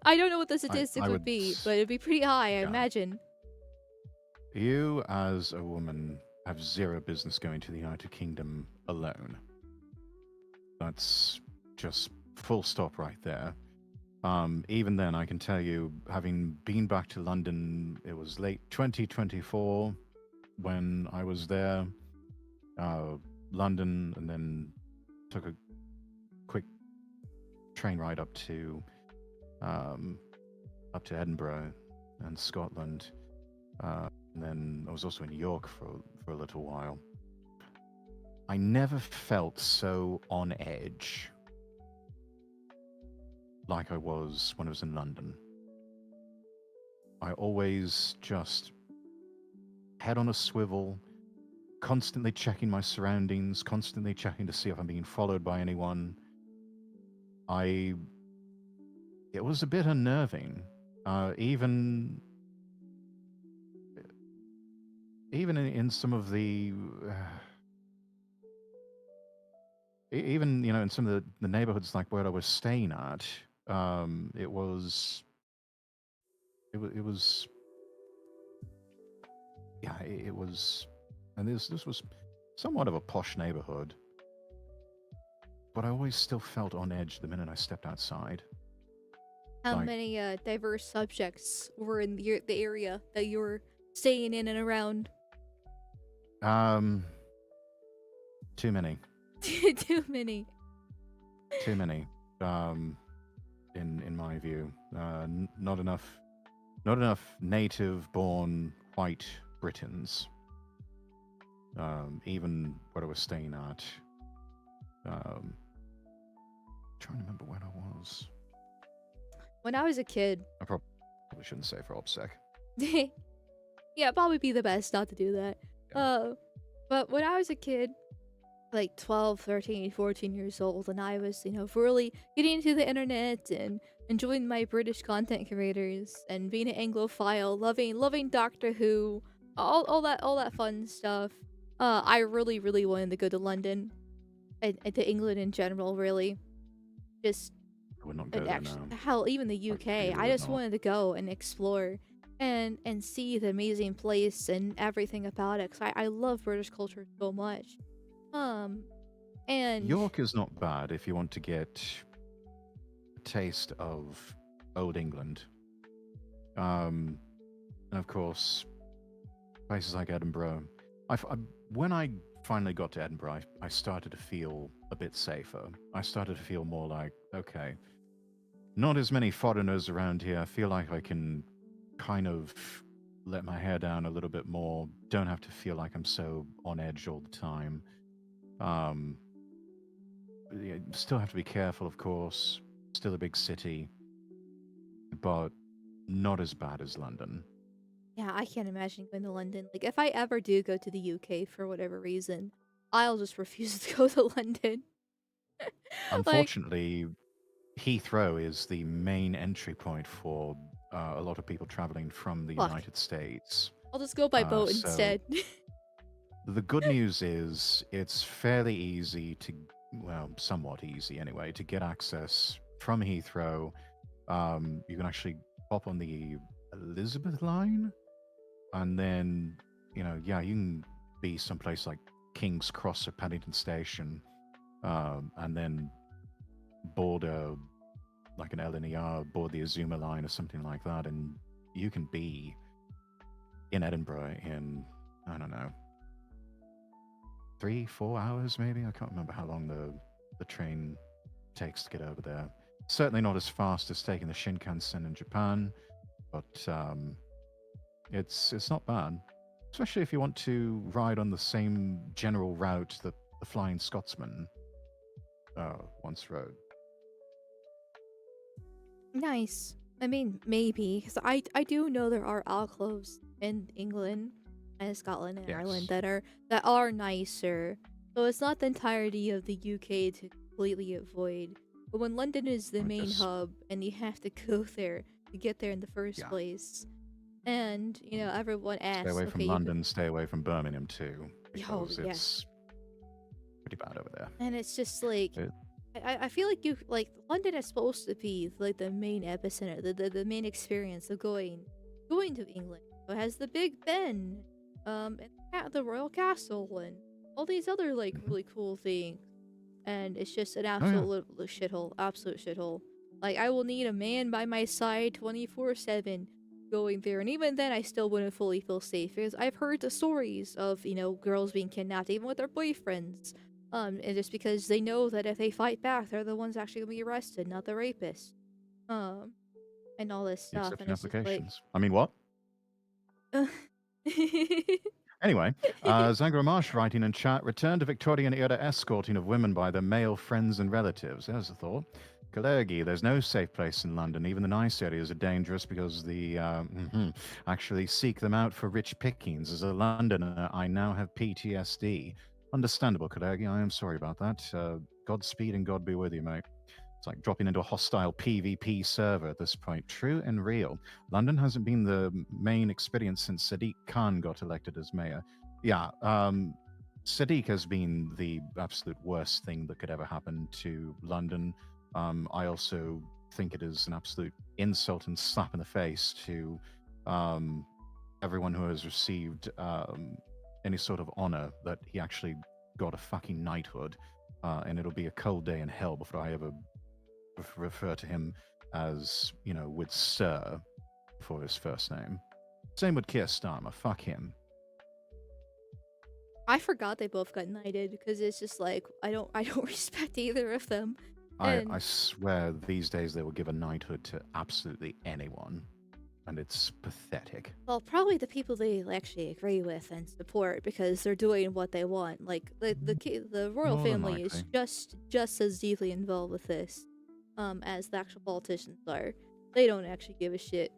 I don't know what the statistics would be, but it'd be pretty high, I imagine. You, as a woman, have zero business going to the United Kingdom alone. That's just full stop right there. Even then, I can tell you, having been back to London, it was late 2024 when I was there, London, and then took a quick train ride up to Edinburgh and Scotland. And then I was also in York for a little while. I never felt so on edge like I was when I was in London. I always just head on a swivel, constantly checking my surroundings, constantly checking to see if I'm being followed by anyone. It was a bit unnerving. Even in some of the even in some of the neighborhoods like where I was staying at, it was and this was somewhat of a posh neighborhood, but I always still felt on edge the minute I stepped outside. How many diverse subjects were in the area that you were staying in and around? Too many. Too many. In my view, not enough native-born white Britons. Even where I was staying at. Trying to remember when I was. When I was a kid. I probably shouldn't say for OPSEC. Yeah, it'd probably be the best not to do that. Yeah. But when I was a kid, like 12, 13, 14 years old, and I was, really getting into the internet and enjoying my British content creators and being an Anglophile, loving Doctor Who, all that fun stuff. I really, really wanted to go to London and to England in general, really. Just I would not and go there actually, now. hell, even the I UK. really I would just not. wanted to go and explore and see the amazing place and everything about it. 'Cause I love British culture so much. Um, and York is not bad if you want to get a taste of old England. And of course, places like Edinburgh. When I finally got to Edinburgh, I started to feel a bit safer. I started to feel more like, okay, not as many foreigners around here. I feel like I can kind of let my hair down a little bit more. Don't have to feel like I'm so on edge all the time. Um, yeah, still have to be careful, of course. Still a big city, but not as bad as London. yeah, I can't imagine going to London. Like, if I ever do go to the UK for whatever reason, I'll just refuse to go to London. Like, Unfortunately, Heathrow is the main entry point for a lot of people traveling from the fuck. United States. I'll just go by boat So instead. the good news is it's fairly easy to, well, somewhat easy anyway, to get access from Heathrow. You can actually hop on the Elizabeth line, and then, yeah, you can be someplace like King's Cross or Paddington Station, and then board like an LNER, board the Azuma line or something like that, and you can be in Edinburgh in, I don't know, 3-4 hours maybe. I can't remember how long the train takes to get over there. Certainly not as fast as taking the Shinkansen in Japan, but it's not bad. Especially if you want to ride on the same general route that the Flying Scotsman once rode. Nice. I mean, maybe, because I do know there are alcoves in England and Scotland and Ireland Yes. that are nicer. So it's not the entirety of the UK to completely avoid. But when London is the Or main just, hub and you have to go there to get there in the first yeah. place, and everyone Stay asks, away okay, from London, stay away from Birmingham too, oh because yeah, it's pretty bad over there. and it's just like It, I feel like London is supposed to be like the main epicenter, the main experience of going to England. It has the Big Ben, and the Royal Castle and all these other like mhm. really cool things. And it's just an Oh yeah. absolute shithole. Like I will need a man by my side 24/7 going there, and even then I still wouldn't fully feel safe because I've heard the stories of girls being kidnapped even with their boyfriends. And just because they know that if they fight back, they're the ones actually gonna be arrested, not the rapists. Um, and all this The stuff, and accepting it's just like, applications. I mean, what? Anyway, Zangra Marsh writing in chat, return to Victorian era escorting of women by their male friends and relatives. There's a thought. Kalergi, there's no safe place in London. Even the nice areas are dangerous because the actually seek them out for rich pickings. As a Londoner, I now have PTSD. Understandable, Kalergi. I am sorry about that. Godspeed and God be with you, mate. It's like dropping into a hostile PvP server at this point. True and real. London hasn't been the main experience since Sadiq Khan got elected as mayor. Yeah, Sadiq has been the absolute worst thing that could ever happen to London. I also think it is an absolute insult and slap in the face to everyone who has received any sort of honor that he actually got a fucking knighthood. And it'll be a cold day in hell before I ever refer to him as, with Sir for his first name. Same with Keir Starmer. Fuck him. I forgot they both got knighted because it's just like I don't respect either of them. I And swear these days they will give a knighthood to absolutely anyone. And it's pathetic. well, probably the people they actually agree with and support because they're doing what they want. Like the royal More than family is likely. just as deeply involved with this, as the actual politicians are. They don't actually give a shit.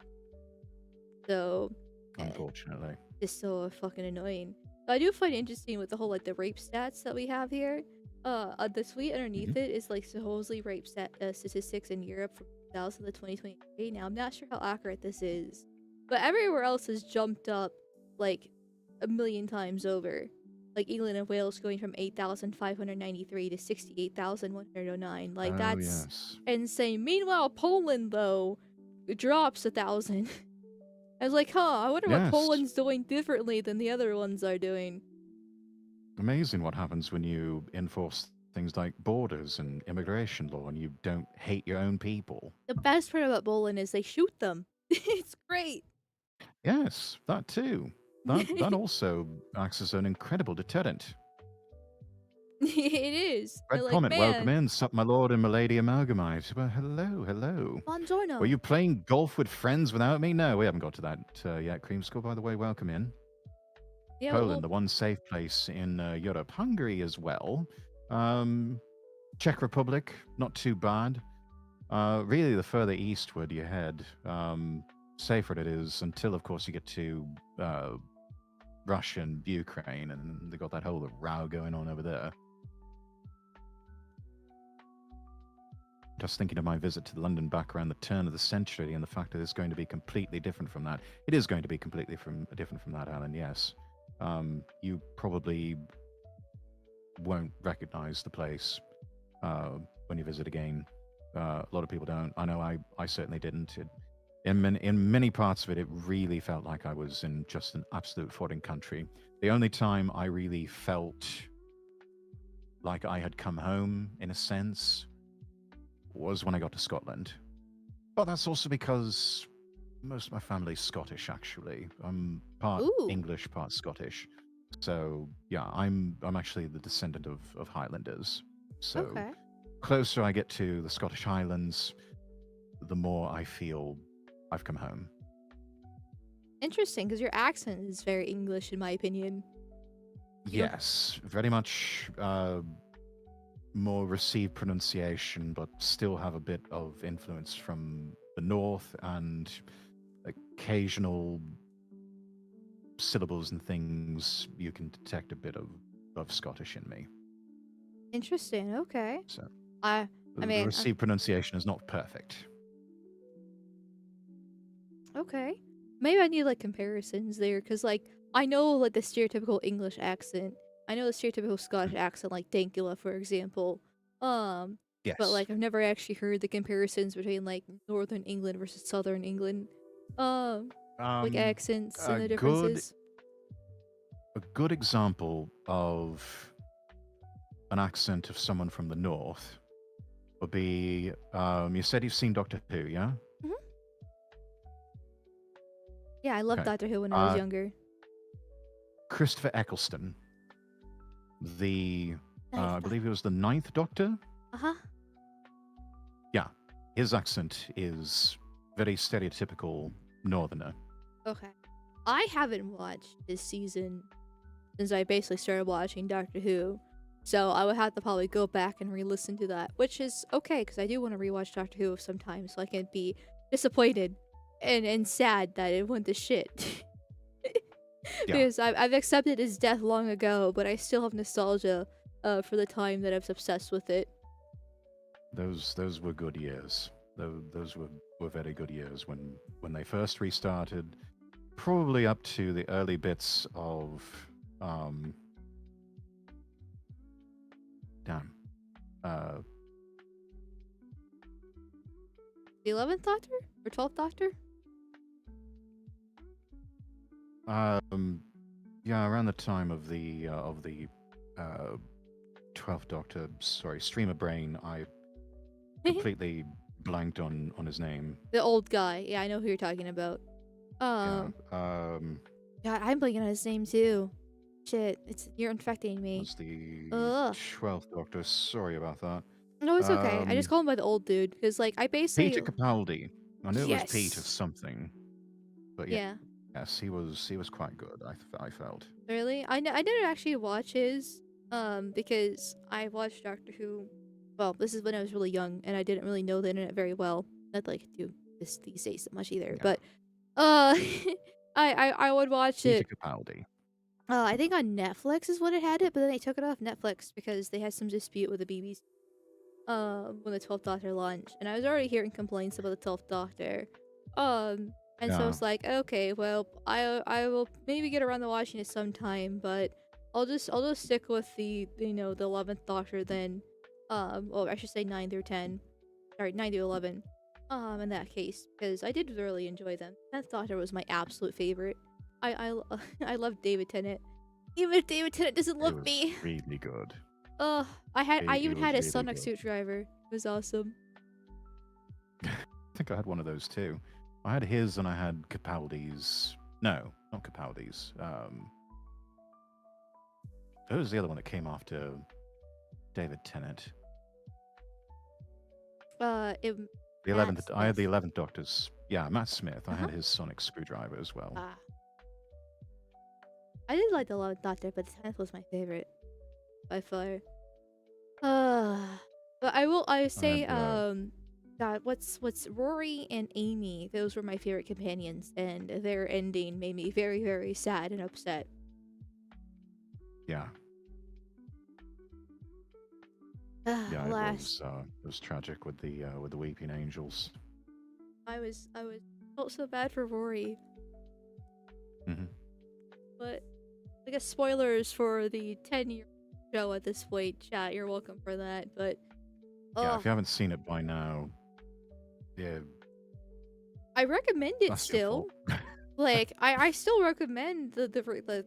So, Unfortunately. it's so fucking annoying. I do find it interesting with the whole like the rape stats that we have here. The tweet Mhm. underneath it is like supposedly statistics in Europe from 2000 to 2023. Now I'm not sure how accurate this is, but everywhere else has jumped up like a million times over. Like England and Wales going from 8,593 to 68,109. Like Oh, that's yes. insane. Meanwhile, Poland though drops 1,000. I was like, huh, I wonder what Yes. Poland's doing differently than the other ones are doing. Amazing what happens when you enforce things like borders and immigration law and you don't hate your own people. The best part about Poland is they shoot them. It's great. Yes, that too. That also acts as an incredible deterrent. It is. They're Red like, comment, welcome man, in, sup my lord and my lady Amalgamyte. Well, hello, hello. Were buongiorno. you playing golf with friends without me? No, we haven't got to that yet. Creamskull, by the way, welcome in. Yeah, Poland, well, the one safe place in Europe. Hungary as well. Czech Republic, not too bad. Really, the further eastward you head, safer it is until, of course, you get to Russia and Ukraine, and they got that whole row going on over there. Just thinking of my visit to London back around the turn of the century and the fact that it's going to be completely different from that. It is going to be completely different from that, Alan, yes. You probably won't recognize the place when you visit again. A lot of people don't. I know I certainly didn't. In many parts of it, it really felt like I was in just an absolute foreign country. The only time I really felt like I had come home, in a sense, was when I got to Scotland. But that's also because most of my family's Scottish, actually. I'm part ooh, English, part Scottish. So yeah, I'm actually the descendant of Highlanders. So okay. closer I get to the Scottish Highlands, the more I feel I've come home. Interesting, because your accent is very English, in my opinion. You don't. Yes, very much more received pronunciation, but still have a bit of influence from the north and occasional syllables and things. You can detect a bit of Scottish in me. Interesting. Okay. So I. I the mean, received pronunciation is not perfect. okay. Maybe I need like comparisons there, because like I know like the stereotypical English accent. I know the stereotypical Scottish accent, like Dankula, for example. Um, but Yes. like I've never actually heard the comparisons between like Northern England versus Southern England. Like Um, accents and a the good differences. a good example of an accent of someone from the north would be you said you've seen Doctor Who, yeah? Hmm. Yeah, I loved Okay. Doctor Who when I was Uh, younger. Christopher Eccleston, the Nice. I believe he was the ninth Doctor. Uh-huh. Yeah, his accent is very stereotypical Northerner. Okay. I haven't watched this season since I basically started watching Doctor Who. So I would have to probably go back and re-listen to that, which is okay because I do want to rewatch Doctor Who sometimes, so I can be disappointed and sad that it went to shit. Yeah, Because I've accepted his death long ago, but I still have nostalgia for the time that I was obsessed with it. those were good years. Those were very good years when they first restarted. Probably up to the early bits of damn. Uh, The 11th Doctor or 12th Doctor? yeah, around the time of the 12th Doctor. Sorry, Streamer Brain. I completely blanked on his name. The old guy. Yeah, I know who you're talking about. Yeah. God, I'm blanking on his name too. Shit, you're infecting me. Was the Ugh. 12th Doctor. Sorry about that. No, it's okay. I just call him by the old dude because, like, I basically. Peter Capaldi. I knew it was Peter Yes. something, but Yeah. yes, he was quite good. I felt. Really? I didn't actually watch his because I watched Doctor Who. Well, this is when I was really young and I didn't really know the internet very well. Not like I do this these days so much either. Yeah. But I would watch Peter it. Capaldi. I think on Netflix is what it had it, but then they took it off Netflix because they had some dispute with the BBC. When the 12th Doctor launched, and I was already hearing complaints about the 12th Doctor. And so Yeah. it's like, okay, well, I will maybe get around to watching it sometime, but I'll just stick with the 11th Doctor then. Well, I should say 9 through 10, sorry, 9 through 11. In that case, because I did really enjoy them. 10th Doctor was my absolute favorite. I love David Tennant, even if David Tennant doesn't It love was me. really good. I It even had was a really Sonic good. suit driver. It was awesome. I think I had one of those too. I had his and I had Capaldi's. No, not Capaldi's. Who was the other one that came after David Tennant? It The Matt 11th. I had Smith. the 11th Doctor's. Yeah, Matt Smith. I Uh-huh. had his sonic screwdriver as well. Ah. I did like the 11th Doctor, but the 10th was my favorite by far. But I I say had. God, what's Rory and Amy? Those were my favorite companions, and their ending made me very, very sad and upset. Yeah, yeah. Alas, It was tragic with the Weeping Angels. I was felt so bad for Rory. Hmm. But I guess spoilers for the 10-year show at this point, chat. You're welcome for that. But Yeah, oh, if you haven't seen it by now, yeah, I recommend it that's your still. fault. Like I still recommend the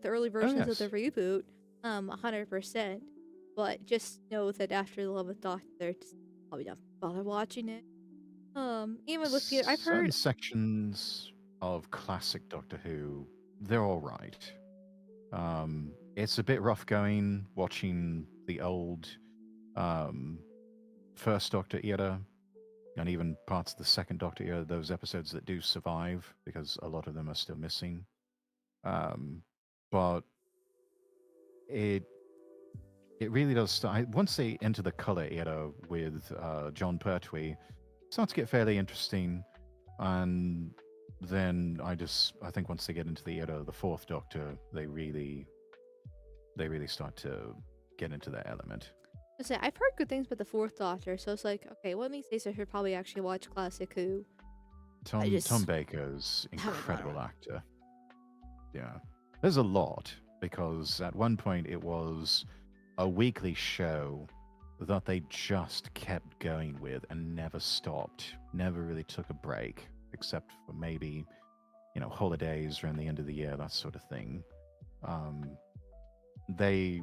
early Oh versions of the yes. reboot, 100%. But just know that after the 11th Doctor, just probably not bother watching it. Even with Peter, I've Certain heard. sections of classic Doctor Who, they're all right. It's a bit rough going watching the old um, first Doctor era and even parts of the second Doctor era, those episodes that do survive because a lot of them are still missing. Um, but it it really does start once they enter the color era with John Pertwee, it starts to get fairly interesting, and then I think once they get into the era of the fourth Doctor, they really start to get into their element. I say I've heard good things about the fourth Doctor, so it's like, okay, one of these days I should probably actually watch Classic Who. I Tom just Baker's haven't incredible bothered. actor. Yeah, there's a lot because at one point it was a weekly show that they just kept going with and never stopped, never really took a break, except for maybe holidays around the end of the year, that sort of thing. Um, they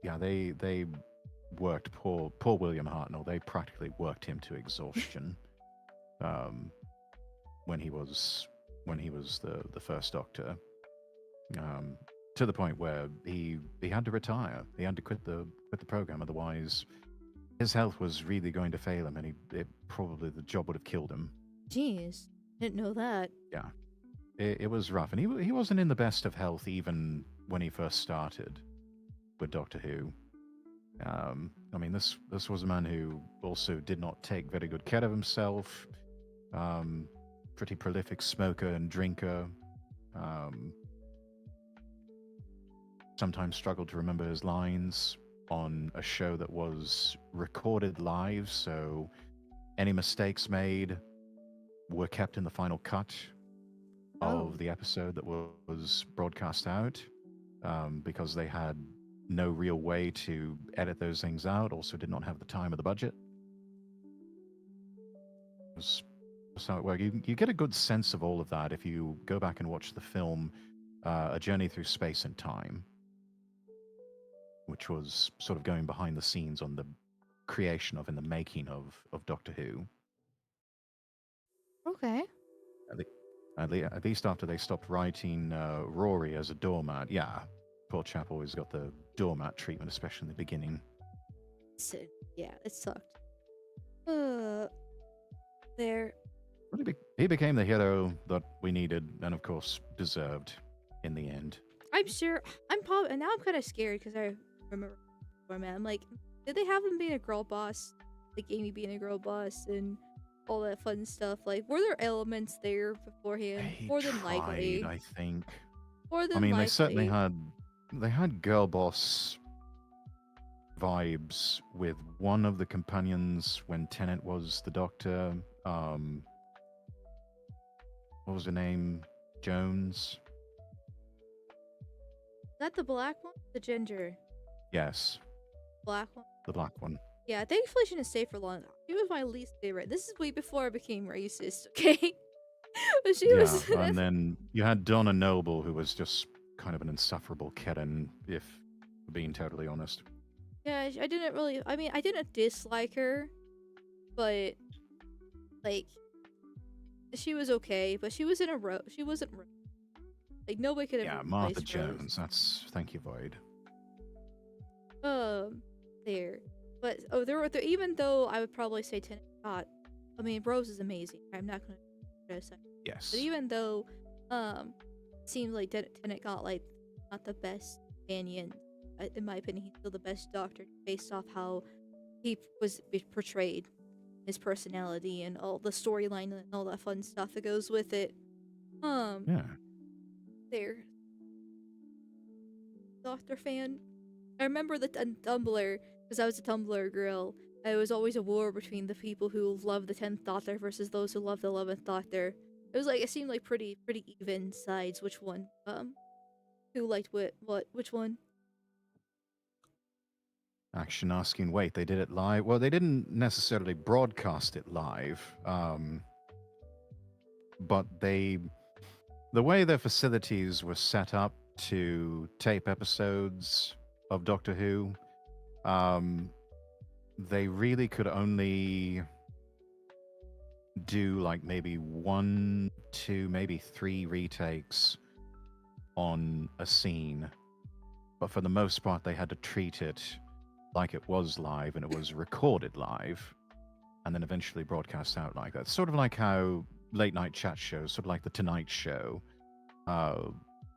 they worked poor William Hartnell. They practically worked him to exhaustion um, when he was the first Doctor, um, to the point where he had to retire. He had to quit the program, otherwise his health was really going to fail him, and probably the job would have killed him. Jeez, didn't know that. Yeah, it was rough, and he wasn't in the best of health even when he first started with Doctor Who. I mean, this was a man who also did not take very good care of himself. Um, Pretty prolific smoker and drinker. Um, Sometimes struggled to remember his lines on a show that was recorded live, so any mistakes made were kept in the final cut Oh, of the episode that was broadcast out, because they had no real way to edit those things out, also did not have the time or the budget. Was how it worked. You get a good sense of all of that if you go back and watch the film A Journey Through Space and Time, which was sort of going behind the scenes on the creation of and the making of Doctor Who. okay. At, the, at least after they stopped writing Rory as a doormat. Yeah, poor chap always got the doormat treatment, especially in the beginning. So, yeah, it sucked. Uh, there. But he became the hero that we needed and, of course, deserved in the end. I'm sure. I'm probably now. I'm kind of scared because I remember before, man. I'm like, did they have him being a girl boss, like Amy being a girl boss, and all that fun stuff? Like, were there elements there beforehand? He More than tried, likely. I think. More than I mean, likely. they had girl boss vibes with one of the companions when Tennant was the Doctor. What was her name? Jones. Is that the black one? The ginger. Yes, Black one? the black one. Yeah, thankfully she didn't stay for long. She was my least favorite. This is way before I became racist, okay? But she Yeah, was. and then you had Donna Noble, who was just kind of an insufferable kitten, if being totally honest. Yeah, I didn't really. I mean, I didn't dislike her, but like she was okay. But she was in a row. She wasn't like nobody could ever Yeah, Martha replace Rose. Jones. That's thank you, Void. There. But there even though I would probably say Tennant got. I mean, Rose is amazing. I'm not gonna criticize. Yes. But even though, it seems like Tennant got like not the best companion. In my opinion, he's still the best Doctor based off how he was portrayed, his personality, and all the storyline and all that fun stuff that goes with it. Yeah. There, Doctor fan. I remember the Tumblr because I was a Tumblr girl. It was always a war between the people who love the 10th Doctor versus those who love the 11th Doctor. It was like it seemed like pretty even sides. Which one? Who liked what? Which one? Action asking, wait, they did it live? Well, they didn't necessarily broadcast it live, but the way their facilities were set up to tape episodes of Doctor Who, they really could only do like maybe 1, 2, maybe 3 retakes on a scene. But for the most part, they had to treat it like it was live and it was recorded live and then eventually broadcast out like that. Sort of like how late night chat shows, sort of like the Tonight Show,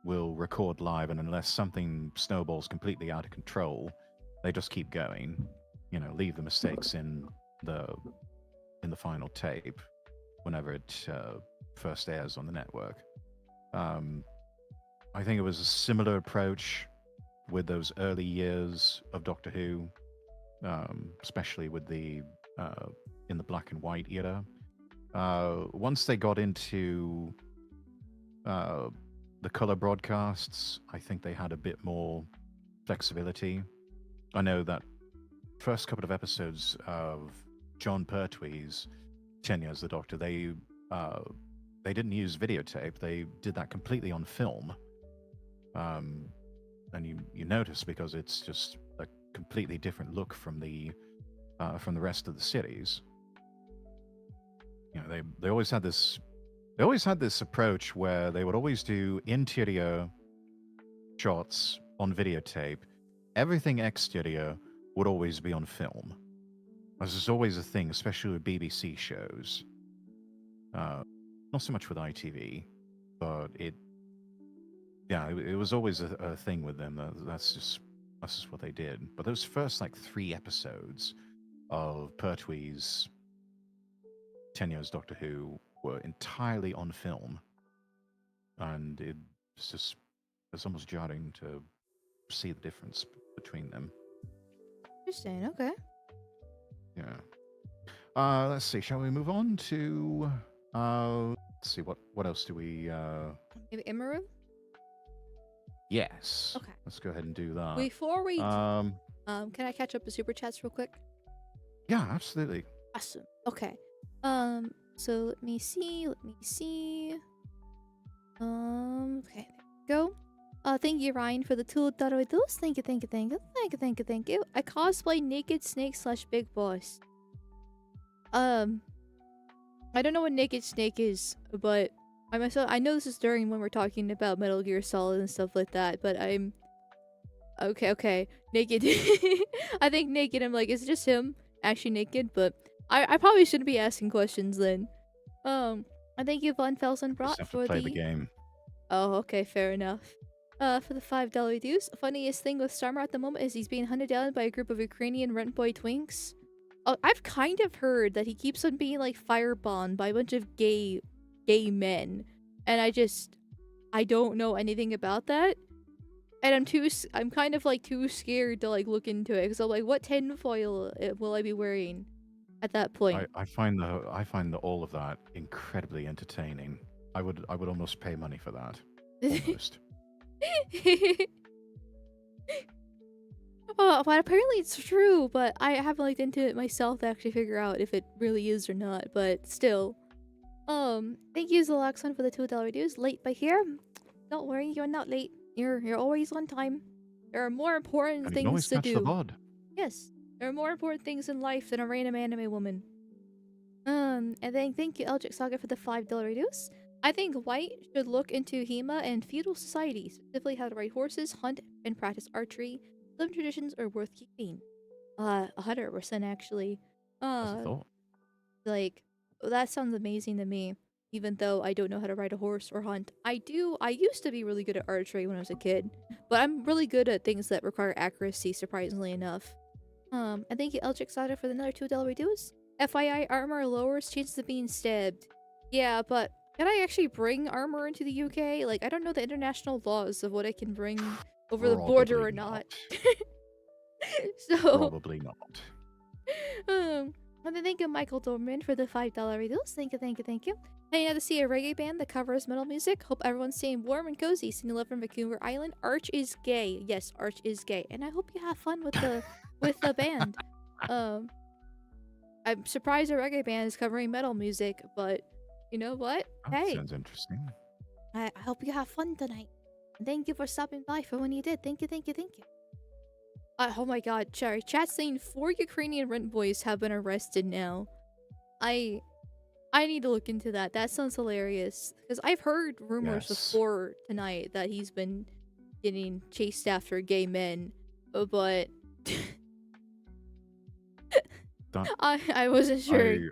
will record live, and unless something snowballs completely out of control, they just keep going. You know, leave the mistakes in the final tape whenever it first airs on the network. I think it was a similar approach with those early years of Doctor Who, especially with the in the black and white era. Once they got into the color broadcasts, I think they had a bit more flexibility. I know that first couple of episodes of John Pertwee's tenure as the Doctor, they didn't use videotape. They did that completely on film. And you notice because it's just a completely different look from the rest of the series. You know, they always had this approach where they would always do interior shots on videotape. Everything exterior would always be on film. This is always a thing, especially with BBC shows. Not so much with ITV, but it was always a thing with them. That's just what they did. But those first like 3 episodes of Pertwee's tenure as Doctor Who were entirely on film, and it's almost jarring to see the difference between them. Interesting. Okay. Yeah. Let's see. Shall we move on to? Let's see. What else do we? Maybe Emiru. Yes. Okay. Let's go ahead and do that. Before we, can I catch up the super chats real quick? Yeah, absolutely. Awesome. Okay. So let me see. Okay, there we go. Thank you, Ryan, for the $2 dose. Thank you. I cosplay Naked Snake / Big Boss. I don't know what Naked Snake is, but I know this is during when we're talking about Metal Gear Solid and stuff like that, but I'm... Okay. Naked. I think Naked, I'm like, is it just him actually naked? But I probably shouldn't be asking questions then. I thank you, Von Felsen brought for play the game. Oh, okay, fair enough. For the $5 dues, funniest thing with Starmer at the moment is he's being hunted down by a group of Ukrainian rent boy twinks. Oh, I've kind of heard that he keeps on being like firebombed by a bunch of gay men, and I don't know anything about that. And I'm kind of like too scared to like look into it because I'm like, what tinfoil will I be wearing at that point? I find all of that incredibly entertaining. I would almost pay money for that. Almost. But apparently it's true, but I haven't looked into it myself to actually figure out if it really is or not, but still. Thank you, Zalaxon, for the $2 dues. Late by here. Don't worry, you're not late. You're always on time. There are more important And you can always things to catch the do. VOD. Yes, there are more important things in life than a random anime woman. And then thank you, Eldritch Saga, for the $5 reduce. I think White should look into HEMA and feudal society, specifically how to ride horses, hunt, and practice archery. Some traditions are worth keeping. 100% actually. As a thought. Like, that sounds amazing to me. Even though I don't know how to ride a horse or hunt. I used to be really good at archery when I was a kid. But I'm really good at things that require accuracy, surprisingly enough. And thank you, Eldritch Saga, for the another $2 reduce. FYI, armor lowers chances of being stabbed. Yeah, but can I actually bring armor into the UK? Like, I don't know the international laws of what I can bring over the border or not. So, Probably not. and then thank you, Michael Dorman, for the $5 reduce. Thank you, thank you, thank you. Hey, now to see a reggae band that covers metal music. Hope everyone's staying warm and cozy. Sending love from Vancouver Island. Arch is gay. Yes, Arch is gay, and I hope you have fun with the band. I'm surprised a reggae band is covering metal music, but you know what? That Hey, sounds interesting. I hope you have fun tonight. And thank you for stopping by for when you did. Thank you, thank you, thank you. Oh my god, sorry. Chat saying 4 Ukrainian rent boys have been arrested now. I need to look into that. That sounds hilarious. Because I've heard rumors before tonight that he's been getting chased after gay men. But I wasn't sure.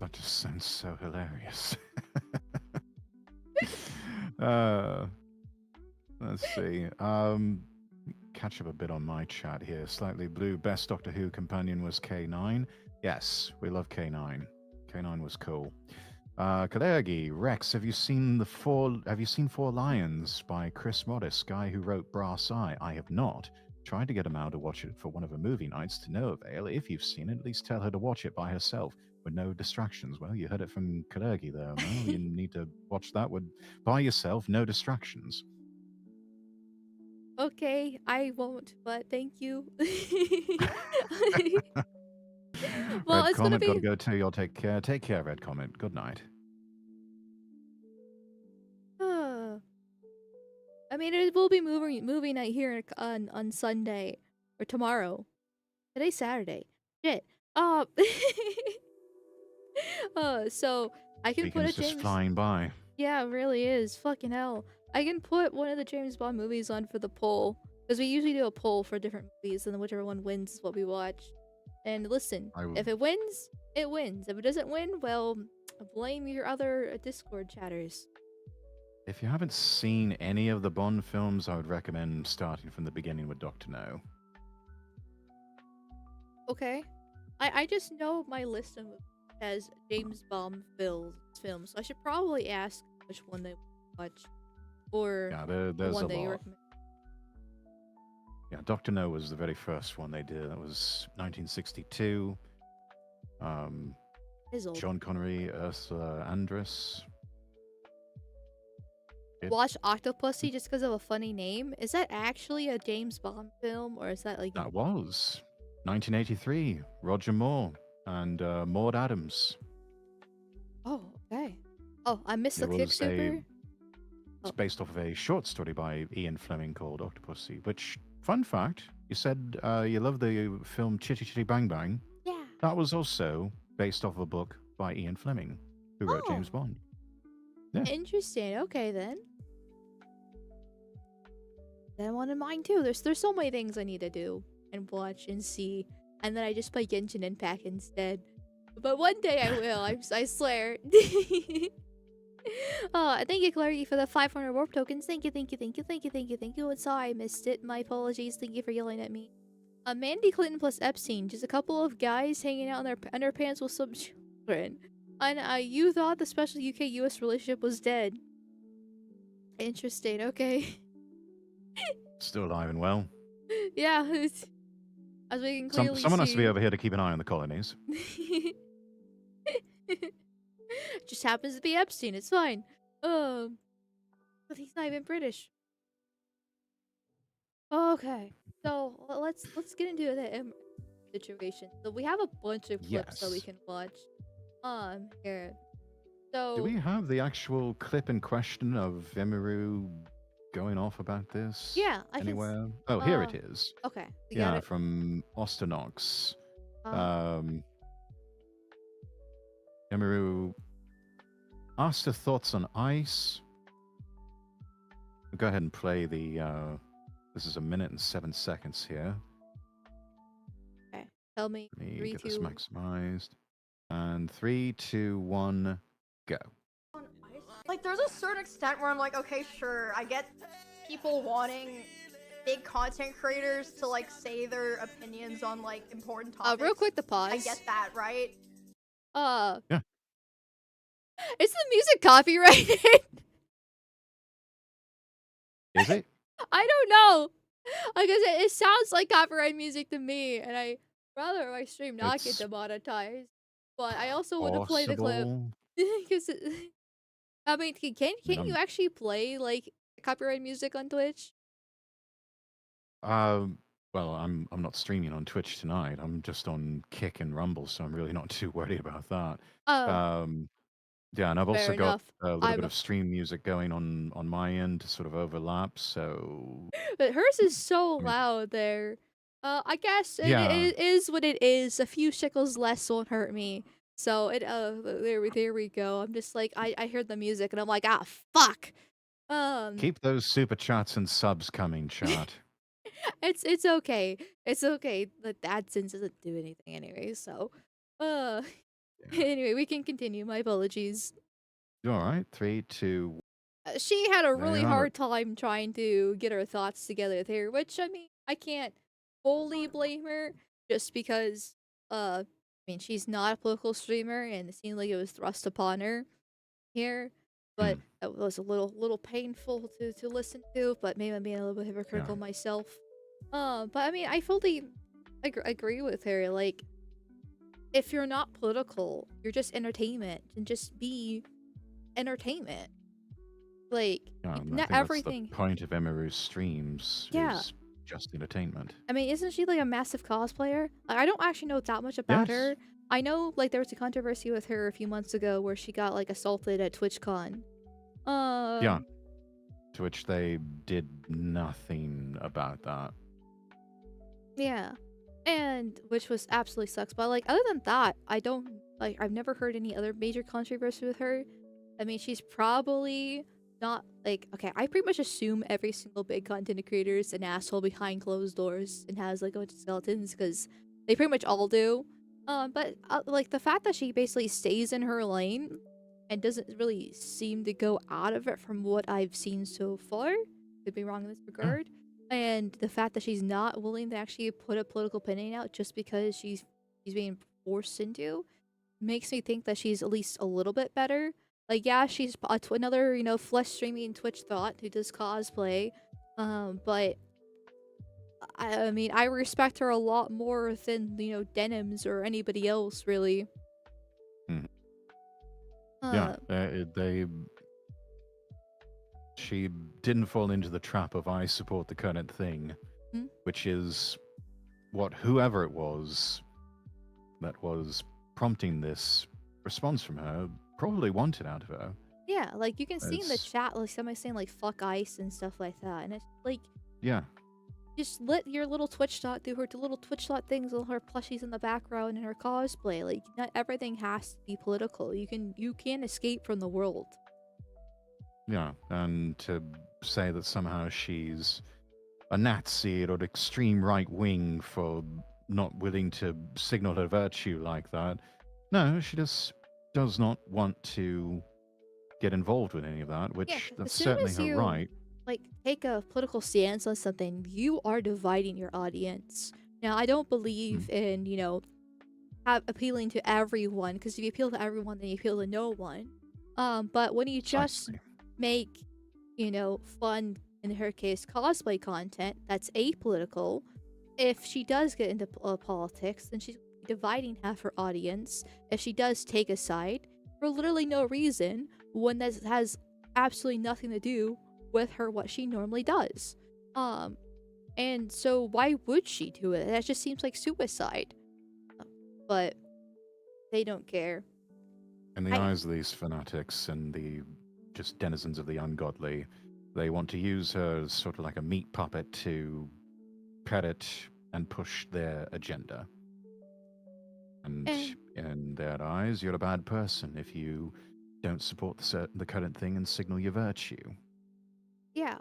That just sounds so hilarious. Let's see. Catch up a bit on my chat here. Slightly Blue, best Doctor Who companion was K9. Yes, we love K9. K9 was cool. Kalergi, Rex, have you seen Four Lions by Chris Modis, guy who wrote Brass Eye? I have not. Tried to get Amal to watch it for one of her movie nights, to no avail. If you've seen it, at least tell her to watch it by herself with no distractions. Well, you heard it from Kalergi there. Well, you need to watch that by yourself, no distractions. Okay, I won't, but thank you. Well, Red it's gonna Comet, be. gotta go too. You'll take care. Take care, Red Comet. Good night. I mean, it will be movie night here on Sunday or tomorrow. Today's Saturday. Shit. So I can put a Weekend's just James. flying by. Yeah, it really is. Fucking hell. I can put one of the James Bond movies on for the poll because we usually do a poll for different movies, and then whichever one wins is what we watch. And listen, if it wins, it wins. If it doesn't win, well, blame your other Discord chatters. If you haven't seen any of the Bond films, I would recommend starting from the beginning with Dr. No. Okay. I just know my list of has James Bond films, so I should probably ask which one they watch. Or yeah, there's the one a that you lot. recommend. Yeah, Dr. No was the very first one they did. That was 1962. Sean Connery, Ursula Andress. Watch Octopussy just because of a funny name? Is that actually a James Bond film, or is that like... That was 1983. Roger Moore and Maud Adams. Oh, okay. Oh, I missed the Kick Super. It's based off of a short story by Ian Fleming called Octopussy, which, fun fact, you said you love the film Chitty Chitty Bang Bang. Yeah. That was also based off of a book by Ian Fleming, who wrote James Bond. Yeah. Interesting. Okay, then. Then one of mine, too. There's so many things I need to do and watch and see, and then I just play Genshin Impact instead. But one day I will, I swear. Thank you, Clarity, for the 500 warp tokens. Thank you. And sorry I missed it. My apologies. Thank you for yelling at me. Mandy Clinton plus Epstein. Just a couple of guys hanging out in their underpants with some children. And you thought the special UK-US relationship was dead. Interesting. Okay. Still alive and well. Yeah. As we can clearly Someone has to be see. over here to keep an eye on the colonies. Just happens to be Epstein. It's fine. But he's not even British. Okay. So let's get into the situation. So we have a bunch of clips that we Yes. can watch. Here. Do So we have the actual clip in question of Emiru going off about this yeah, I can. anywhere? Oh, here it is. Okay, we got Yeah, it. from Osternox. Uh, Emiru asked her thoughts on ice. Go ahead and play the. This is 1 minute and 7 seconds here. okay. Tell me. Let me 3, get this 2. maximized. And 3, 2, 1, go. Like, there's a certain extent where I'm like, okay, sure, I get people wanting big content creators to, like, say their opinions on, like, important topics. Real quick, the pause. I get that, right? Yeah. Is the music copyrighted? Is it? I don't know. Because it sounds like copyright music to me, and I rather my stream not get It's demonetized. But I also want to play the clip possible. because I mean, can I mean, you actually play like copyright music on Twitch? well, I'm not streaming on Twitch tonight. I'm just on Kick and Rumble, so I'm really not too worried about that. Oh, Yeah, and I've also fair got enough. a little I'm bit of stream music going on my end to sort of overlap. So But hers is so I mean, loud there. I guess yeah, it is what it is. A few shekels less won't hurt me. So there we go. I'm just like I heard the music and I'm like, ah, fuck. Um keep those super chats and subs coming, chat. it's okay. It's okay. The AdSense doesn't do anything anyway, so uh Yeah. anyway, we can continue. My apologies. You all right? 3, 2. She had a There really you have it. hard time trying to get her thoughts together there, which I mean, I can't wholly blame her just because I mean, she's not a political streamer and it seemed like it was thrust upon her here, but Hmm. it was a little painful to listen to, but maybe I'm being a little bit hypocritical Yeah. myself. But I mean, I fully agree with her. Like, if you're not political, you're just entertainment, and just be entertainment. Like, Yeah, and I not think that's the everything. point of Emiru's streams Yeah. is just entertainment. I mean, isn't she like a massive cosplayer? Like, I don't actually know that much about Yes. her. I know like there was a controversy with her a few months ago where she got like assaulted at TwitchCon. Yeah. To which they did nothing about that. Yeah. And which was absolutely sucks. But like other than that, I don't like I've never heard any other major controversy with her. I mean, she's probably not like okay, I pretty much assume every single big content creator is an asshole behind closed doors and has like a bunch of skeletons because they pretty much all do. But like the fact that she basically stays in her lane and doesn't really seem to go out of it from what I've seen so far, could be wrong in this regard. And the fact that she's not willing to actually put a political opinion out just because she's being forced into makes me think that she's at least a little bit better. Like, yeah, she's another, you know, flesh streaming Twitch thought who does cosplay. But I mean, I respect her a lot more than, you know, Denims or anybody else, really. Mhm. Uh, Yeah, she didn't fall into the trap of I support the current thing, Hmm? which is what whoever it was that was prompting this response from her probably wanted out of her. yeah, like you can see in the It's chat, like somebody saying like "fuck ice" and stuff like that, and it's like yeah, just let your little Twitch dot do her little Twitch dot things with her plushies in the background and her cosplay. Like not everything has to be political. You can escape from the world. yeah, and to say that somehow she's a Nazi or an extreme right wing for not willing to signal her virtue like that. No, she just does not want to get involved with any of that, Yeah, which 'cause that's as soon certainly as her you right. like take a political stance on something, you are dividing your audience. Now, I don't believe Mm, in, you know, appealing to everyone because if you appeal to everyone, then you appeal to no one. But when you just precisely. make, fun, in her case, cosplay content that's apolitical, if she does get into politics, then she's dividing half her audience. If she does take a side for literally no reason, when that has absolutely nothing to do with her what she normally does. And so why would she do it? That just seems like suicide. But they don't care. In the I eyes of these fanatics and the just denizens of the ungodly, they want to use her as sort of like a meat puppet to parrot and push their agenda. And and in their eyes, you're a bad person if you don't support the current thing and signal your virtue. yeah.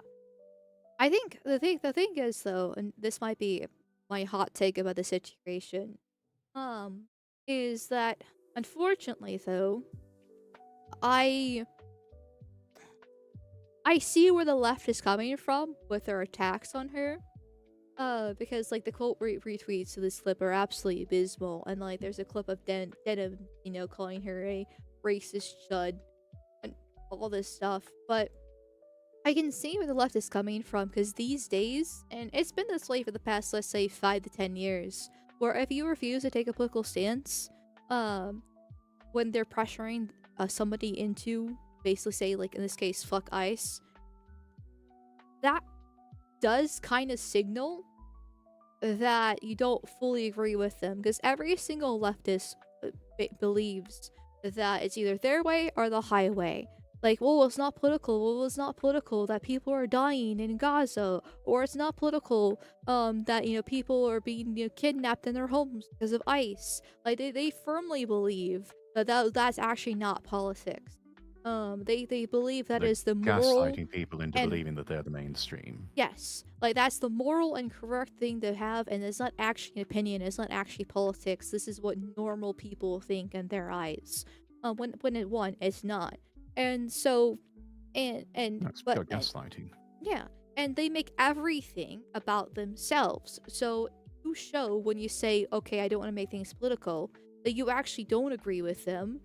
I think the thing is though, and this might be my hot take about the situation, um, is that unfortunately though, I I see where the left is coming from with their attacks on her. Because like the quote retweets to this clip are absolutely abysmal, and like there's a clip of Denim, calling her a racist chud and all this stuff. But I can see where the left is coming from because these days, and it's been this way for the past, let's say, 5 to 10 years, where if you refuse to take a political stance, um, when they're pressuring somebody into basically say, like in this case, fuck ICE, that does kind of signal that you don't fully agree with them because every single leftist believes that it's either their way or the highway. Like, well, it's not political. Well, it's not political that people are dying in Gaza, or it's not political that people are being kidnapped in their homes because of ICE. Like, they firmly believe that's actually not politics. They believe that They're is the moral gaslighting people into and believing that they're the mainstream. yes, like that's the moral and correct thing to have, and it's not actually an opinion. It's not actually politics. This is what normal people think in their eyes. It's not. And so, That's pure gaslighting. yeah, and they make everything about themselves. So you show when you say, okay, I don't want to make things political, that you actually don't agree with them.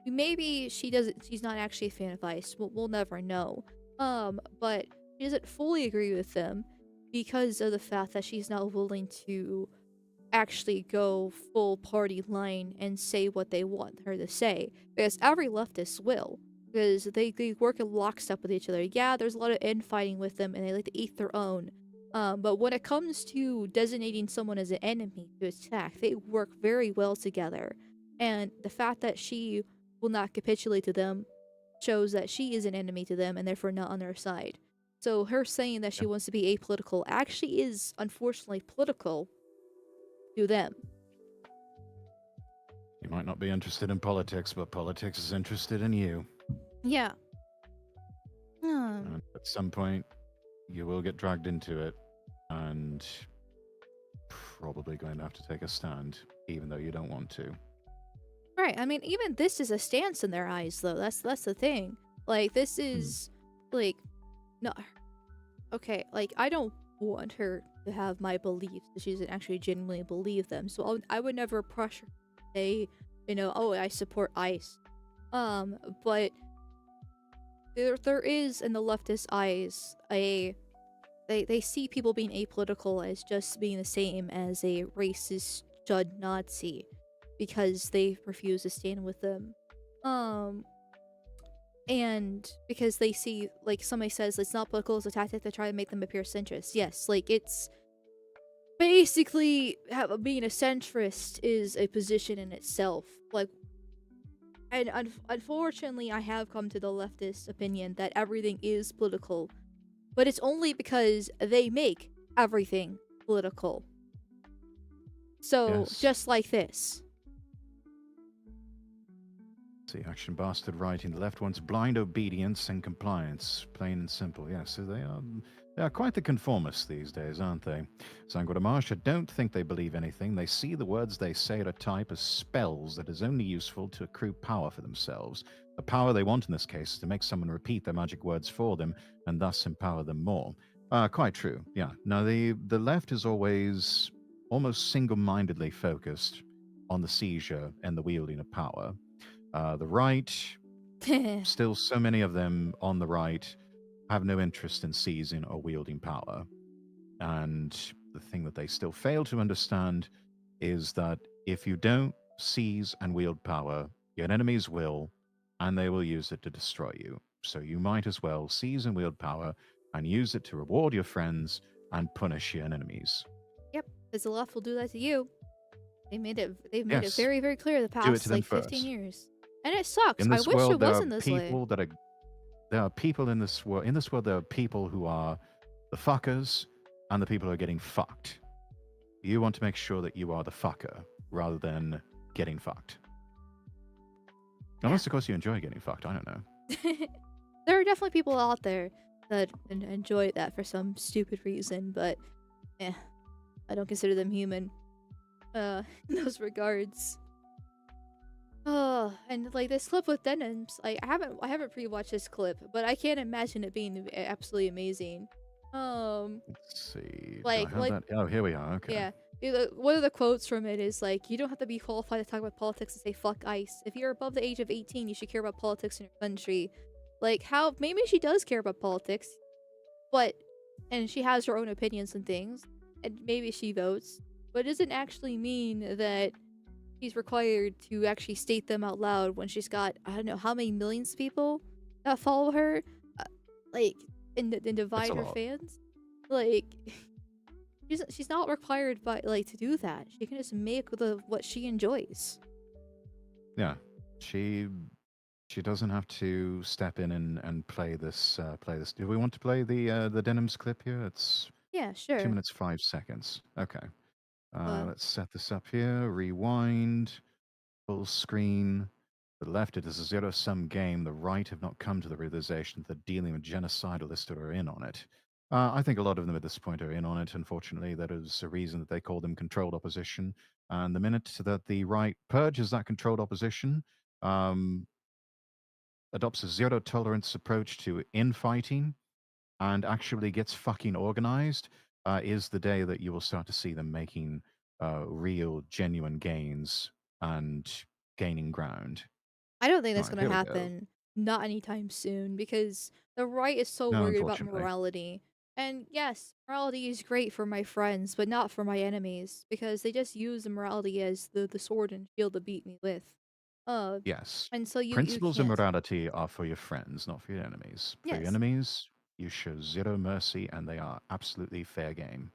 Maybe she's not actually a fan of ICE. We'll never know. But she doesn't fully agree with them because of the fact that she's not willing to actually go full party line and say what they want her to say. Because every leftist will. Because they work in lockstep with each other. Yeah, there's a lot of infighting with them and they like to eat their own. But when it comes to designating someone as an enemy to attack, they work very well together. And the fact that she will not capitulate to them shows that she is an enemy to them and therefore not on their side. So her saying that she wants to be apolitical actually is unfortunately political to them. You might not be interested in politics, but politics is interested in you. Yeah. And at some point, you will get dragged into it, and probably going to have to take a stand, even though you don't want to. Right. I mean, even this is a stance in their eyes, though. That's the thing. Like, this is like, no. Okay, like I don't want her to have my beliefs. She doesn't actually genuinely believe them. So I would never pressure her to say, oh, I support ICE. But there is in the leftist eyes they see people being apolitical as just being the same as a racist jud Nazi because they refuse to stand with them. And because they see, like somebody says, it's not political, it's a tactic to try to make them appear centrist. Yes, like it's basically being a centrist is a position in itself. Like, and unfortunately, I have come to the leftist opinion that everything is political, but it's only because they make everything political. So, Yes. just like this. See, Action Bastard writing, the left wants blind obedience and compliance, plain and simple. Yeah, so they are quite the conformists these days, aren't they? Sanguadamarsh, I don't think they believe anything. They see the words they say at a type as spells that is only useful to accrue power for themselves. The power they want in this case is to make someone repeat their magic words for them and thus empower them more. Quite true, yeah. Now, the left is always almost single-mindedly focused on the seizure and the wielding of power. The right, still so many of them on the right have no interest in seizing or wielding power. And the thing that they still fail to understand is that if you don't seize and wield power, your enemies will, and they will use it to destroy you. So you might as well seize and wield power and use it to reward your friends and punish your enemies. Yep, because the left will do that to you. They've made it Yes. very, very clear the Do it past to them like 15 first. years. And it sucks. In I this wish world, it there are wasn't this way. people that are. There are people in this world. In this world, there are people who are the fuckers and the people who are getting fucked. You want to make sure that you are the fucker rather than getting fucked. Unless, of course, you enjoy getting fucked. I don't know. There are definitely people out there that enjoy that for some stupid reason, but I don't consider them human. In those regards. Oh, and like this clip with denims, I haven't pre-watched this clip, but I can't imagine it being absolutely amazing. Let's see. Like- Do I have that? Oh, here we are. Okay. Yeah. One of the quotes from it is like, you don't have to be qualified to talk about politics to say fuck ICE. If you're above the age of 18, you should care about politics in your country. Like, how maybe she does care about politics, and she has her own opinions and things, and maybe she votes, but it doesn't actually mean that she's required to actually state them out loud when she's got, I don't know, how many millions of people that follow her, and divide her lot. fans. Like, she's not required by to do that. She can just make what she enjoys. Yeah. She doesn't have to step in and play this. Do we want to play the denims clip here? It's Yeah, sure. 2 minutes 5 seconds. Okay. Uh, Let's set this up here. Rewind. Full screen. To the left, it is a zero-sum game. The right have not come to the realization that dealing with genocidalists who are in on it. I think a lot of them at this point are in on it. Unfortunately, that is a reason that they call them controlled opposition. And the minute that the right purges that controlled opposition, adopts a zero tolerance approach to infighting, and actually gets fucking organized, is the day that you will start to see them making real, genuine gains and gaining ground. I don't think that's Right, gonna here we go. happen. Not anytime soon, because the right is so No, worried about unfortunately. morality. And yes, morality is great for my friends, but not for my enemies, because they just use the morality as the sword and shield to beat me with. Yes. And so you Principles of can't. morality are for your friends, not for your enemies. For your Yes. enemies, you show zero mercy, and they are absolutely fair game.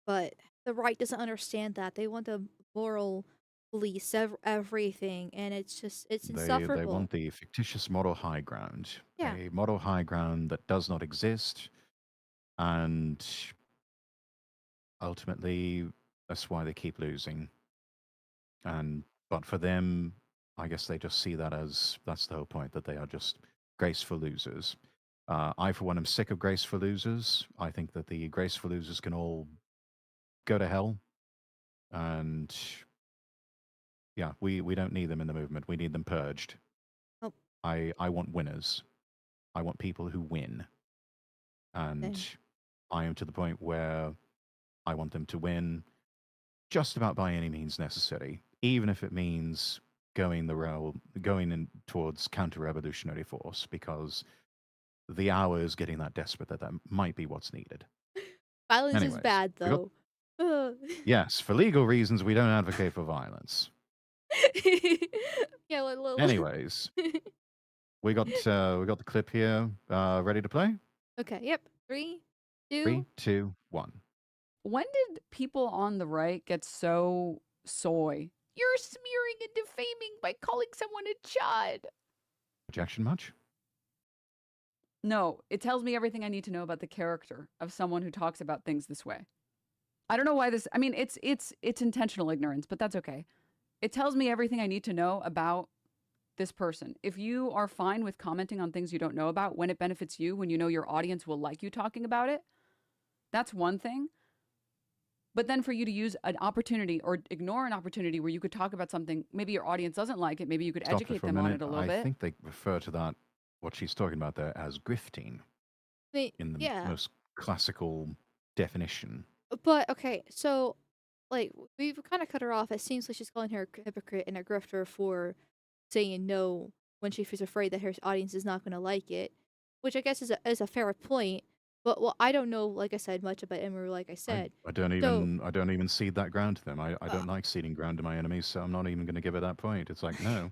But the right doesn't understand that. They want to moral police everything, and it's insufferable. They want the fictitious moral high ground. Yeah. A moral high ground that does not exist, and ultimately, that's why they keep losing. But for them, I guess they just see that as that's the whole point, that they are just graceful losers. I, for one, am sick of graceful losers. I think that the graceful losers can all go to hell. And yeah, we don't need them in the movement. We need them purged. Oh. I want winners. I want people who win. And I am to the point where I want them to win just about by any means necessary, even if it means going in towards counter-revolutionary force, because the hour is getting that desperate that might be what's needed. Violence is Anyways, bad, though. Yes, for legal reasons, we don't advocate for violence. Yeah. Anyways, we got the clip here. Ready to play? Okay. Yep. 3, 2. 3, 2, 1. When did people on the right get so soy? You're smearing and defaming by calling someone a chud. Objection much? No, it tells me everything I need to know about the character of someone who talks about things this way. I don't know why this. I mean, it's intentional ignorance, but that's okay. It tells me everything I need to know about this person. If you are fine with commenting on things you don't know about when it benefits you, when you know your audience will like you talking about it, that's one thing. But then for you to use an opportunity or ignore an opportunity where you could talk about something, maybe your audience doesn't like it, maybe you could Stop educate for a them on minute. it a little I bit. think they refer to that, what she's talking about there, as grifting in the Yeah. most classical definition. But okay, so like we've kind of cut her off. It seems like she's calling her a hypocrite and a grifter for saying no when she's afraid that her audience is not going to like it, which I guess is a fair point. But well, I don't know, like I said, much about Emiru, like I I, said. I don't So, even I don't even cede that ground to them. I uh, don't like ceding ground to my enemies, so I'm not even going to give her that point. It's like, no,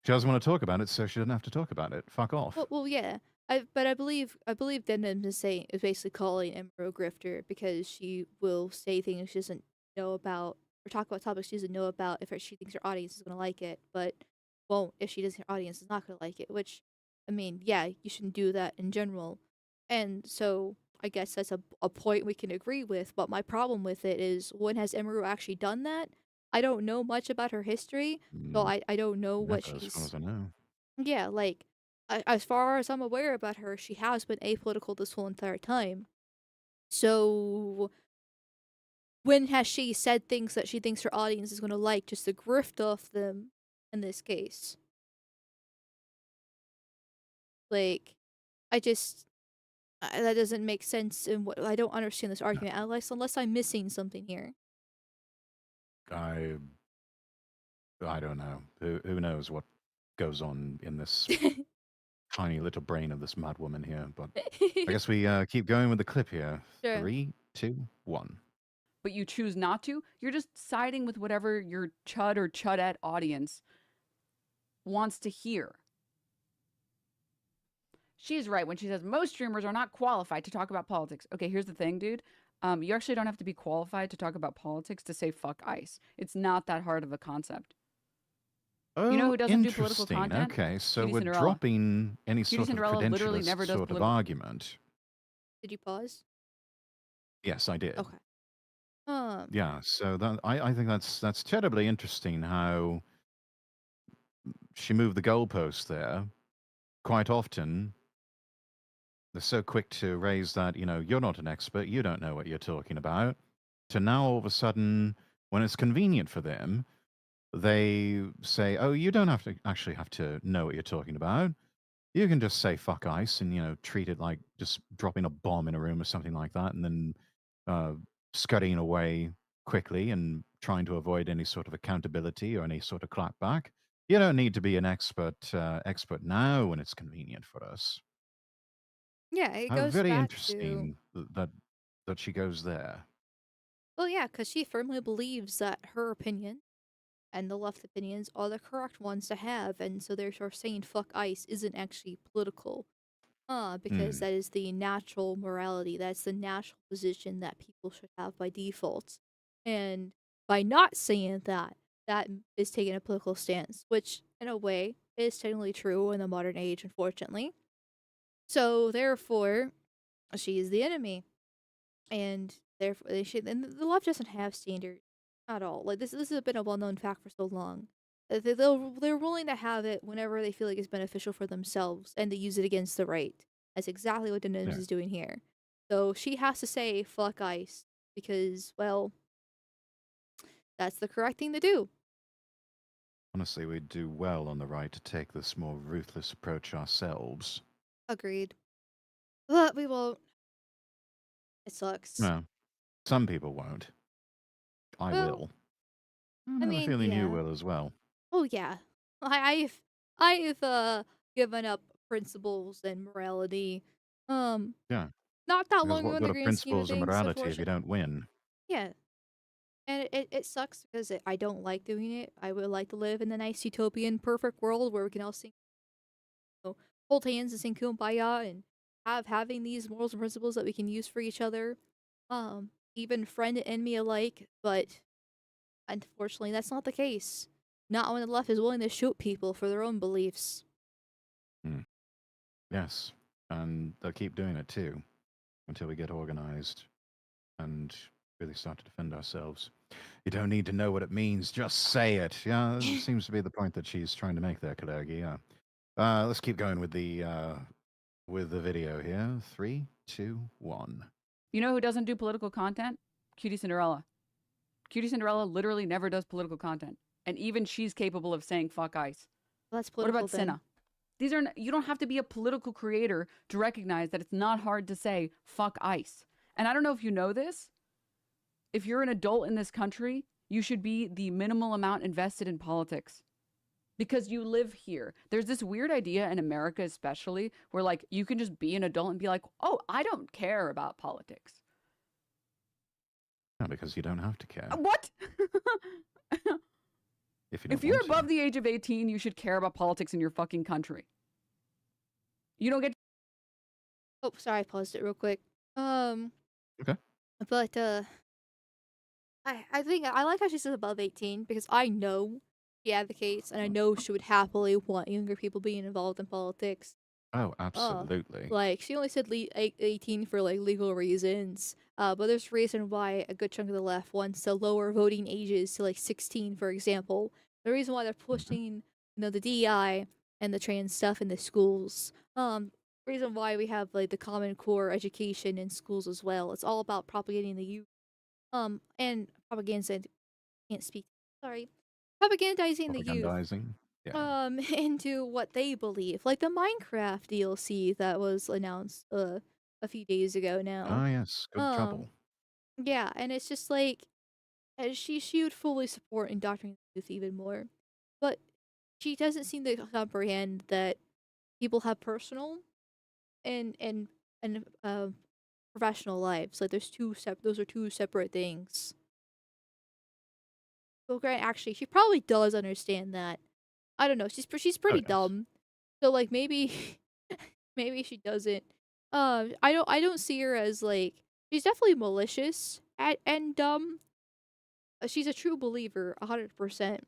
she doesn't want to talk about it, so she doesn't have to talk about it. Fuck off. well, yeah. But I believe Denim is basically calling Emiru a grifter because she will say things she doesn't know about or talk about topics she doesn't know about if she thinks her audience is gonna like it, but won't if she doesn't her audience is not gonna like it. Which, I mean, yeah, you shouldn't do that in general. And so I guess that's a point we can agree with. But my problem with it is, when has Emiru actually done that? I don't know much about her history, so Mm, I don't know what never, as far she's. as I know. Yeah, like, as far as I'm aware about her, she has been apolitical this whole entire time. So, when has she said things that she thinks her audience is going to like just to grift off them in this case? Like, I just. That doesn't make sense, and what I don't understand this argument unless I'm missing something here. I I don't know. Who knows what goes on in this tiny little brain of this mad woman here? But I guess we keep going with the clip here. Sure. 3, 2, 1. But you choose not to, you're just siding with whatever your chud or chudette audience wants to hear. She's right when she says most streamers are not qualified to talk about politics. Okay, here's the thing, dude. You actually don't have to be qualified to talk about politics to say fuck ICE. It's not that hard of a concept. You know Oh, who doesn't do political interesting. content? Okay, so Cutie we're Cinderella. dropping any Cutie sort of Cinderella literally never credentialist does sort of political. argument. Did you pause? Yes, I did. Okay. Um. Yeah, so I think that's terribly interesting how she moved the goalpost there. Quite often, they're so quick to raise that, you're not an expert, you don't know what you're talking about, to now all of a sudden, when it's convenient for them, they say, oh, you don't actually have to know what you're talking about. You can just say fuck ICE and, treat it like just dropping a bomb in a room or something like that, and then uh, scurrying away quickly and trying to avoid any sort of accountability or any sort of clapback. You don't need to be an expert now when it's convenient for us. Yeah, it How goes very back to. interesting that she goes there. Well, yeah, because she firmly believes that her opinion and the left opinions are the correct ones to have, and so therefore saying fuck ICE isn't actually political. Because Hmm. that is the natural morality, that's the natural position that people should have by default. And by not saying that, that is taking a political stance, which in a way is technically true in the modern age, unfortunately. So therefore, she is the enemy. And therefore they should, and the left doesn't have standards at all. Like this has been a well known fact for so long. They're willing to have it whenever they feel like it's beneficial for themselves, and they use it against the right. That's exactly what Denims Yeah. is doing here. So she has to say fuck ICE because, well, that's the correct thing to do. Honestly, we'd do well on the right to take this more ruthless approach ourselves. Agreed. But we won't. It sucks. No, some people won't. I Well, will. I I have a mean, feeling you yeah. will as well. Oh yeah. I've given up principles and morality. Um, Yeah, Not that because long ago what in the good are grand scheme of principles and things, morality if you unfortunately. don't win? Yeah, and it sucks because I don't like doing it. I would like to live in a nice utopian, perfect world where we can all sing, hold hands and sing kumbaya and having these morals and principles that we can use for each other, even friend and enemy alike. But unfortunately, that's not the case. Not when the left is willing to shoot people for their own beliefs. Hmm. Yes, and they'll keep doing it too until we get organized and really start to defend ourselves. You don't need to know what it means, just say it. Yeah, that seems to be the point that she's trying to make there, Kalergi. Yeah. Let's keep going with the video here. 3, 2, 1. You know who doesn't do political content? Cutie Cinderella. Cutie Cinderella literally never does political content. And even she's capable of saying fuck ICE. That's What political about then. Cinna? These are you don't have to be a political creator to recognize that it's not hard to say fuck ICE. And I don't know if you know this. If you're an adult in this country, you should be the minimal amount invested in politics. because you live here. There's this weird idea in America, especially, where like you can just be an adult and be like, oh, I don't care about politics. No, because you don't have to care What? if you don't If you're want to. above the age of 18, you should care about politics in your fucking country. You don't get. Oh, sorry, I paused it real quick. Okay. But I think I like how she says above 18 because I know she advocates and I know she would happily want younger people being involved in politics. Oh, absolutely. Like she only said 18 for like legal reasons. But there's a reason why a good chunk of the left wants to lower voting ages to like 16, for example. The reason why they're pushing, the DEI and the trans stuff in the schools. Reason why we have like the Common Core education in schools as well. It's all about propagating the youth. And propaganda can't speak. Sorry, propagandizing the youth Propagandizing. Yeah. into what they believe, like the Minecraft DLC that was announced a few days ago now. Ah, yes. Good Um, trouble. yeah, and it's just like she would fully support indoctrinating the youth even more, but she doesn't seem to comprehend that people have personal and professional lives. Like there's those are two separate things. Well, Grant, actually, she probably does understand that. I don't know. She's Oh, pretty yes. dumb, so like maybe maybe she doesn't. I don't see her as like she's definitely malicious and dumb. She's a true believer, 100%.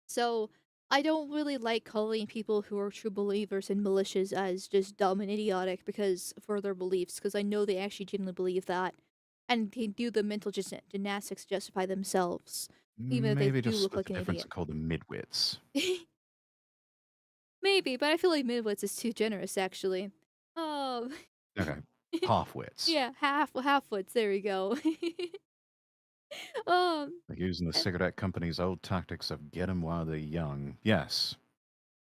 So I don't really like calling people who are true believers and malicious as just dumb and idiotic because for their beliefs, because I know they actually genuinely believe that, and they do the mental gymnastics to justify themselves, even if they Maybe do just look split like the an difference idiot. and call them midwits. Maybe, but I feel like midwits is too generous, actually. Um, Okay. Half-wits. yeah, half wits. There we go. um, Like using the and- cigarette company's old tactics of get 'em while they're young. Yes.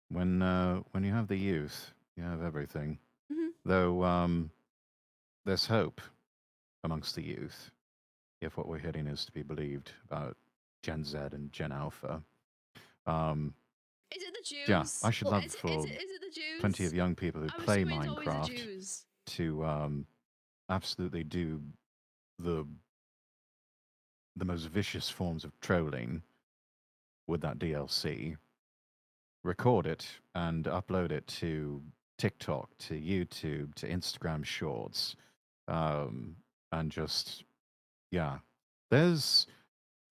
When you have the youth, you have everything. mhm. Though there's hope amongst the youth, if what we're hitting is to be believed about Gen Z and Gen Alpha. Um, Is it the Jews? yeah, I should love Is for it the Jews? plenty of young people who I'm play assuming it's always the Minecraft Jews. to absolutely do the the most vicious forms of trolling with that DLC, record it and upload it to TikTok, to YouTube, to Instagram Shorts, and just yeah, there's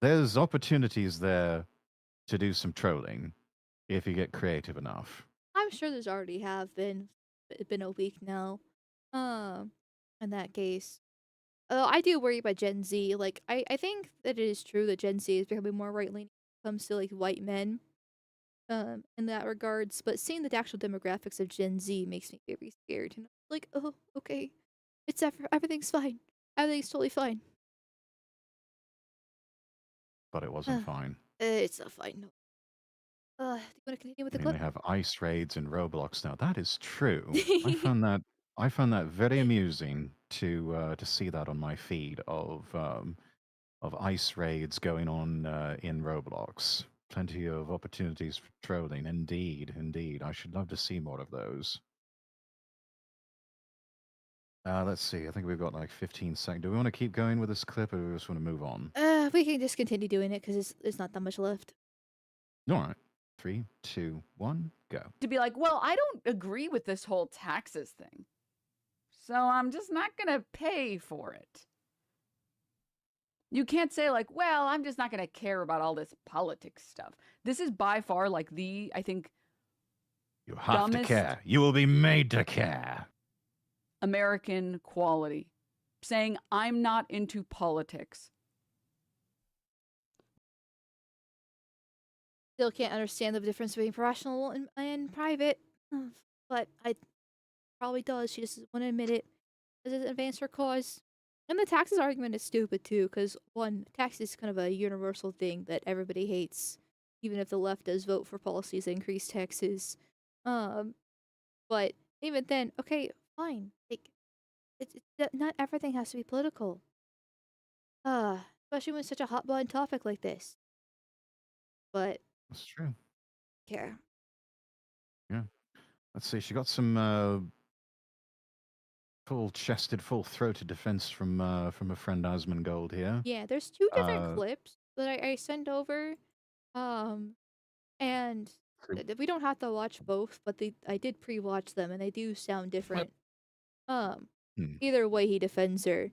there's opportunities there to do some trolling if you get creative enough. I'm sure there's already have been. It's been a week now. Um, in that case. I do worry about Gen Z. Like, I think that it is true that Gen Z is becoming more right leaning when it comes to like white men, in that regards. But seeing the actual demographics of Gen Z makes me very scared. And I'm like, oh, okay, everything's fine. Everything's totally fine. But it wasn't fine. It's not fine. No. Do you want to continue with I the mean, they clip? have ice raids in Roblox now. That is true. I found that very amusing to see that on my feed of ice raids going on in Roblox. Plenty of opportunities for trolling. Indeed, indeed. I should love to see more of those. Let's see. I think we've got like 15 seconds. Do we want to keep going with this clip, or do we just want to move on? We can just continue doing it because there's not that much left. All right. 3, 2, 1, go. To be like, well, I don't agree with this whole taxes thing, so I'm just not gonna pay for it. You can't say like, well, I'm just not gonna care about all this politics stuff. This is by far like I think, You have to dumbest care. You will be made to care. American quality. Saying I'm not into politics. Still can't understand the difference between professional and private, but I probably does. She just doesn't want to admit it. Doesn't advance her cause. And the taxes argument is stupid too, because one, tax is kind of a universal thing that everybody hates, even if the left does vote for policies that increase taxes. But even then, okay, fine. Like, not everything has to be political. Especially when it's such a hot button topic like this. But That's true. care. Let's see. She got some full-chested, full-throated defense from a friend Asmongold here. Yeah, there's two different Uh, clips that I sent over. And we don't have to watch both, but I did pre-watch them, and they do sound different. Um, hmm, Either way, he defends her.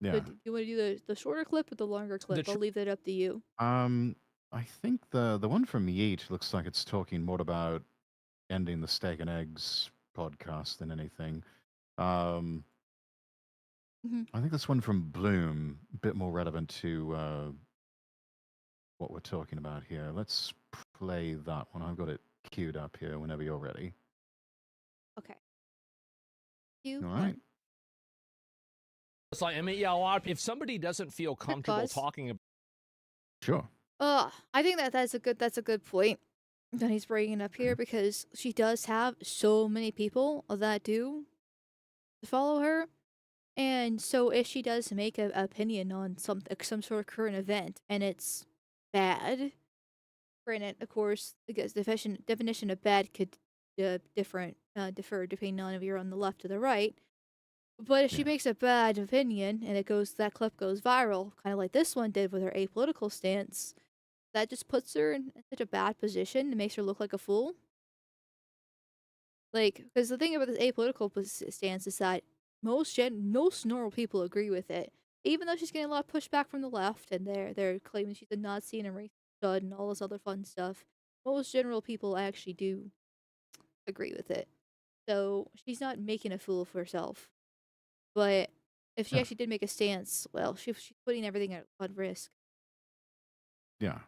So yeah. do you want to do the shorter clip or the longer clip? I'll leave that up to you. I think the one from Yeet looks like it's talking more about ending the steak and eggs podcast than anything. Um, Mhm. I think this one from Bloom, a bit more relevant to what we're talking about here. Let's play that one. I've got it queued up here whenever you're ready. Okay. You All one. right. It's like, I mean, yeah, if somebody doesn't feel comfortable pause. talking about Sure. I think that's a good point that he's bringing up here because she does have so many people that do follow her. And so if she does make an opinion on some sort of current event and it's bad, granted, of course, because definition of bad could differ depending on if you're on the left or the right. But if she Yeah. makes a bad opinion and that clip goes viral, kind of like this one did with her apolitical stance, that just puts her in such a bad position and makes her look like a fool. Like, because the thing about this apolitical stance is that most normal people agree with it, even though she's getting a lot of pushback from the left, and they're claiming she's a Nazi and a racist stud and all this other fun stuff. Most general people actually do agree with it, so she's not making a fool of herself. But if she Yeah. actually did make a stance, well, she's putting everything on risk. Yeah.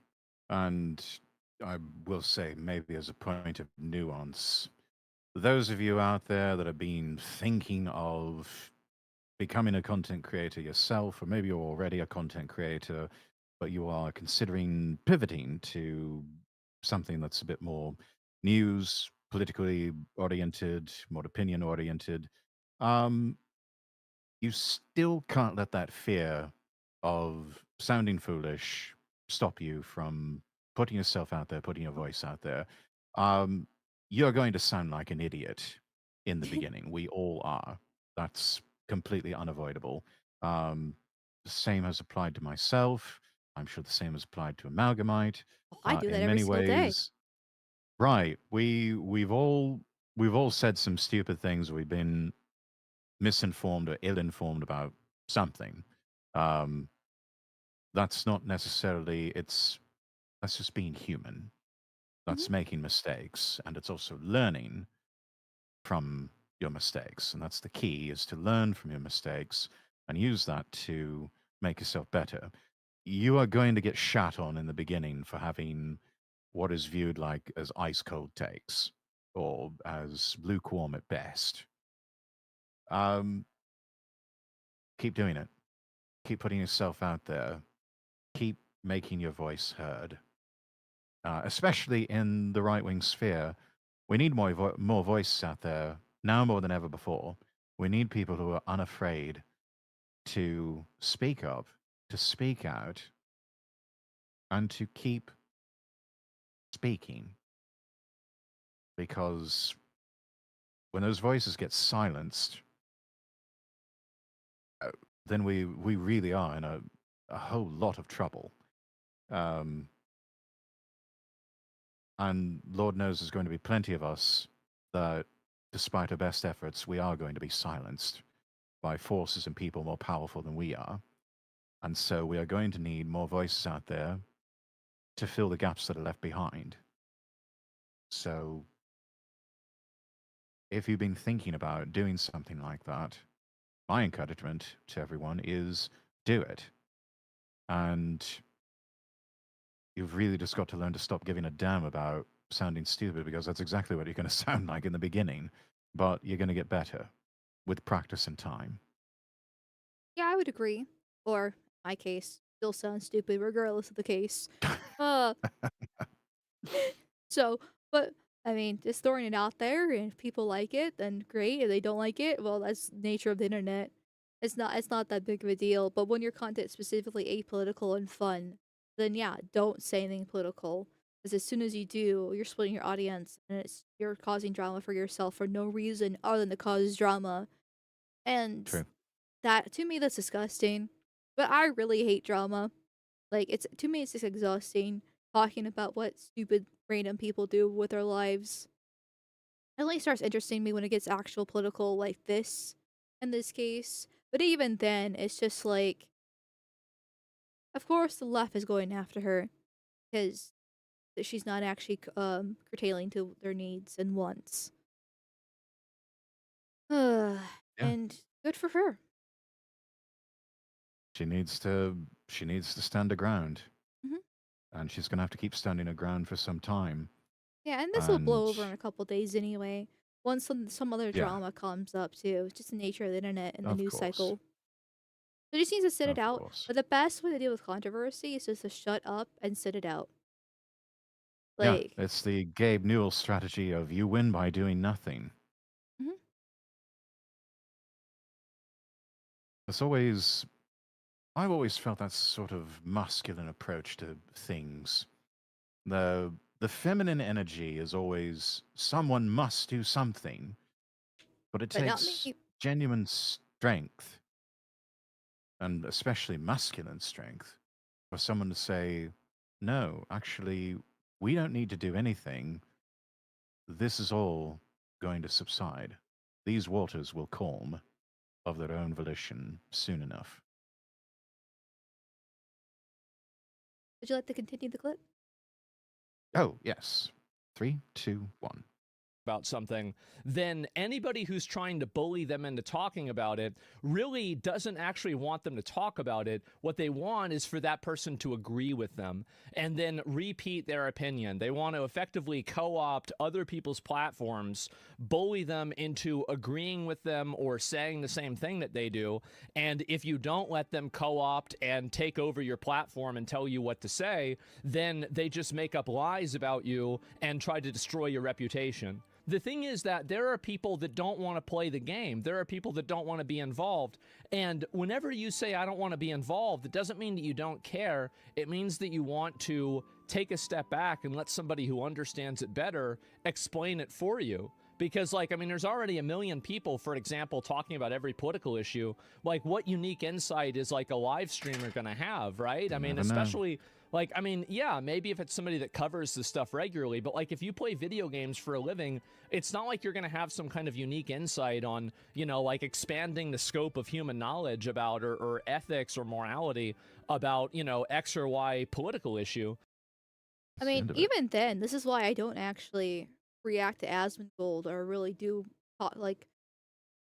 And I will say, maybe as a point of nuance, those of you out there that have been thinking of becoming a content creator yourself, or maybe you're already a content creator, but you are considering pivoting to something that's a bit more news, politically oriented, more opinion oriented, um, you still can't let that fear of sounding foolish stop you from putting yourself out there, putting your voice out there. Um, you're going to sound like an idiot in the beginning. We all are. That's completely unavoidable. The same has applied to myself. I'm sure the same has applied to Amalgamyte. Oh, I do that In every many single day. ways, right? We've all said some stupid things. We've been misinformed or ill-informed about something. Um, that's not necessarily that's just being human. Mhm. That's making mistakes, and it's also learning from your mistakes. And that's the key: is to learn from your mistakes and use that to make yourself better. You are going to get shat on in the beginning for having what is viewed like as ice cold takes or as lukewarm at best. Um, keep doing it. Keep putting yourself out there. Keep making your voice heard, especially in the right wing sphere. We need more voices out there now more than ever before. We need people who are unafraid to speak up, to speak out, and to keep speaking. Because when those voices get silenced, then we really are in a whole lot of trouble. Um, and Lord knows there's going to be plenty of us that, despite our best efforts, we are going to be silenced by forces and people more powerful than we are. And so we are going to need more voices out there to fill the gaps that are left behind. So if you've been thinking about doing something like that, my encouragement to everyone is do it. And you've really just got to learn to stop giving a damn about sounding stupid, because that's exactly what you're going to sound like in the beginning. But you're going to get better with practice and time. Yeah, I would agree. Or, in my case, still sounds stupid regardless of the case. Uh, so, but I mean, just throwing it out there, and if people like it, then great. If they don't like it, well, that's the nature of the internet. It's not that big of a deal. But when your content is specifically apolitical and fun, then yeah, don't say anything political. Because as soon as you do, you're splitting your audience, and you're causing drama for yourself for no reason other than to cause drama. And True. that, to me, that's disgusting. But I really hate drama. Like, to me, it's just exhausting talking about what stupid random people do with their lives. It only starts interesting me when it gets actual political, like this, in this case. But even then, it's just like, of course, the left is going after her because she's not actually curtailing to their needs and wants. Yeah. And good for her. She needs to stand her ground. Mhm. And she's gonna have to keep standing her ground for some time. Yeah, and this will blow over in And a couple days anyway. Once some other yeah, drama comes up too. It's just the nature of the internet and the of news course. cycle. So just needs to sit it Of out. course. But the best way to deal with controversy is just to shut up and sit it out. Yeah, Like, it's the Gabe Newell strategy of you win by doing nothing. mhm. I've always felt that sort of masculine approach to things. The feminine energy is always someone must do something, but it But not takes me. genuine strength, and especially masculine strength, for someone to say, no, actually, we don't need to do anything. This is all going to subside. These waters will calm of their own volition soon enough. Would you like to continue the clip? Oh, yes. 3, 2, 1. About something, then anybody who's trying to bully them into talking about it really doesn't actually want them to talk about it. What they want is for that person to agree with them and then repeat their opinion. They want to effectively co-opt other people's platforms, bully them into agreeing with them or saying the same thing that they do. And if you don't let them co-opt and take over your platform and tell you what to say, then they just make up lies about you and try to destroy your reputation. The thing is that there are people that don't want to play the game. There are people that don't want to be involved. And whenever you say, I don't want to be involved, it doesn't mean that you don't care. It means that you want to take a step back and let somebody who understands it better explain it for you. Because, like, I mean, there's already a million people, for example, talking about every political issue. Like, what unique insight is, like, a live streamer going to have, right? I mean, Never know. especially... Like, I mean, yeah, maybe if it's somebody that covers this stuff regularly, but like if you play video games for a living, it's not like you're going to have some kind of unique insight on, you know, like expanding the scope of human knowledge about or ethics or morality about, you know, X or Y political issue. I mean, even then, this is why I don't actually react to Asmongold or really do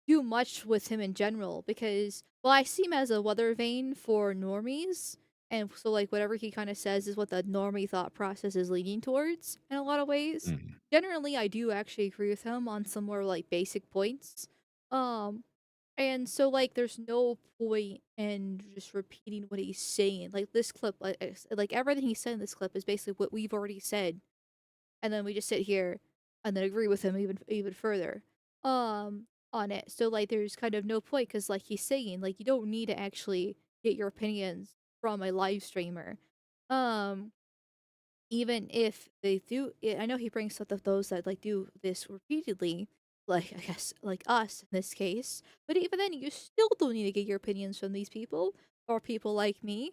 much with him in general because, well, I see him as a weather vane for normies, and so like whatever he kind of says is what the normie thought process is leading towards in a lot of ways. Generally, I do actually agree with him on some more like basic points. And so like there's no point in just repeating what he's saying. Like this clip, like everything he said in this clip is basically what we've already said, and then we just sit here and then agree with him even further on it. So like there's kind of no point because like he's saying like you don't need to actually get your opinions from a live streamer. Um Even if they do, I know he brings up those that like do this repeatedly, like I guess like us in this case. But even then, you still don't need to get your opinions from these people or people like me,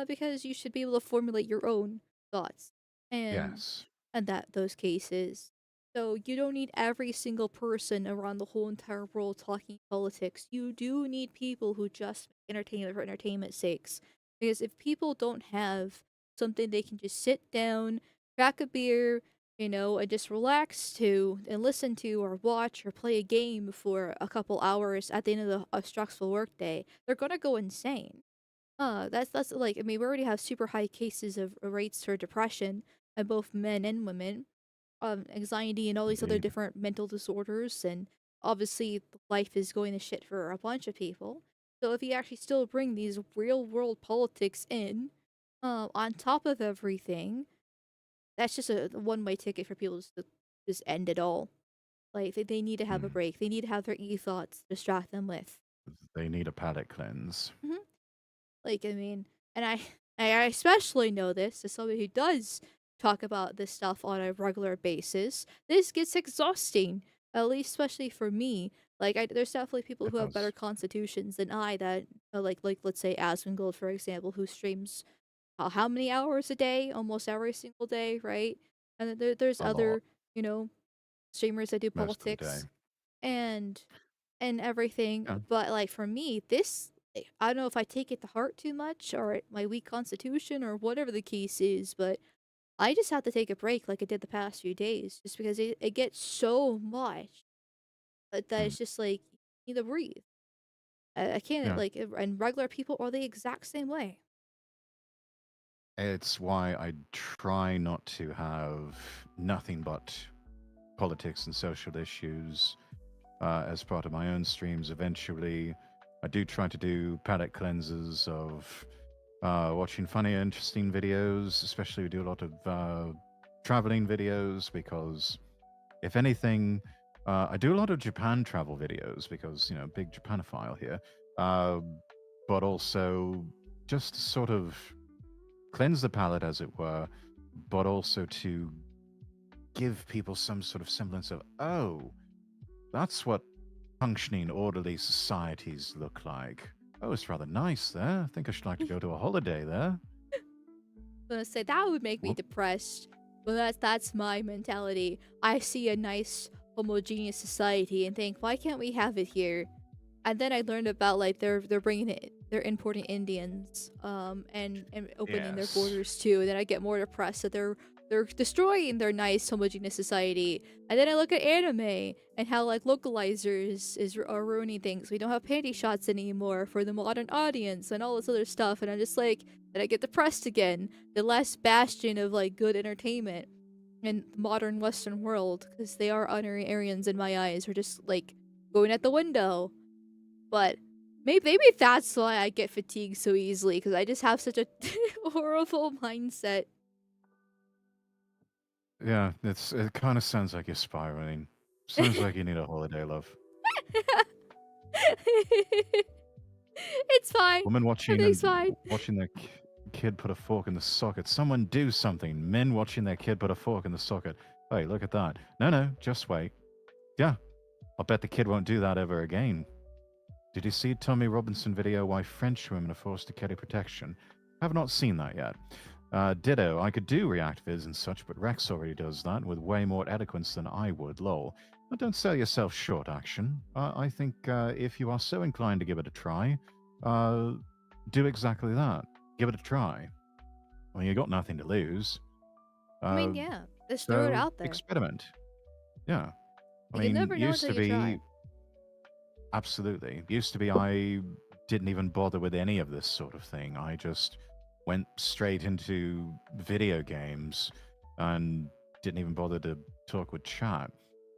because you should be able to formulate your own thoughts and Yes. that those cases. So you don't need every single person around the whole entire world talking politics. You do need people who just make entertainment for entertainment's sakes. Because if people don't have something they can just sit down, crack a beer, and just relax to and listen to or watch or play a game for a couple hours at the end of a stressful workday, they're gonna go insane. That's like, I mean, we already have super high cases of rates for depression in both men and women, anxiety and all these other Indeed. different mental disorders, and obviously life is going to shit for a bunch of people. So if you actually still bring these real world politics in, on top of everything, that's just a one-way ticket for people to just end it all. Like they need to have a break. They need to have their e-thoughts to distract them with. They need a palate cleanse. Like, I mean, and I especially know this as somebody who does talk about this stuff on a regular basis, this gets exhausting. At least, especially for me. Like, there's definitely people It who have better does. constitutions than I that, like let's say Asmongold, for example, who streams how many hours a day? Almost every single day, right? And then there's A lot. other, you know, streamers that do Most of the day. politics and everything. Yeah. But like for me, this I don't know if I take it to heart too much or my weak constitution or whatever the case is, but I just have to take a break like I did the past few days, just because it gets so much that Mm. it's just like you need to breathe. I can't Yeah. like, and regular people are the exact same way. It's why I try not to have nothing but politics and social issues as part of my own streams. Eventually, I do try to do palate cleanses of watching funny, interesting videos. Especially, we do a lot of traveling videos because, if anything, I do a lot of Japan travel videos because big Japanophile here. But also just to sort of cleanse the palate, as it were, but also to give people some sort of semblance of, oh, that's what functioning, orderly societies look like. Oh, it's rather nice there. I think I should like to go to a holiday there. I'm gonna say that would make me Whoop. depressed, but that's my mentality. I see a nice homogeneous society and think, why can't we have it here? And then I learned about like they're bringing it, they're importing Indians, and opening their Yes. borders too. And then I get more depressed that they're destroying their nice homogeneous society. And then I look at anime and how like localizers are ruining things. We don't have panty shots anymore for the modern audience and all this other stuff. And I'm just like, then I get depressed again. The last bastion of like good entertainment in the modern Western world, because they are honorary Aryans in my eyes, are just like going at the window. But maybe that's why I get fatigued so easily, because I just have such a horrible mindset. Yeah, it kind of sounds like you're spiraling. Sounds like you need a holiday, love. It's fine. Women watching Everything's fine. watching their kid put a fork in the socket. Someone do something. Men watching their kid put a fork in the socket. Hey, look at that. No, just wait. Yeah, I'll bet the kid won't do that ever again. Did you see Tommy Robinson video why French women are forced to carry protection? Have not seen that yet. Ditto, I could do react vids and such, but Rex already does that with way more eloquence than I would, lol. But don't sell yourself short, Action. I think if you are so inclined to give it a try, do exactly that. Give it a try. I mean, you got nothing to lose. I mean, yeah, just throw it So out there. experiment. Yeah. I You mean, never know used to until you try. be. Absolutely. Used to be I didn't even bother with any of this sort of thing. I just went straight into video games and didn't even bother to talk with chat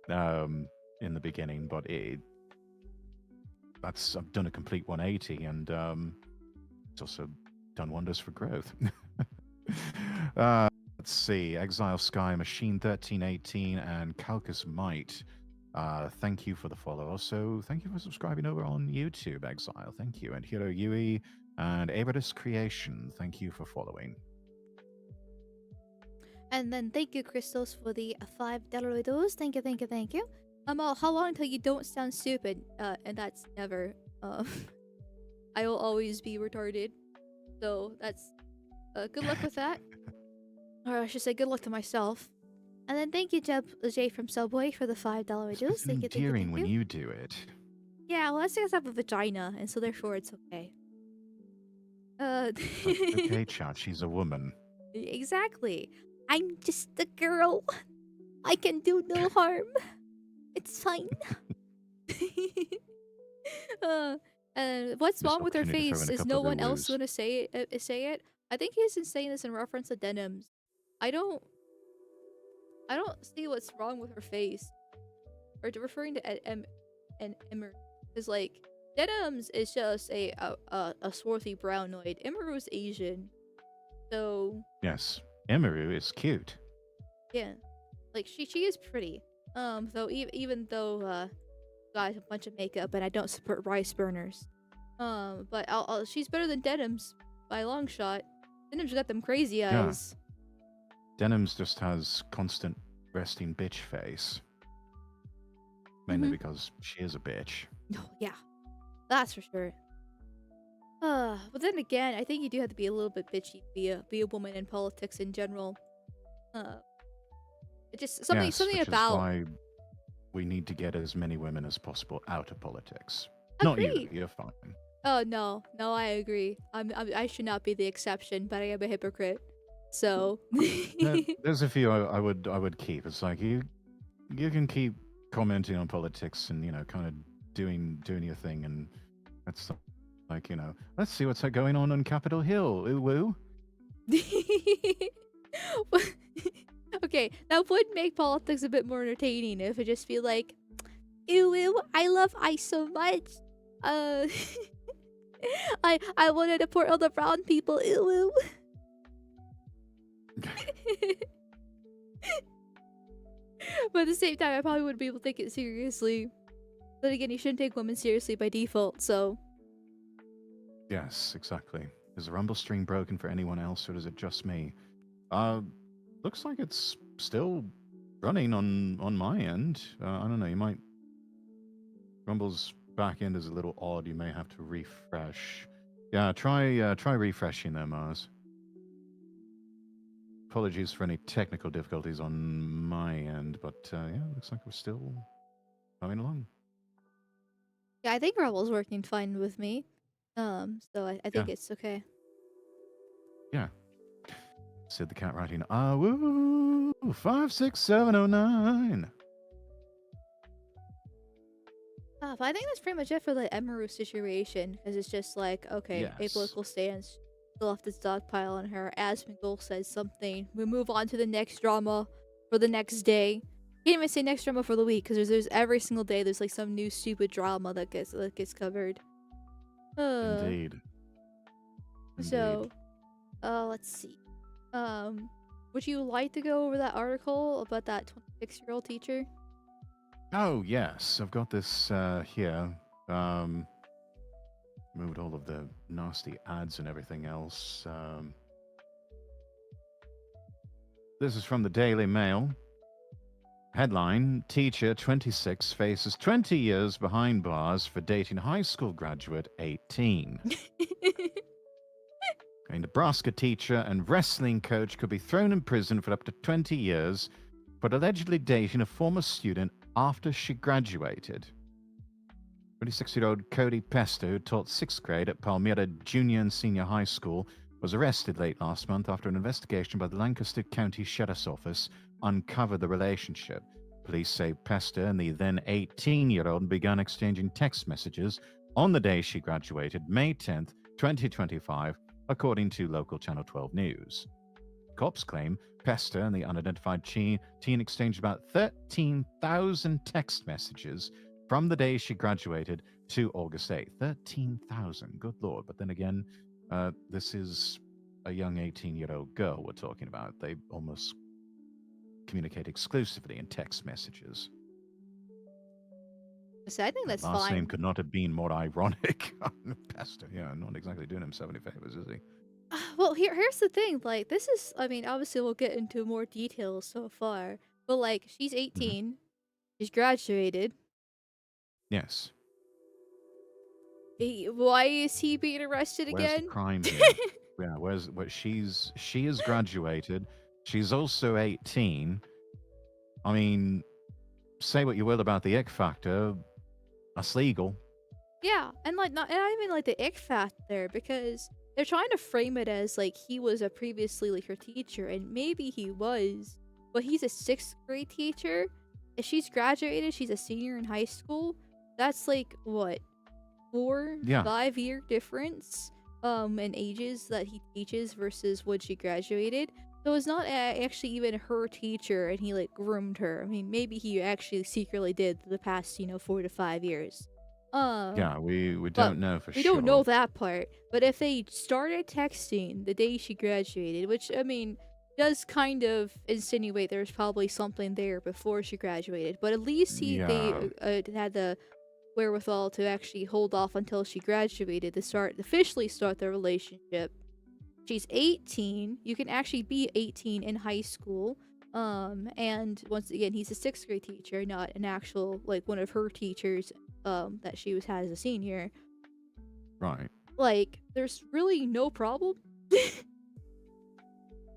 in the beginning. But I've done a complete 180, and it's also done wonders for growth. Let's see. Exile Sky, Machine 1318, and Calcus Might. Thank you for the follow. Also, thank you for subscribing over on YouTube, Exile. Thank you. And Hiro Yui and Abradus Creation. Thank you for following. And then thank you, Crystals, for the $5 dose. Thank you. How long till you don't sound stupid? And that's never. I will always be retarded. So that's good luck with that. Or I should say, good luck to myself. And then thank you, Jay from Subway, for the $5 dose. It's Thank you. endearing when you do it. Yeah, well, that's because I have a vagina, and so therefore it's okay. Okay, chat. She's a woman. Exactly. I'm just a girl. I can do no harm. It's fine. What's Missed wrong with her opportunity to throw face? in a Is couple no of one else oohs. gonna say it? I think he's saying this in reference to denims. I don't see what's wrong with her face, or referring to Emiru, because like denims is just a swarthy brownoid. Emiru's Asian, so Yes. Emiru is cute. yeah, like she is pretty. Though even though got a bunch of makeup and I don't support rice burners. But she's better than Denims by a long shot. Denims got them crazy eyes. Denim's just has constant resting bitch face. Mainly Mhm. because she is a bitch. Oh, yeah. That's for sure. But then again, I think you do have to be a little bit bitchy to be a woman in politics in general. Uh, it just Yes, something which is about why we need to get as many women as possible out of politics. Not you, agreed. you're fine. Oh no, no, I agree. I should not be the exception, but I am a hypocrite. So There's a few I would keep. It's like you can keep commenting on politics and kind of doing your thing, and that's like let's see what's going on Capitol Hill. Ooh woo. okay, that would make politics a bit more entertaining if it just be like, ew, ew, I love ice so much. Uh, I want to deport all the brown people. Ew, ew. But at the same time, I probably wouldn't be able to take it seriously. But again, you shouldn't take women seriously by default, so. Yes, exactly. Is the rumble stream broken for anyone else, or is it just me? Looks like it's still running on my end. I don't know. You might. Rumble's back end is a little odd. You may have to refresh. Yeah, try refreshing there, Mars. Apologies for any technical difficulties on my end, but yeah, looks like we're still going along. Yeah, I think Rumble's working fine with me. So I think Yeah. it's okay. Yeah. Said the cat writing. Woo! 56709. But I think that's pretty much it for the Emiru situation, because it's just like, okay, Yes. apolitical stance, still left this dogpile on her. As McGill says something, we move on to the next drama for the next day. Can't even say next drama for the week, because there's every single day there's like some new stupid drama that gets covered. Indeed. So, let's see. Would you like to go over that article about that 26-year-old teacher? Oh, yes. I've got this here. Moved all of the nasty ads and everything else. This is from the Daily Mail. Headline, Teacher 26 faces 20 years behind bars for dating high school graduate 18. A Nebraska teacher and wrestling coach could be thrown in prison for up to 20 years for allegedly dating a former student after she graduated. 26-year-old Cody Pester, who taught 6th grade at Palmyra Junior and Senior High School, was arrested late last month after an investigation by the Lancaster County Sheriff's Office uncovered the relationship. Police say Pester and the then 18-year-old began exchanging text messages on the day she graduated, May 10th, 2025, according to local Channel 12 News. Cops claim Pester and the unidentified teen exchanged about 13,000 text messages from the day she graduated to August 8th. 13,000, good lord. But then again, this is a young 18-year-old girl we're talking about. They almost communicate exclusively in text messages. So I think that's Last fine. name could not have been more ironic. Pester, yeah, not exactly doing himself any favors, is he? Well, here's the thing. Like, this is, I mean, obviously we'll get into more details so far, but like, she's 18, she's graduated. Yes. Why is he being arrested Where's again? the crime here? Yeah, she has graduated. She's also 18. I mean, say what you will about the ick factor, that's legal. Yeah, and like not even like the ick factor, because they're trying to frame it as like he was a previously like her teacher, and maybe he was, but he's a 6th grade teacher. If she's graduated, she's a senior in high school. That's like what, 4-5 year difference in ages that he teaches versus when she graduated. So it's not actually even her teacher, and he like groomed her. I mean, maybe he actually secretly did the past 4 to 5 years. Yeah, we don't know for sure. We don't know that part. But if they started texting the day she graduated, which I mean does kind of insinuate there's probably something there before she graduated, but at least they had the wherewithal to actually hold off until she graduated to officially start their relationship. she's 18. You can actually be 18 in high school. And once again, he's a 6th grade teacher, not an actual, like, one of her teachers that she had as a senior. Right. Like, there's really no problem.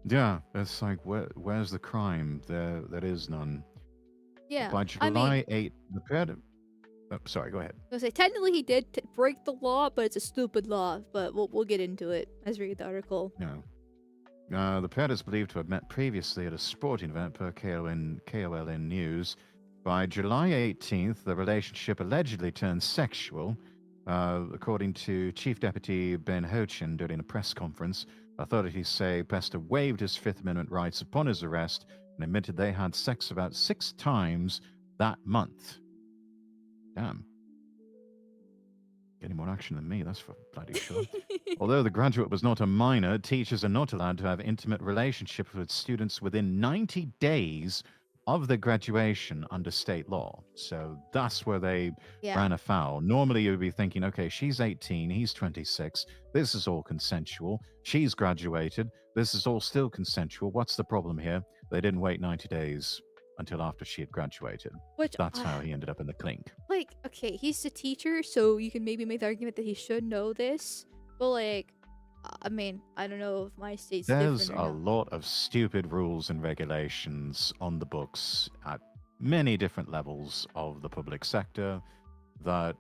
Yeah, it's like, where's the crime? There is none. Yeah. By I mean, July 8th, the ped. Oh, sorry, go ahead. I was gonna say, technically he did break the law, but it's a stupid law. But we'll get into it as we read the article. Yeah. The ped is believed to have met previously at a sporting event per KOLN News. By July 18th, the relationship allegedly turned sexual. According to Chief Deputy Ben Hochin during a press conference, authorities say Pester waived his Fifth Amendment rights upon his arrest and admitted they had sex about 6 times that month. Damn. Getting more action than me, that's for bloody sure. Although the graduate was not a minor, teachers are not allowed to have intimate relationships with students within 90 days of their graduation under state law. So that's where they ran afoul. Normally you would be thinking, okay, she's 18, he's 26, this is all consensual. She's graduated, this is all still consensual. What's the problem here? They didn't wait 90 days until after she had graduated. Which That's how he ended up in the clink. Like, okay, he's the teacher, so you can maybe make the argument that he should know this. But like, I mean, I don't know if my state's There's different or a not. lot of stupid rules and regulations on the books at many different levels of the public sector that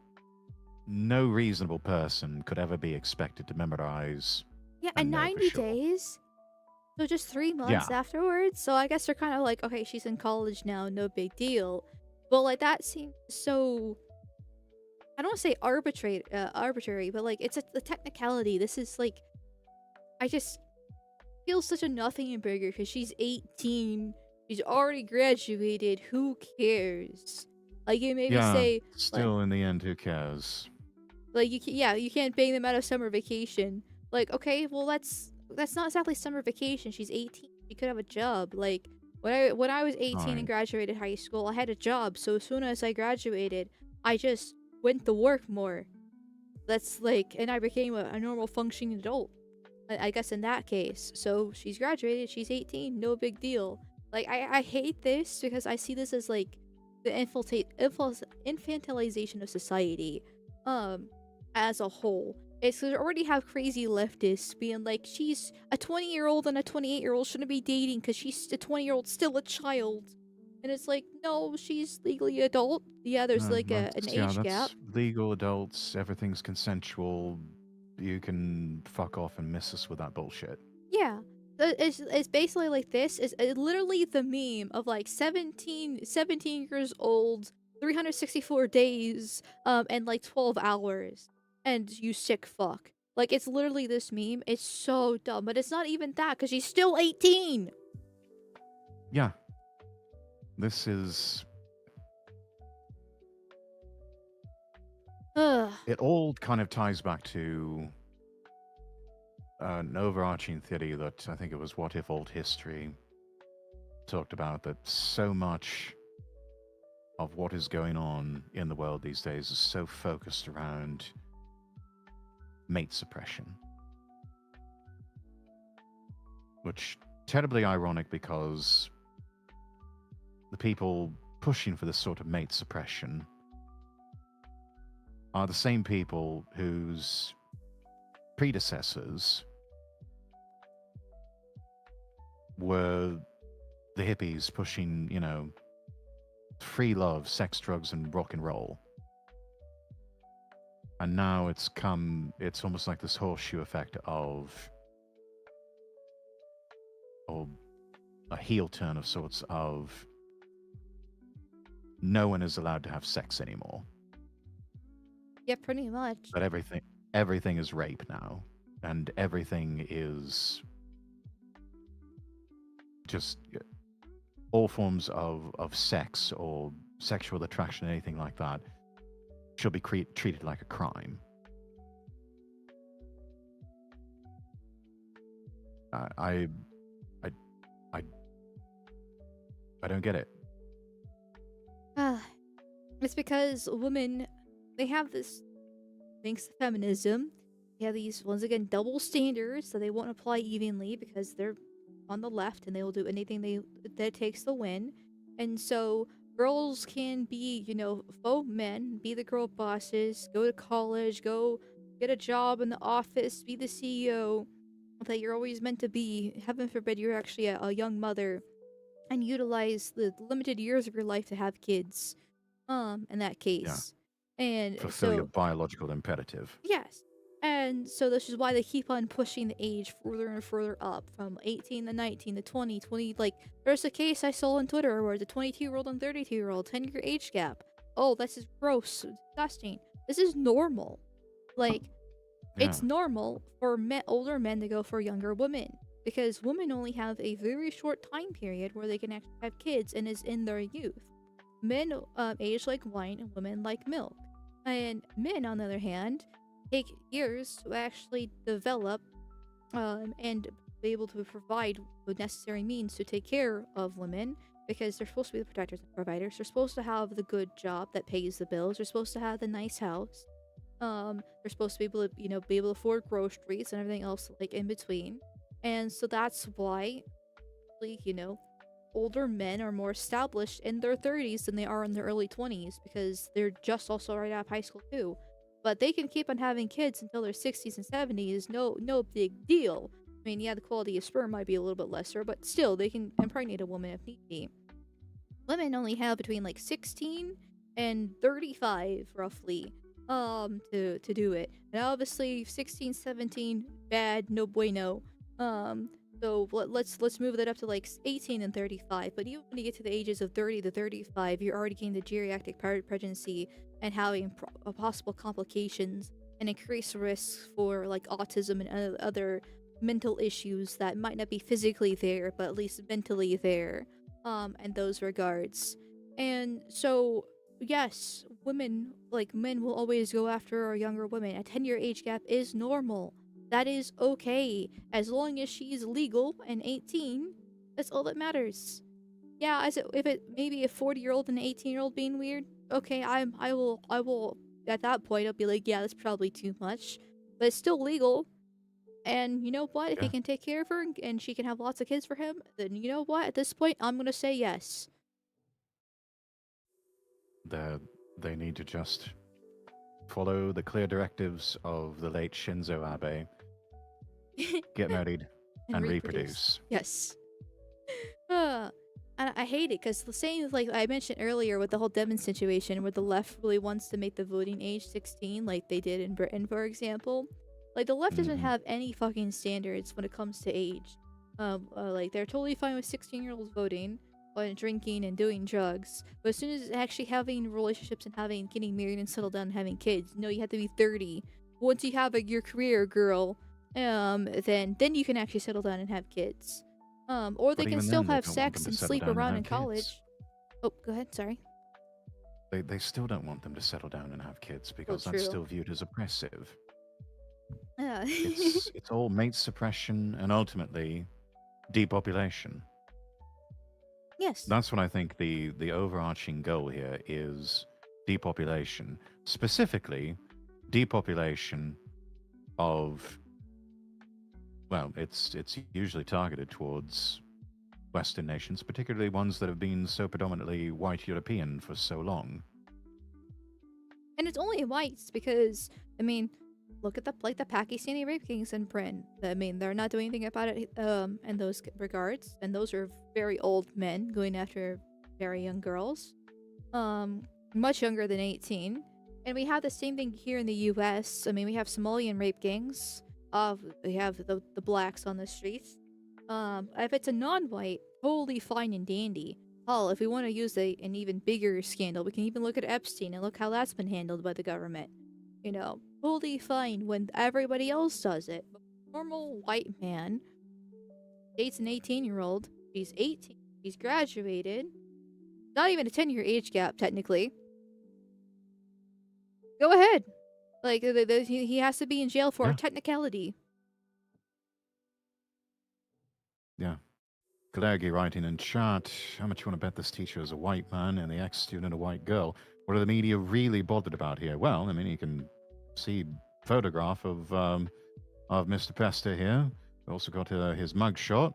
no reasonable person could ever be expected to memorize. Yeah, and and know for 90 sure. days. So just 3 months afterwards. So I guess they're kind of like, okay, she's in college now, no big deal. But like that seems so. I don't want to say arbitrary, but like it's a technicality. This is like, I just feel such a nothing burger because she's 18, she's already graduated. Who cares? Like you maybe say, still in the end, who cares? like you can't bang them out of summer vacation. Like, okay, well that's not exactly summer vacation. She's 18. She could have a job. Like when I was 18 and graduated high school, I had a job. So as soon as I graduated, I just went to work more. That's like, and I became a normal functioning adult. I guess in that case. So she's graduated. She's 18. No big deal. Like I hate this because I see this as like the infantilization of society, as a whole. It's because we already have crazy leftists being like, she's a 20-year-old and a 28-year-old shouldn't be dating because she's a 20-year-old still a child. And it's like, no, she's legally adult. Yeah, there's like an age gap. Legal adults, everything's consensual. You can fuck off and miss us with that bullshit. Yeah. It's basically like this. It's literally the meme of like 17 years old, 364 days, and like 12 hours. And you sick fuck. Like, it's literally this meme. It's so dumb. But it's not even that, because she's still 18! Yeah. This is... It all kind of ties back to an overarching theory that I think it was What If Old History talked about, that so much of what is going on in the world these days is so focused around mate suppression. Which, terribly ironic, because the people pushing for this sort of mate suppression are the same people whose predecessors were the hippies pushing, you know, free love, sex, drugs, and rock and roll. And now it's almost like this horseshoe effect of a heel turn of sorts of no one is allowed to have sex anymore. Yeah, pretty much. But everything is rape now. And everything is just all forms of sex or sexual attraction, anything like that, should be treated like a crime. I don't get it. It's because women, they have this thanks to feminism, they have these, once again, double standards that they won't apply evenly because they're on the left and they will do anything that it takes to win. And so girls can be, faux men, be the girl bosses, go to college, go get a job in the office, be the CEO that you're always meant to be. Heaven forbid you're actually a young mother, and utilize the limited years of your life to have kids. In that Yeah. case. And Fulfill your so, biological imperative. yes. And so this is why they keep on pushing the age further and further up from 18 to 19 to 20, 20. Like, there's a case I saw on Twitter where the 22-year-old and 32-year-old, 10-year age gap. Oh, this is gross, disgusting. This is normal. Like, Yeah. it's normal for older men to go for younger women. Because women only have a very short time period where they can actually have kids, and is in their youth. Men age like wine and women like milk. And men, on the other hand, take years to actually develop and be able to provide the necessary means to take care of women, because they're supposed to be the protectors and providers. They're supposed to have the good job that pays the bills. They're supposed to have the nice house. They're supposed to be able to, be able to afford groceries and everything else like in between. And so that's why, older men are more established in their 30s than they are in their early 20s, because they're just also right out of high school too. But they can keep on having kids until their 60s and 70s, no big deal. I mean, yeah, the quality of sperm might be a little bit lesser, but still, they can impregnate a woman if need be. Women only have between like 16 and 35, roughly, to do it. And obviously, 16, 17, bad, no bueno. So let's move that up to like 18 and 35. But even when you get to the ages of 30 to 35, you're already getting the geriatric pregnancy and having possible complications and increased risks for like autism and other mental issues that might not be physically there, but at least mentally there. In those regards. And so, yes, women, like men, will always go after younger women. A 10-year age gap is normal. That is okay, as long as she's legal and 18. That's all that matters. Yeah, if it maybe a 40-year-old and an 18-year-old being weird, okay, I will at that point I'll be like, yeah, that's probably too much, but it's still legal. And you know what? If he Yeah. can take care of her and she can have lots of kids for him, then you know what? At this point, I'm gonna say yes. They need to just follow the clear directives of the late Shinzo Abe. Get married and reproduce. Yes. And I hate it because the same, like I mentioned earlier with the whole Devon situation, where the left really wants to make the voting age 16, like they did in Britain, for example. Like, the left doesn't Mhm. have any fucking standards when it comes to age. Like, they're totally fine with 16-year-olds voting, and drinking and doing drugs. But as soon as actually having relationships and getting married and settled down and having kids, no, you have to be 30. Once you have your career, girl, then you can actually settle down and have kids. Or they But can even still then, they have don't want sex them to and settle sleep down and around have in college. kids. Oh, go ahead, sorry. They still don't want them to settle down and have kids because that's true. still viewed as oppressive. Yeah. It's all mate suppression and ultimately depopulation. Yes. That's what I think the overarching goal here is: depopulation. Specifically, depopulation of, well, it's usually targeted towards Western nations, particularly ones that have been so predominantly white European for so long. And it's only whites because, I mean, look at the Pakistani rape kings in Britain. I mean, they're not doing anything about it in those regards, and those are very old men going after very young girls, much younger than 18. And we have the same thing here in the U.S. I mean, we have Somalian rape gangs. We have the blacks on the streets. If it's a non-white, totally fine and dandy. Hell, if we want to use an even bigger scandal, we can even look at Epstein and look how that's been handled by the government. Totally fine when everybody else does it. But normal white man dates an 18-year-old. She's 18. She's graduated. Not even a 10-year age gap, technically. Go ahead. Like, he has to be in jail for a Yeah. technicality. Yeah. Kalergi writing in chat, how much you want to bet this teacher is a white man and the ex-student a white girl? What are the media really bothered about here? Well, I mean, you can see photograph of Mr. Pester here. We also got his mugshot.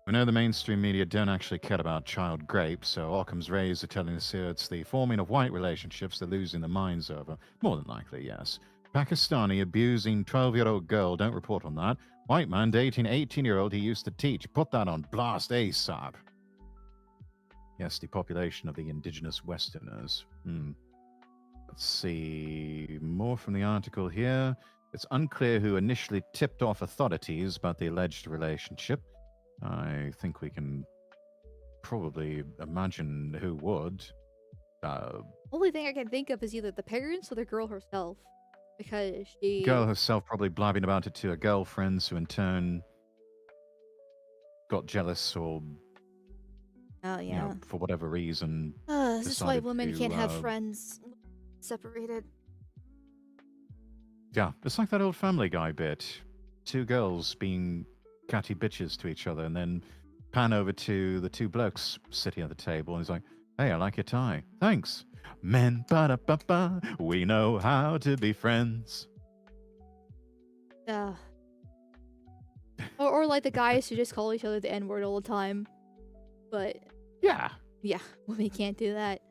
We know the mainstream media don't actually care about child grape, so Occam's rays are telling us here it's the forming of white relationships they're losing their minds over. More than likely, yes. Pakistani abusing 12-year-old girl, don't report on that. White man dating 18-year-old he used to teach. Put that on blast ASAP. Yes, depopulation of the indigenous Westerners. Let's see. More from the article here. It's unclear who initially tipped off authorities about the alleged relationship. I think we can probably imagine who would. Only thing I can think of is either the parents or the girl herself. Because she... The girl herself probably blabbing about it to her girlfriends, who in turn got jealous or, Oh, you yeah. know, for whatever reason. This is why decided women to, can't have friends separated. Yeah, it's like that old Family Guy bit. Two girls being catty bitches to each other, and then pan over to the two blokes sitting at the table, and he's like, "Hey, I like your tie. Thanks. Men, ba-da-ba-ba, we know how to be friends." Yeah. Or like the guys who just call each other the N-word all the time. But Yeah. yeah, women can't do that.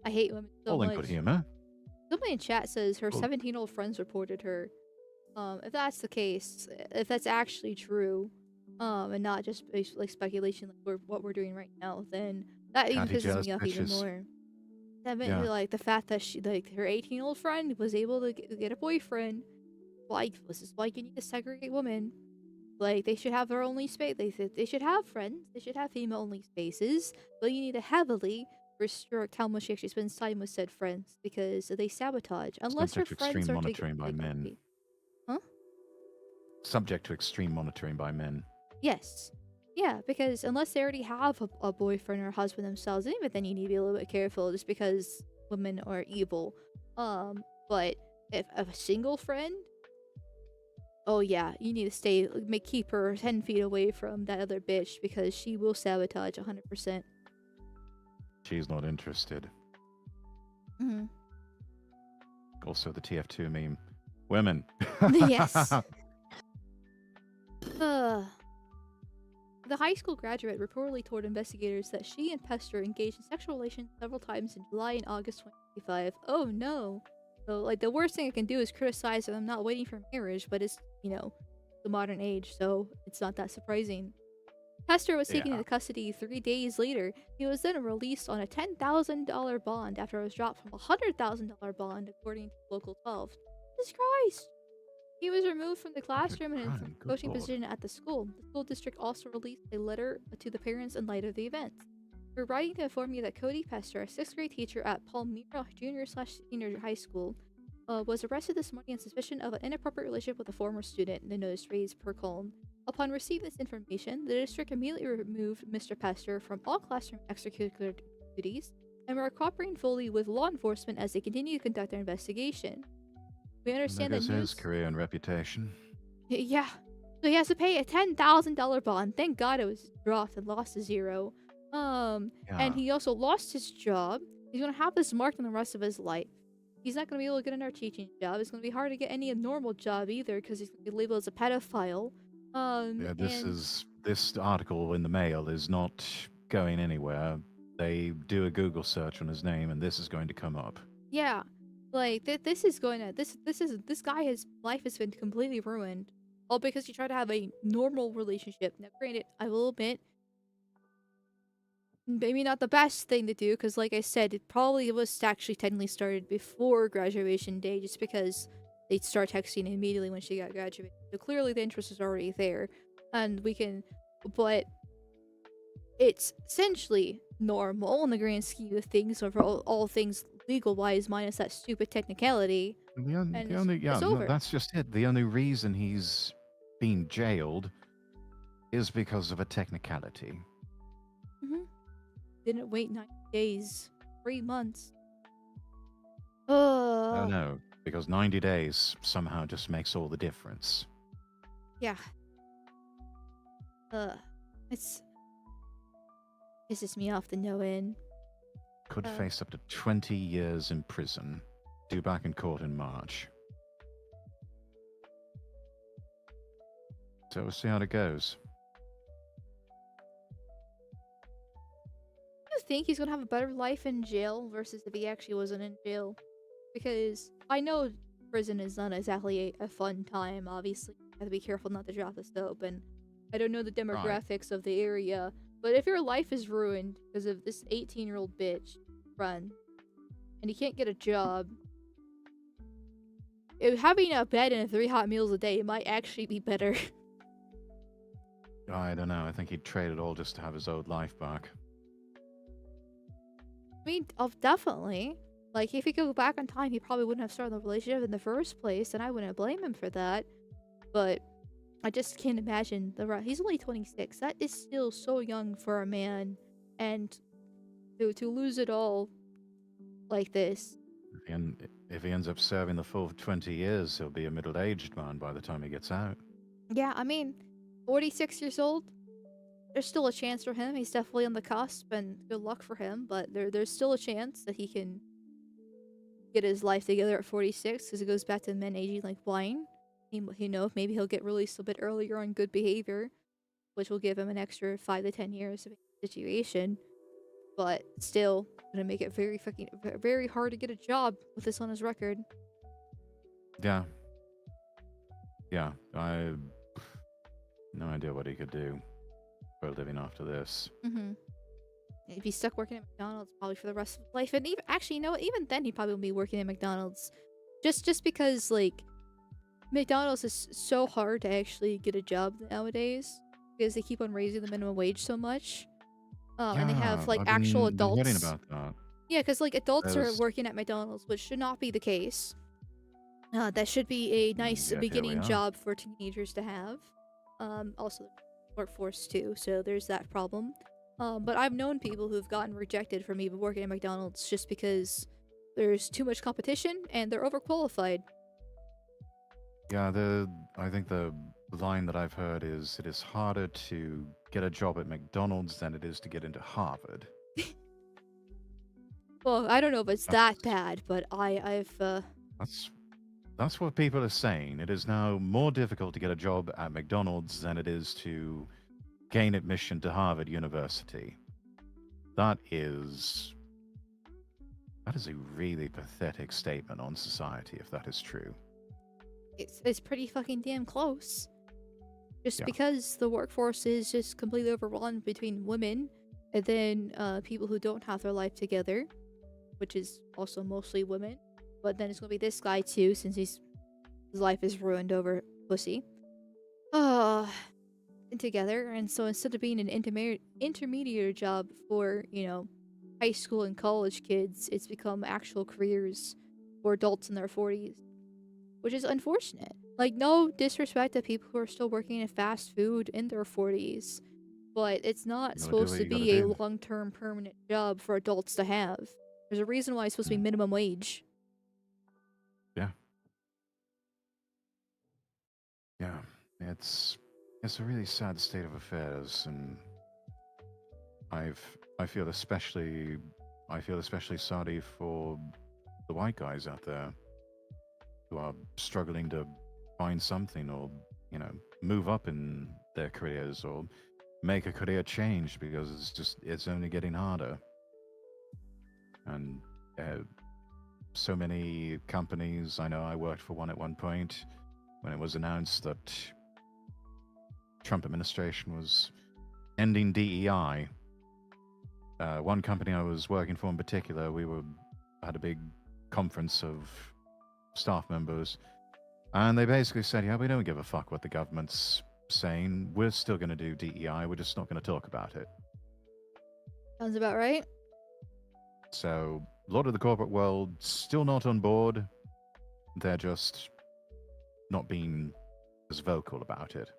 I hate women so All in much. good humor. Somebody in chat says her Cool. 17-year-old friends reported her. If that's the case, if that's actually true, and not just like speculation like what we're doing right now, then that even Catty, pisses jealous me off even bitches. more. That meant Yeah. like the fact that she like her 18-year-old friend was able to get a boyfriend. Like this is why you need to segregate women. Like they should have their only space. They should have friends. They should have female-only spaces. But you need to heavily restrict how much she actually spends time with said friends because they sabotage. Unless her Subject to friends extreme are monitoring by men. Huh? Subject to extreme monitoring by men. Yes. Yeah, because unless they already have a boyfriend or husband themselves, and even then you need to be a little bit careful just because women are evil. But if a single friend, oh yeah, you need to keep her 10 feet away from that other bitch because she will sabotage 100%. She's not interested. Mm-hmm. Also, the TF2 meme. Women. Yes. The high school graduate reportedly told investigators that she and Pester engaged in sexual relations several times in July and August 2025. Oh no. So, like, the worst thing I can do is criticize them not waiting for marriage, but it's, you know, the modern age, so it's not that surprising. Pester was taken into custody 3 days later. He was then released on a $10,000 bond after it was dropped from a $100,000 bond, according to Local 12. Jesus Christ! He was removed from the classroom and from the coaching position at the school. The school district also released a letter to the parents in light of the event. We're writing to inform you that Cody Pester, a 6th grade teacher at Palmyra Junior/Senior High School, was arrested this morning on suspicion of an inappropriate relationship with a former student, the notice reads per column. Upon receiving this information, the district immediately removed Mr. Pester from all classroom extracurricular duties, and we're cooperating fully with law enforcement as they continue to conduct their investigation. We understand that his career and reputation. Yeah. So he has to pay a $10,000 bond. Thank God it was dropped and lost to zero. And he also lost his job. He's gonna have this marked on the rest of his life. He's not gonna be able to get another teaching job. It's gonna be hard to get any normal job either because he's gonna be labeled as a pedophile. Yeah, this article in the Mail is not going anywhere. They do a Google search on his name, and this is going to come up. Yeah. Like this guy, his life has been completely ruined, all because he tried to have a normal relationship. Now, granted, I will admit, maybe not the best thing to do, because like I said, it probably was actually technically started before graduation day, just because they'd start texting immediately when she got graduated. So clearly the interest is already there, but it's essentially normal in the grand scheme of things, over all things legal-wise, minus that stupid technicality. That's just it. The only reason he's being jailed is because of a technicality. Didn't wait 90 days, 3 months. No, because 90 days somehow just makes all the difference. Yeah. It's pisses me off to no end. Could face up to 20 years in prison. due back in court in March. So we'll see how it goes. Do you think he's gonna have a better life in jail versus if he actually wasn't in jail? Because I know prison is not exactly a fun time, obviously. You have to be careful not to drop the soap, and I don't know the demographics of the area, but if your life is ruined because of this 18-year-old bitch run, and you can't get a job, having a bed and 3 hot meals a day might actually be better. I don't know. I think he'd trade it all just to have his old life back. I mean, definitely. Like, if he could go back in time, he probably wouldn't have started the relationship in the first place, and I wouldn't blame him for that. But I just can't imagine he's only 26. That is still so young for a man, and to lose it all like this. And if he ends up serving the full 20 years, he'll be a middle-aged man by the time he gets out. Yeah, I mean, 46 years old. There's still a chance for him. He's definitely on the cusp, and good luck for him. But there's still a chance that he can get his life together at 46, because it goes back to men aging like wine. Maybe he'll get released a bit earlier on good behavior, which will give him an extra 5 to 10 years of situation. But still, gonna make it very hard to get a job with this on his record. Yeah. Yeah, I no idea what he could do for a living after this. Mm-hmm. If he's stuck working at McDonald's probably for the rest of his life, and even actually, you know what? Even then, he probably will be working at McDonald's, just because like McDonald's is so hard to actually get a job nowadays because they keep on raising the minimum wage so much. And they have like actual adults. Been reading about that. Yeah, because like adults are working at McDonald's, which should not be the case. That should be a nice beginning job for teenagers to have. Also, workforce too, so there's that problem. But I've known people who've gotten rejected from even working at McDonald's just because there's too much competition and they're overqualified. Yeah, I think the line that I've heard is it is harder to get a job at McDonald's than it is to get into Harvard. Well, I don't know if it's that bad, but I've That's what people are saying. It is now more difficult to get a job at McDonald's than it is to gain admission to Harvard University. That is a really pathetic statement on society, if that is true. It's pretty fucking damn close. Just because the workforce is just completely overrun between women and then people who don't have their life together, which is also mostly women. But then it's gonna be this guy too, since his life is ruined over pussy. Together, and so instead of being an intermediate job for, high school and college kids, it's become actual careers for adults in their 40s, which is unfortunate. Like, no disrespect to people who are still working in fast food in their 40s, but it's not supposed to be a long-term permanent job for adults to have. There's a reason why it's supposed to be minimum wage. Yeah, it's a really sad state of affairs, and I feel especially sorry for the white guys out there who are struggling to find something, or move up in their careers, or make a career change, because it's only getting harder. And so many companies, I know I worked for one at one point, when it was announced that Trump administration was ending DEI. One company I was working for in particular, had a big conference of staff members, and they basically said, yeah, we don't give a fuck what the government's saying. We're still going to do DEI. We're just not going to talk about it. Sounds about right. So a lot of the corporate world still not on board. They're just not being as vocal about it.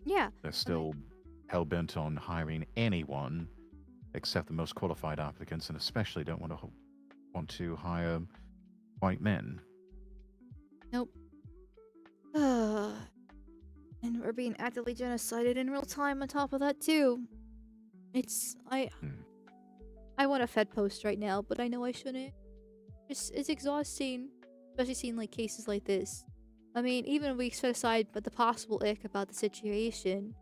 Yeah. They're still hell-bent on hiring anyone except the most qualified applicants, and especially don't want to hire white men. Nope. And we're being actively genocided in real time on top of that too. I want a Fed post right now, but I know I shouldn't. it's exhausting, especially seeing like cases like this. I mean, even if we set aside but the possible ick about the situation,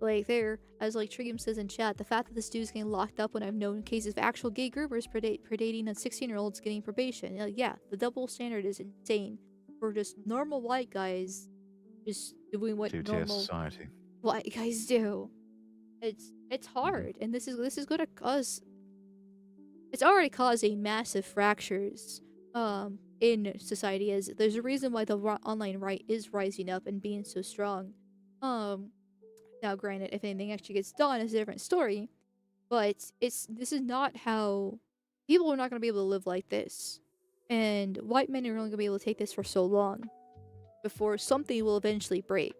like there, as like Trigium says in chat, the fact that this dude's getting locked up when I've known cases of actual gay groomers predating a 16-year-old's getting probation. Yeah, the double standard is insane for just normal white guys just doing what Two-tier normal society. white guys do. It's hard, and this is gonna cause. It's already causing massive fractures in society, as there's a reason why the online right is rising up and being so strong. Now granted, if anything actually gets done is a different story, but this is not how people are not going to be able to live like this, and white men are only going to be able to take this for so long before something will eventually break.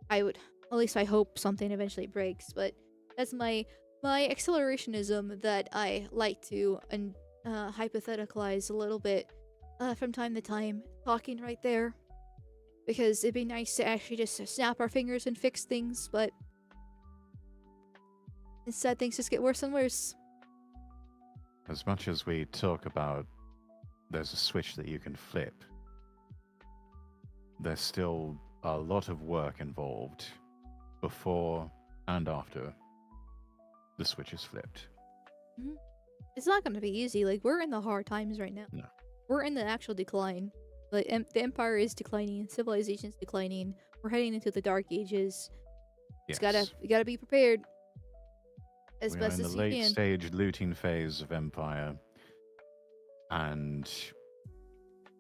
I would, at least I hope something eventually breaks, but that's my accelerationism that I like to hypotheticalize a little bit from time to time, talking right there, because it'd be nice to actually just snap our fingers and fix things, but instead things just get worse and worse. As much as we talk about there's a switch that you can flip, there's still a lot of work involved before and after the switch is flipped. It's not going to be easy. Like, we're in the hard times right now. No. We're in the actual decline. Like, the empire is declining, civilization is declining. We're heading into the dark ages. Yes. You gotta be prepared as We best are in as the you late can. stage looting phase of Empire, and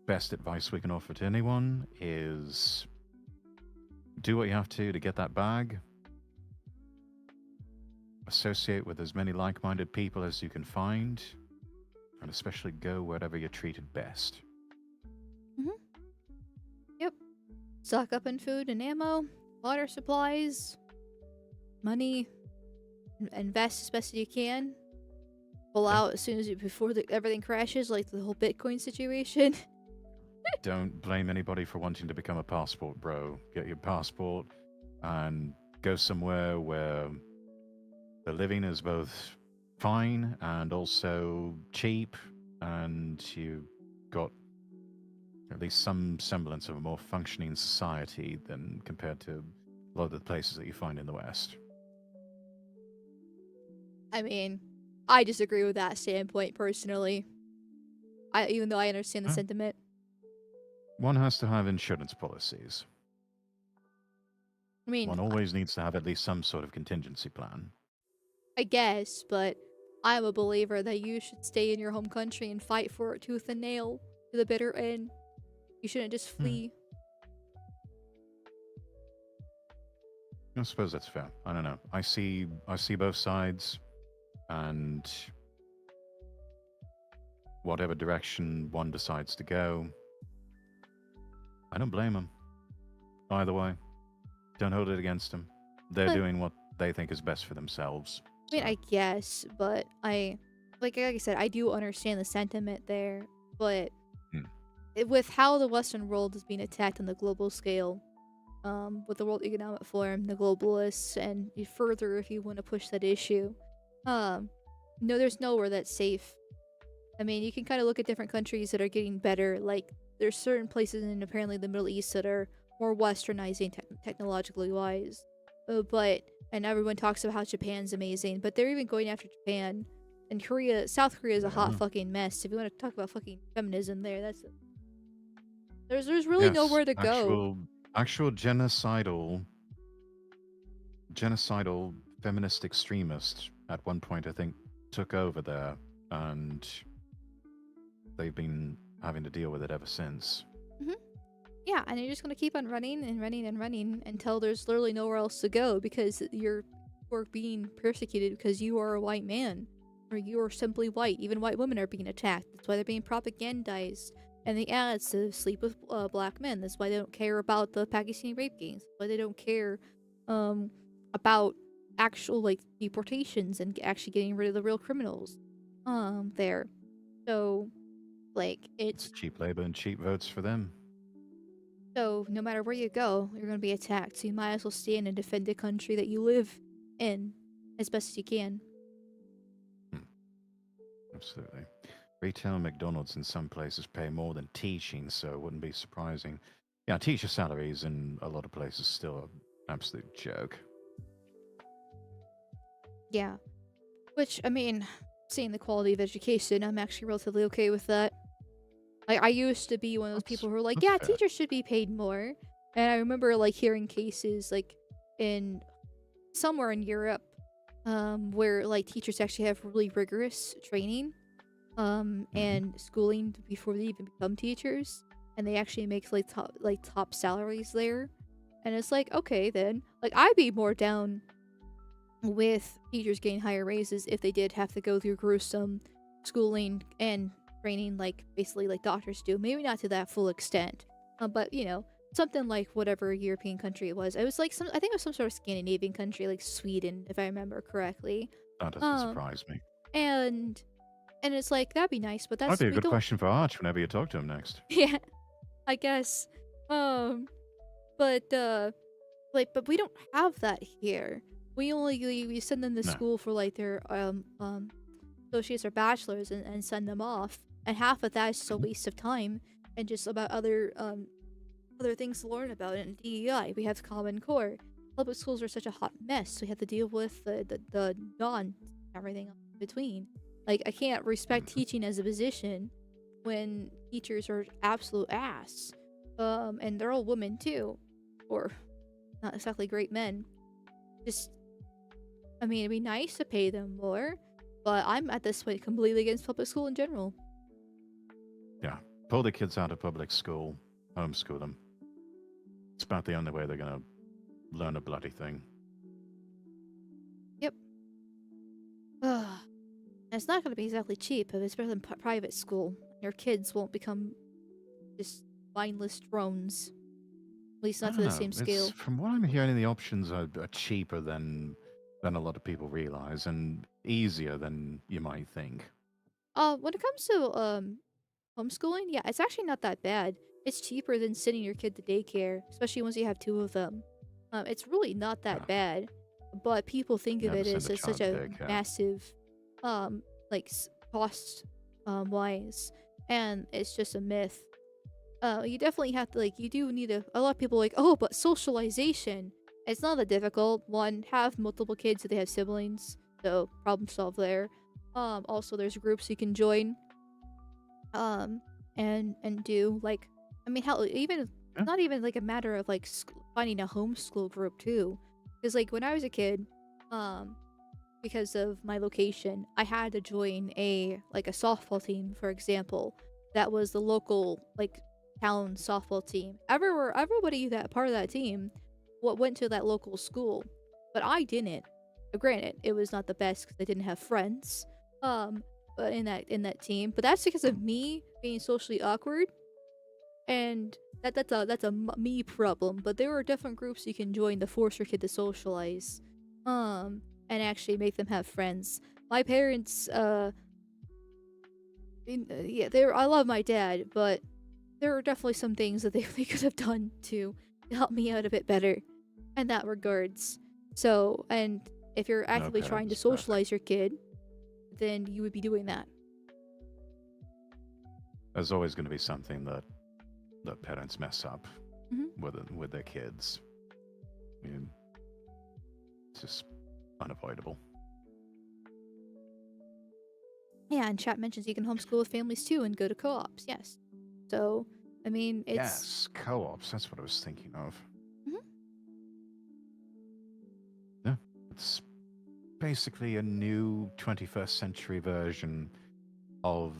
best advice we can offer to anyone is do what you have to get that bag. Associate with as many like-minded people as you can find, and especially go wherever you're treated best. Yep. Stock up on food and ammo, water supplies, money. Invest as best as you can. Pull out as soon as before everything crashes, like the whole Bitcoin situation. Don't blame anybody for wanting to become a passport bro. Get your passport and go somewhere where the living is both fine and also cheap, and you've got at least some semblance of a more functioning society than compared to a lot of the places that you find in the West. I mean, I disagree with that standpoint personally. Even though I understand the Huh? sentiment. One has to have insurance policies. I mean, One always needs to have at least some sort of contingency plan. I guess, but I'm a believer that you should stay in your home country and fight for it tooth and nail to the bitter end. You shouldn't just flee. I suppose that's fair. I don't know. I see both sides, and whatever direction one decides to go, I don't blame them. Either way, don't hold it against them. They're doing what they think is best for themselves. I mean, I guess, but like I said, I do understand the sentiment there, but with how the Western world is being attacked on the global scale, with the World Economic Forum, the globalists, and further if you want to push that issue, no, there's nowhere that's safe. I mean, you can kind of look at different countries that are getting better. Like, there's certain places in apparently the Middle East that are more westernizing technologically wise. And everyone talks about how Japan's amazing, but they're even going after Japan. And South Korea is a hot fucking mess. If you want to talk about fucking feminism there's really nowhere to go. Actual genocidal feminist extremists at one point, I think, took over there, and they've been having to deal with it ever since. Yeah, and you're just gonna keep on running and running and running until there's literally nowhere else to go because you're being persecuted because you are a white man or you are simply white. Even white women are being attacked. That's why they're being propagandized and the ads to sleep with black men. That's why they don't care about the Pakistani rape gangs. That's why they don't care about actual like deportations and actually getting rid of the real criminals there. So like it's cheap labor and cheap votes for them. So no matter where you go, you're going to be attacked. So you might as well stand and defend the country that you live in as best as you can. Absolutely. Retail McDonald's in some places pay more than teaching, so it wouldn't be surprising. Yeah, teacher salaries in a lot of places still an absolute joke. Yeah. Which, I mean, seeing the quality of education, I'm actually relatively okay with that. Like, I used to be one of those people who were like, That's yeah, fair. teachers should be paid more. And I remember, like, hearing cases, like, in somewhere in Europe, where, like, teachers actually have really rigorous training, and schooling before they even become teachers. And they actually make, like, top salaries there. And it's like, okay, then. Like, I'd be more down with teachers getting higher raises if they did have to go through gruesome schooling and training, like basically like doctors do. Maybe not to that full extent, but you know, something like whatever European country it was. It was like I think it was some sort of Scandinavian country, like Sweden, if I remember correctly. That doesn't surprise me. And it's like that'd be nice, but Might that's be a we good don't. question for Arch whenever you talk to him next. Yeah, I guess. But but we don't have that here. We send them to No. school for like their associates or bachelors and send them off, and half of that is just a waste of time and just about other things to learn about. And DEI, we have Common Core. Public schools are such a hot mess. We have to deal with the non everything in between. Like I can't respect teaching as a position when teachers are absolute ass. And they're all women too, or not exactly great men. Just, I mean, it'd be nice to pay them more, but I'm at this point completely against public school in general. Yeah. Pull the kids out of public school, homeschool them. It's about the only way they're going to learn a bloody thing. Yep. Ugh. And it's not going to be exactly cheap, if it's better than private school. Your kids won't become just mindless drones. At least I not to don't the know. same It's, scale. from what I'm hearing, the options are cheaper than a lot of people realize and easier than you might think. When it comes to homeschooling, yeah, it's actually not that bad. It's cheaper than sending your kid to daycare, especially once you have two of them. It's really not that Yeah. bad, but people think of Never it send as a such child a to daycare. massive, like cost, wise, and it's just a myth. You definitely have to you do need a lot of people are like, oh, but socialization. It's not that difficult. One, have multiple kids if they have siblings, so problem solved there. Also there's groups you can join. And do I mean, hell, even Yeah. not even like a matter of finding a homeschool group too, because when I was a kid, because of my location, I had to join a softball team, for example. That was the local town softball team. Everybody that part of that team went to that local school, but I didn't. Granted, it was not the best because I didn't have friends. But in that team, but that's because of me being socially awkward, and that's a me problem. But there are different groups you can join to force your kid to socialize, and actually make them have friends. My parents, yeah, I love my dad, but there are definitely some things that they could have done to help me out a bit better in that regards. So, and if you're actively trying to parent's perfect. socialize your kid, then you would be doing that. There's always going to be something that parents mess up Mhm. with their kids. I mean, it's just unavoidable. Yeah, and chat mentions you can homeschool with families too and go to co-ops. Yes. So, I mean, it's Yes, co-ops. That's what I was thinking of. Mhm. Yeah, it's basically a new 21st century version of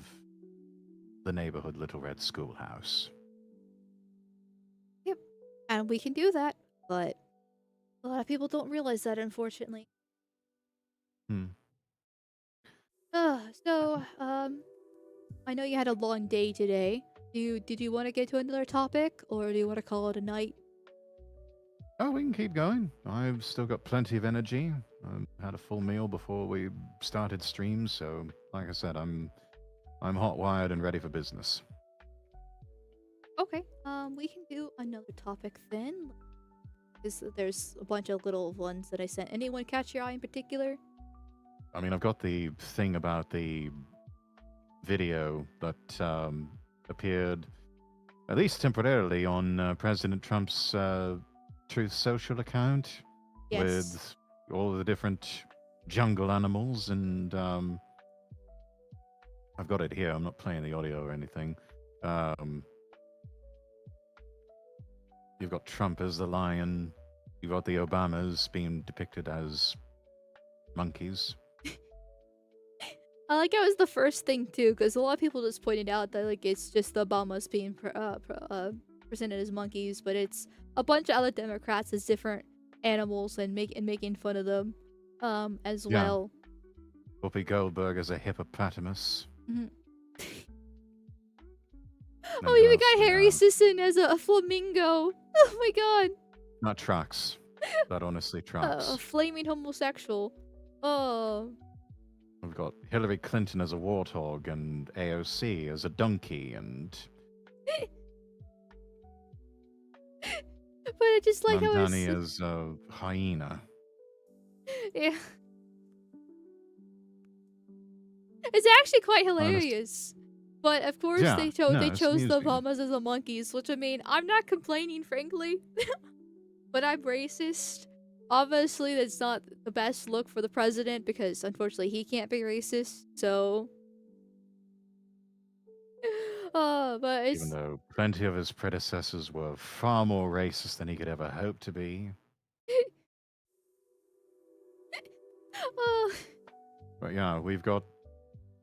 the neighborhood Little Red Schoolhouse. and we can do that, but a lot of people don't realize that, unfortunately. Hmm. So, I know you had a long day today. Did you want to get to another topic, or do you want to call it a night? Oh, we can keep going. I've still got plenty of energy. I had a full meal before we started stream, so like I said, I'm hot wired and ready for business. Okay. We can do another topic then. There's a bunch of little ones that I sent. Anyone catch your eye in particular? I mean, I've got the thing about the video that appeared, at least temporarily, on President Trump's Truth Social account Yes. with all the different jungle animals. And I've got it here. I'm not playing the audio or anything. You've got Trump as the lion. You've got the Obamas being depicted as monkeys. I like it was the first thing too, because a lot of people just pointed out that like it's just the Obamas being presented as monkeys, but it's a bunch of other Democrats as different animals and making fun of them, as Yeah. well. Whoopi Goldberg as a hippopotamus. Mhm. And Oh, who even else got we Harry have? Sisson as a flamingo. Oh my god. That tracks. That honestly tracks. A flaming homosexual. Oh. We've got Hillary Clinton as a warthog and AOC as a donkey and But I just like how Mamdani it's as a hyena. yeah. It's actually quite Honest- hilarious. But of course Yeah, they no, they it's chose the amusing. Obamas as the monkeys, which I mean, I'm not complaining frankly. But I'm racist. Obviously that's not the best look for the president because unfortunately he can't be racist. So but Even it's though plenty of his predecessors were far more racist than he could ever hope to be. oh, But yeah, we've got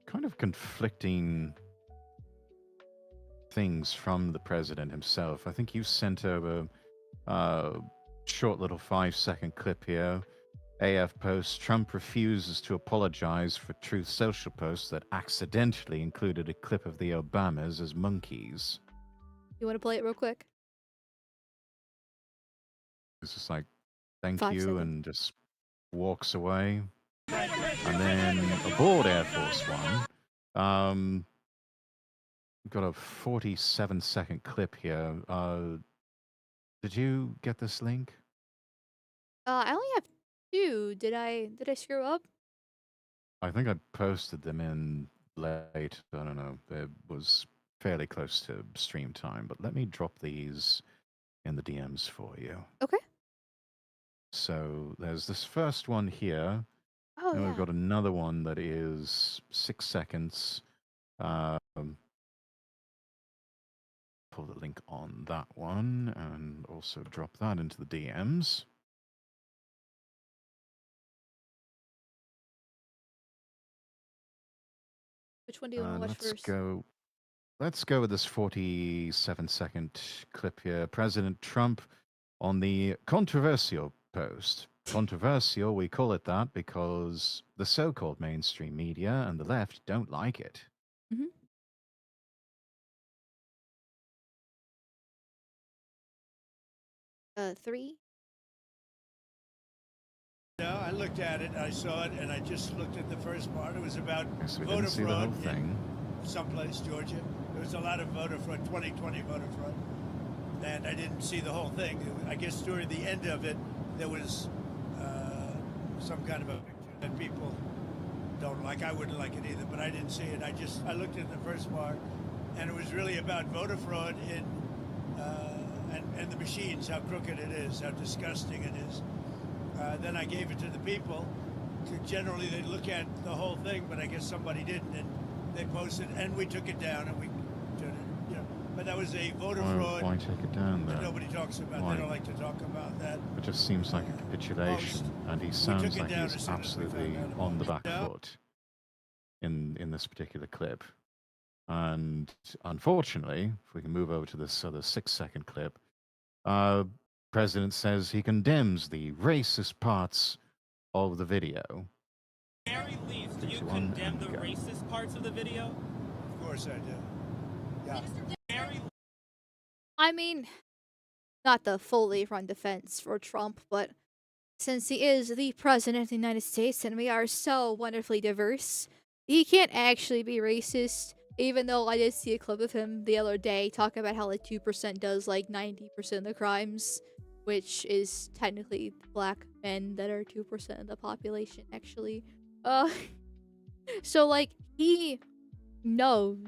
kind of conflicting things from the president himself. I think you sent over a short little 5-second clip here. AF post, Trump refuses to apologize for Truth Social posts that accidentally included a clip of the Obamas as monkeys. you want to play it real quick? It's just like, thank 5 you, seconds. and just walks away. And then aboard Air Force One, we've got a 47-second clip here. Did you get this link? I only have 2. Did I screw up? I think I posted them in late. I don't know. It was fairly close to stream time, but let me drop these in the DMs for you. Okay. So there's this first one here. Oh And yeah. we've got another one that is 6 seconds. Pull the link on that one and also drop that into the DMs. Which one do you want to watch Let's first? go. Let's go with this 47-second clip here. President Trump on the controversial post. Controversial, we call it that because the so-called mainstream media and the left don't like it. 3. No, I looked at it, I saw it, and I just looked at the first part. It was about Okay, so we voter didn't see the whole fraud thing. in someplace, Georgia. There was a lot of voter fraud, 2020 voter fraud. And I didn't see the whole thing. I guess during the end of it, there was some kind of a picture that people don't like. I wouldn't like it either, but I didn't see it. I looked at the first part, and it was really about voter fraud in and the machines, how crooked it is, how disgusting it is. Then I gave it to the people. Generally, they look at the whole thing, but I guess somebody didn't, and they posted, and we took it down, and we turned it, you know. But that was a voter fraud Why take it down that there? nobody talks about. Why? They don't like to talk about that. It just seems like a capitulation, and he sounds took it like down he's as soon as we found absolutely out about on the it. back No. foot in this particular clip. And unfortunately, if we can move over to this other 6-second clip, President says he condemns the racist parts of the video. Very least, do you 3, 2, 1, condemn and the go. racist parts of the video? Of course I do. Yeah. Very I mean, not the fully run defense for Trump, but since he is the president of the United States and we are so wonderfully diverse, he can't actually be racist. Even though I did see a clip of him the other day talking about how like 2% does like 90% of the crimes, which is technically black men that are 2% of the population actually. So like he knows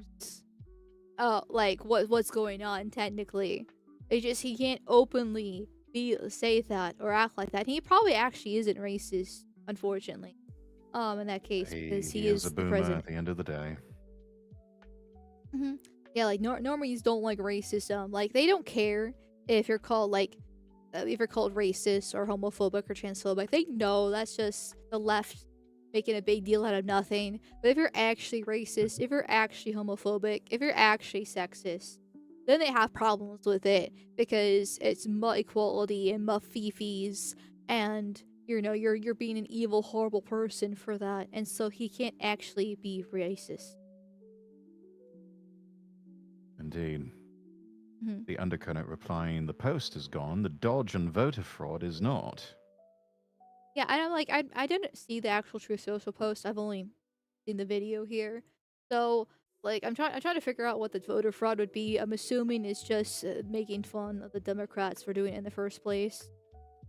like what's going on technically. It's just he can't openly say that or act like that. He probably actually isn't racist, unfortunately. In that case, because He he is a is the boomer at president. the end of the day. Yeah, like normies don't like racism. Like they don't care if you're called like if you're called racist or homophobic or transphobic. They know that's just the left making a big deal out of nothing. But if you're actually racist, if you're actually homophobic, if you're actually sexist, then they have problems with it because it's mut equality and mut fifis, and you're being an evil, horrible person for that, and so he can't actually be racist. Indeed. Mhm. The undercurrent replying, the post is gone, the dodge and voter fraud is not. Yeah, and I'm like, I didn't see the actual True Social post. I've only seen the video here, so like I'm trying to figure out what the voter fraud would be. I'm assuming it's just making fun of the Democrats for doing it in the first place,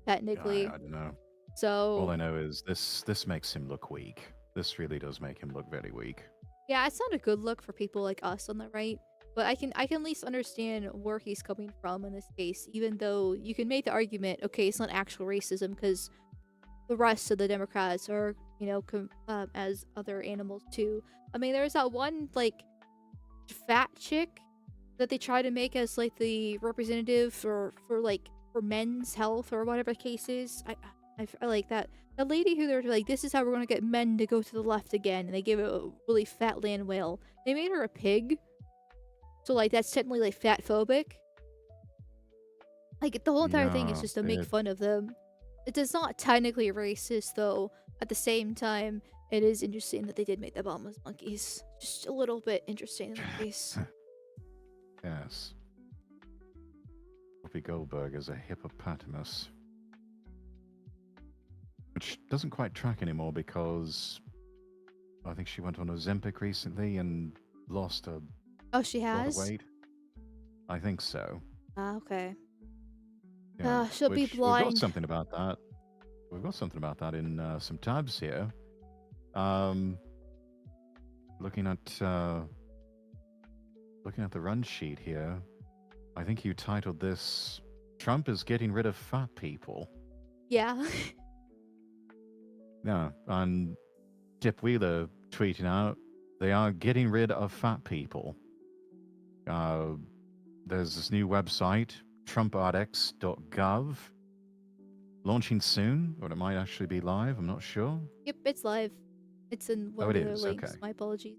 technically. I don't know. All So I know is this makes him look weak. This really does make him look very weak. yeah, it's not a good look for people like us on the right. But I can at least understand where he's coming from in this case, even though you can make the argument, okay, it's not actual racism because the rest of the Democrats are, as other animals too. I mean, there's that one like fat chick that they try to make as like the representative for men's health or whatever the case is. I like that. The lady who they're like, this is how we're gonna get men to go to the left again, and they give it a really fat land whale. They made her a pig, so like that's technically like fat phobic. Like the whole entire thing is Yeah, just to make fun of them. It is not technically racist though. At the same time, it is interesting that they did make the Bahamas monkeys. Just a little bit interesting in that case. yes. Whoopi Goldberg is a hippopotamus. Which doesn't quite track anymore because I think she went on Ozempic recently and lost a Oh, she lot of has? weight. I think so. Ah, okay. Yeah, She'll be which we've got blind. something about that. We've got something about that in some tabs here. Looking at the run sheet here, I think you titled this "Trump is getting rid of fat people." Yeah. Yeah, and Dip Wheeler tweeting out, they are getting rid of fat people. There's this new website, trumprx.gov, launching soon, or it might actually be live. I'm not sure. Yep, it's live. It's in one Oh, of it the other is. links. Okay. My apologies.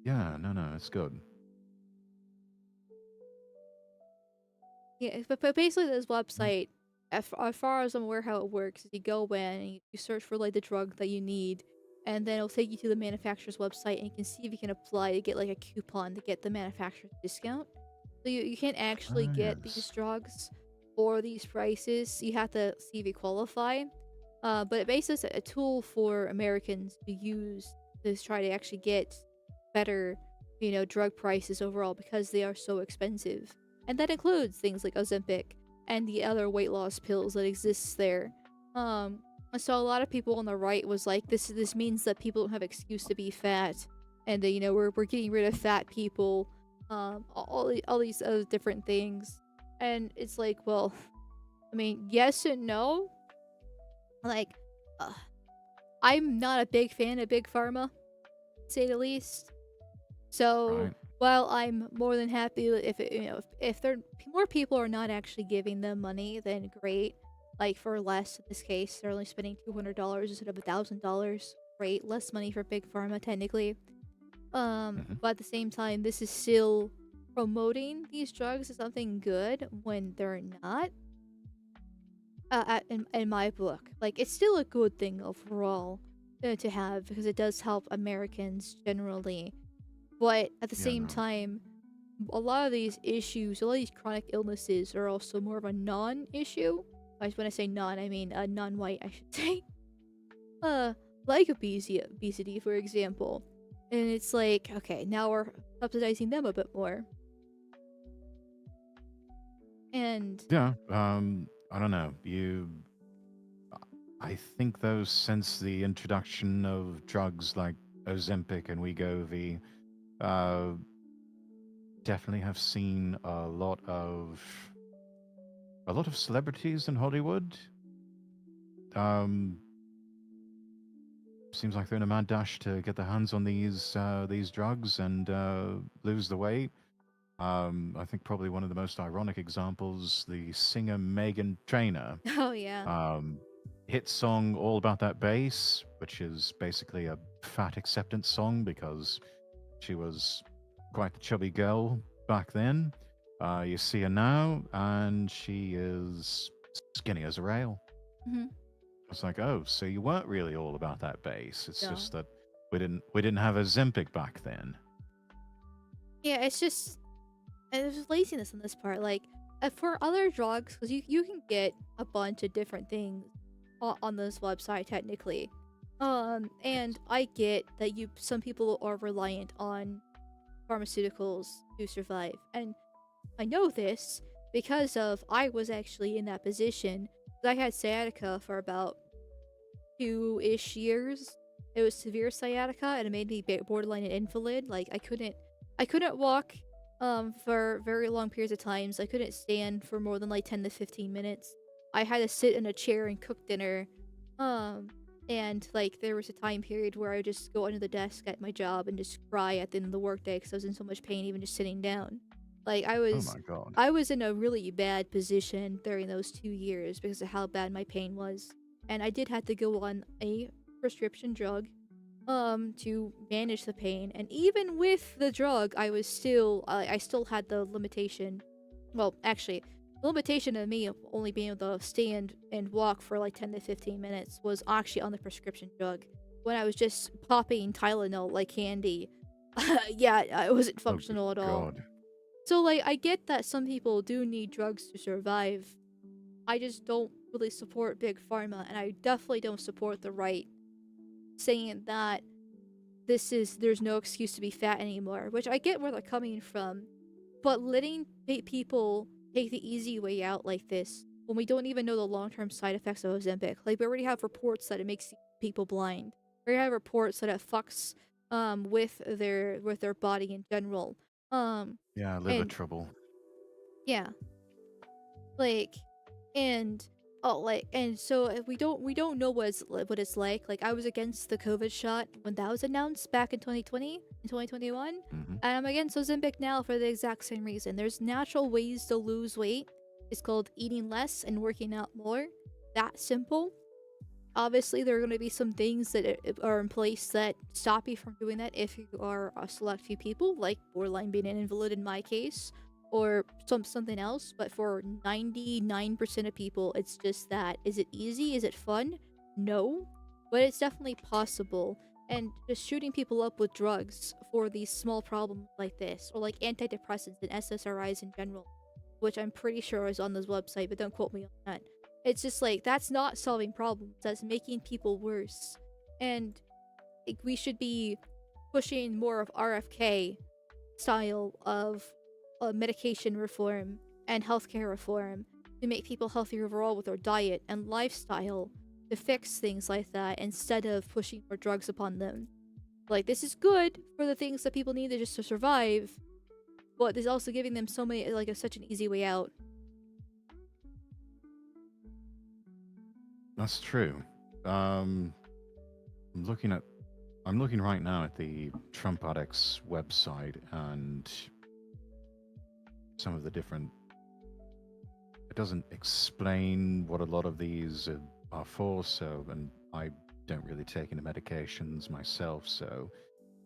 Yeah, no, it's good. Yeah, but basically this website, as far as I'm aware how it works, is you go in and you search for like the drug that you need, and then it'll take you to the manufacturer's website and you can see if you can apply to get like a coupon to get the manufacturer's discount. So you can't actually get these Yes. drugs for these prices. You have to see if you qualify. But basically it's a tool for Americans to use to try to actually get better, drug prices overall because they are so expensive. And that includes things like Ozempic and the other weight loss pills that exists there. So a lot of people on the right was like, this means that people don't have excuse to be fat, and that we're getting rid of fat people, all these other different things, and it's like, well, I mean, yes and no. Like, I'm not a big fan of big pharma, to say the least. So Right. while I'm more than happy if if there more people are not actually giving them money, then great. Like for less in this case, they're only spending $200 instead of $1,000. Great, less money for big pharma technically. But at the same time, this is still promoting these drugs as something good when they're not. In my book, like it's still a good thing overall to have because it does help Americans generally. But at the Yeah, same no. time, a lot of these issues, a lot of these chronic illnesses are also more of a non-issue. When I say non, I mean non-white, I should say. Like obesity, for example. And it's like, okay, now we're subsidizing them a bit more. And Yeah, I don't know. I think though, since the introduction of drugs like Ozempic and Wegovy, Uh, definitely have seen a lot of celebrities in Hollywood. Seems like they're in a mad dash to get their hands on these drugs and lose the weight. I think probably one of the most ironic examples, the singer Megan Trainor, Oh yeah. hit song All About That Bass, which is basically a fat acceptance song because she was quite the chubby girl back then. You see her now, and she is skinny as a rail. hmm It's like, oh, so you weren't really all about that bass. It's No. just that we didn't have a Zempic back then. Yeah, it's just there's laziness on this part. Like for other drugs, because you can get a bunch of different things on this website technically. And I get that some people are reliant on pharmaceuticals to survive, and I know this because of I was actually in that position. I had sciatica for about 2-ish years. It was severe sciatica, and it made me borderline an invalid. Like I couldn't walk for very long periods of times. I couldn't stand for more than like 10 to 15 minutes. I had to sit in a chair and cook dinner. And like there was a time period where I would just go under the desk at my job and just cry at the end of the workday because I was in so much pain even just sitting down. Like Oh my god. I was in a really bad position during those 2 years because of how bad my pain was. And I did have to go on a prescription drug to manage the pain. And even with the drug, I still had the limitation. Well, actually, the limitation of me only being able to stand and walk for like 10 to 15 minutes was actually on the prescription drug. When I was just popping Tylenol like candy, yeah, it wasn't functional at all. God. So, like, I get that some people do need drugs to survive. I just don't really support Big Pharma, and I definitely don't support the right saying that there's no excuse to be fat anymore, which I get where they're coming from. But letting people take the easy way out like this, when we don't even know the long-term side effects of Ozempic. Like, we already have reports that it makes people blind. We already have reports that it fucks with their body in general. Yeah, liver And trouble. yeah, like, and and so we don't know what it's like. Like I was against the COVID shot when that was announced back in 2020 and 2021, hmm and I'm against Ozempic now for the exact same reason. There's natural ways to lose weight. It's called eating less and working out more. That simple. Obviously, there are going to be some things that are in place that stop you from doing that if you are a select few people, like borderline being an invalid in my case, or something else. But for 99% of people, it's just that. Is it easy? Is it fun? No, but it's definitely possible. And just shooting people up with drugs for these small problems like this, or like antidepressants and SSRIs in general, which I'm pretty sure is on this website, but don't quote me on that. It's just like, that's not solving problems, that's making people worse. And like, we should be pushing more of RFK style of medication reform and healthcare reform to make people healthier overall with their diet and lifestyle to fix things like that instead of pushing more drugs upon them. Like, this is good for the things that people need just to survive, but there's also giving them so many, like, such an easy way out. That's true. I'm looking right now at the Trump Addicts website and some of the different. It doesn't explain what a lot of these are for. So, and I don't really take any medications myself. So,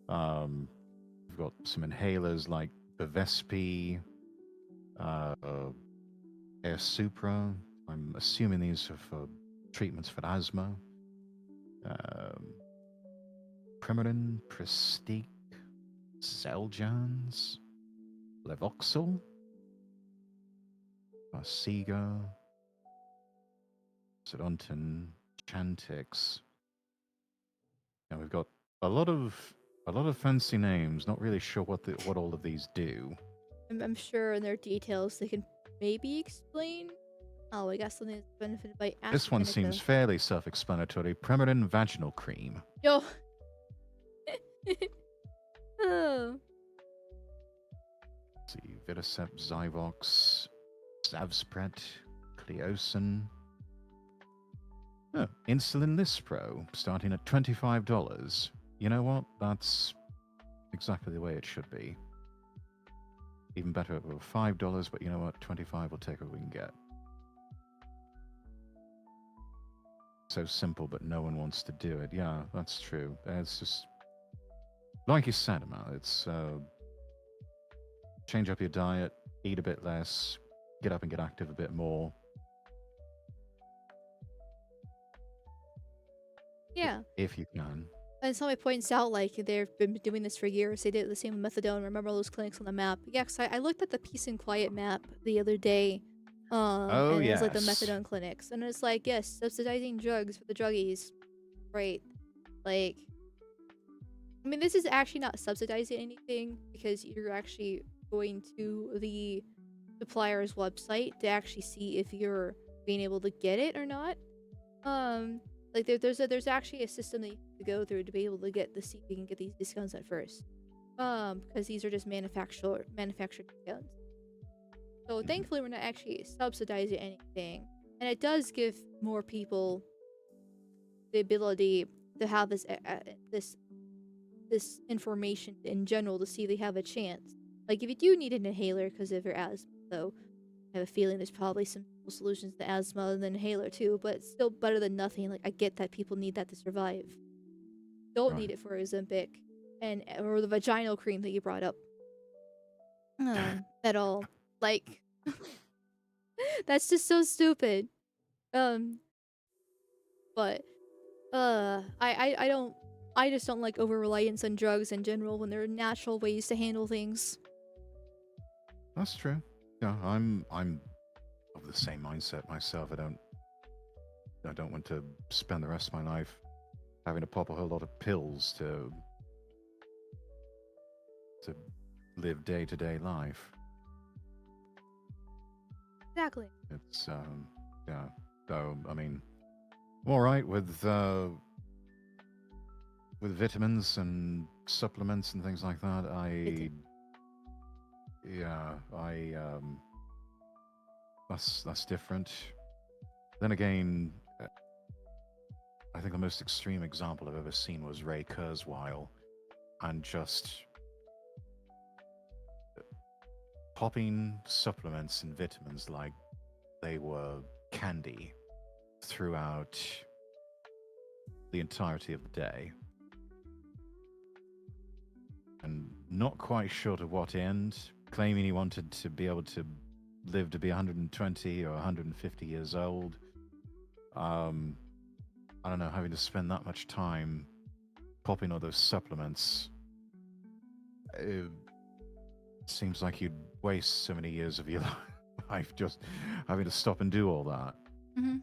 we've got some inhalers like Bevespi, Air Supra. I'm assuming these are for treatments for asthma. Premarin, Prestique, Xeljanz, Levoxel, Farxiga, Sedontin, Chantix. Now we've got a lot of fancy names. Not really sure what all of these do. I'm sure in their details they can maybe explain. Oh, I got something that's benefited by This one AstraZeneca. seems fairly self-explanatory. Premarin vaginal cream. Yo. Oh. Vitacept, Zyvox, Zavspret, Cleosin. Oh, Insulin Lispro, starting at $25. You know what? That's exactly the way it should be. Even better if it were $5, but you know what? 25 will take what we can get. So simple, but no one wants to do it. Yeah, that's true. It's just like you said, Amal. It's change up your diet, eat a bit less, get up and get active a bit more. Yeah. If you can. And somebody points out, like, they've been doing this for years. They did the same with methadone. Remember all those clinics on the map? Yeah, 'cause I looked at the Peace and Quiet map the other day. Oh, and it was like the yes. methadone clinics. And it's like, yes, subsidizing drugs for the druggies. Great. Like, I mean, this is actually not subsidizing anything because you're actually going to the supplier's website to actually see if you're being able to get it or not. Like there's actually a system that you have to go through to be able to get see if you can get these discounts at first. Because these are just manufactured discounts. So thankfully we're not actually subsidizing anything. And it does give more people the ability to have this information in general to see if they have a chance. Like if you do need an inhaler because of your asthma, though, I have a feeling there's probably some solutions to asthma than inhaler too, but it's still better than nothing. Like I get that people need that to survive. Don't need it for Ozempic or the vaginal cream that you brought up. At all. Like that's just so stupid. But I just don't like over reliance on drugs in general when there are natural ways to handle things. That's true. Yeah, I'm of the same mindset myself. I don't want to spend the rest of my life having to pop a whole lot of pills to live day-to-day life. Exactly. It's yeah. So I mean, I'm all right with vitamins and supplements and things like that. That's different. Then again, I think the most extreme example I've ever seen was Ray Kurzweil, and just popping supplements and vitamins like they were candy throughout the entirety of the day. And not quite sure to what end, claiming he wanted to be able to live to be 120 or 150 years old. I don't know, having to spend that much time popping all those supplements, it seems like you'd waste so many years of your life just having to stop and do all that. Mm-hmm.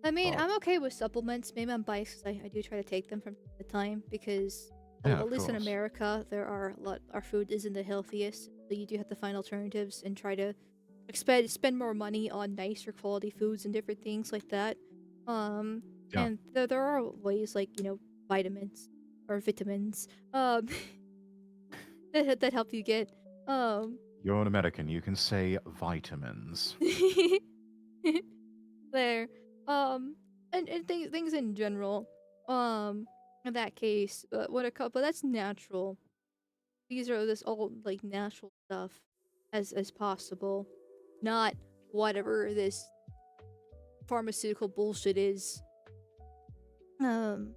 I mean, I'm okay with supplements. Maybe I'm biased 'cause I do try to take them from time to time because, at least in America, our food isn't the healthiest. So you do have to find alternatives and try to spend more money on nicer quality foods and different things like that. And there are ways like, vitamins or vitamins that help you get. You're an American, you can say vitamins. There. And things in general. In that case, but that's natural. These are this all like natural stuff as possible, not whatever this pharmaceutical bullshit is. In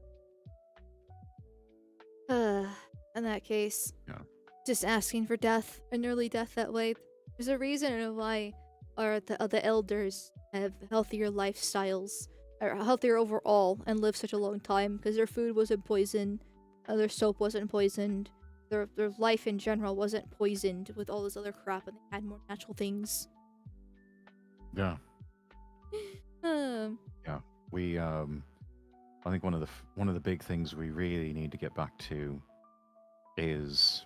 that case, just asking for death, an early death that way. There's a reason why the elders have healthier lifestyles, or healthier overall, and live such a long time because their food wasn't poisoned, their soap wasn't poisoned, their life in general wasn't poisoned with all this other crap, and they had more natural things. Yeah. Yeah. We I think one of the big things we really need to get back to is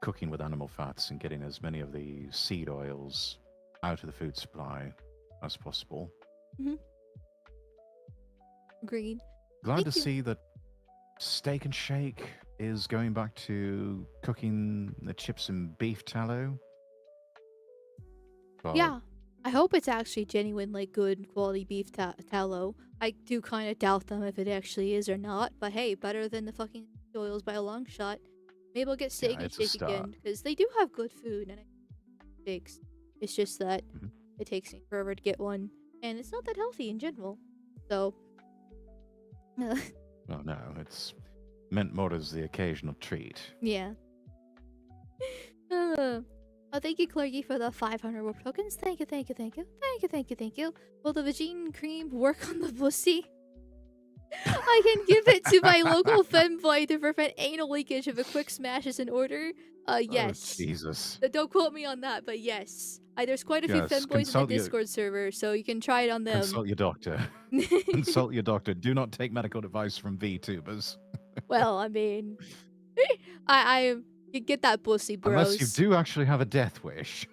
cooking with animal fats and getting as many of the seed oils out of the food supply as possible. Mm-hmm. Agreed. Glad to see that Steak and Shake is going back to cooking the chips in beef tallow. Well, Yeah, I hope it's actually genuine, like good quality beef tallow. I do kind of doubt them if it actually is or not, but hey, better than the fucking oils by a long shot. Maybe I'll get steak yeah, and it's a shake start. again because they do have good food and I steaks. It's just that Mhm. it takes me forever to get one, and it's not that healthy in general. So, Well, no, it's meant more as the occasional treat. yeah. Thank you, Clarky, for the 500 work tokens. Thank you, thank you, thank you, thank you, thank you, thank you. Will the vagine cream work on the pussy? I can give it to my local femboy to prevent anal leakage if a quick smash is in order. Yes. Oh, Jesus. Don't quote me on that, but yes. There's quite a few Yes, femboys in the consult your Discord server, so you can try it on them. consult your doctor. Consult your doctor. Do not take medical advice from VTubers. Well, I mean, I you get that pussy, bros. Unless you do actually have a death wish.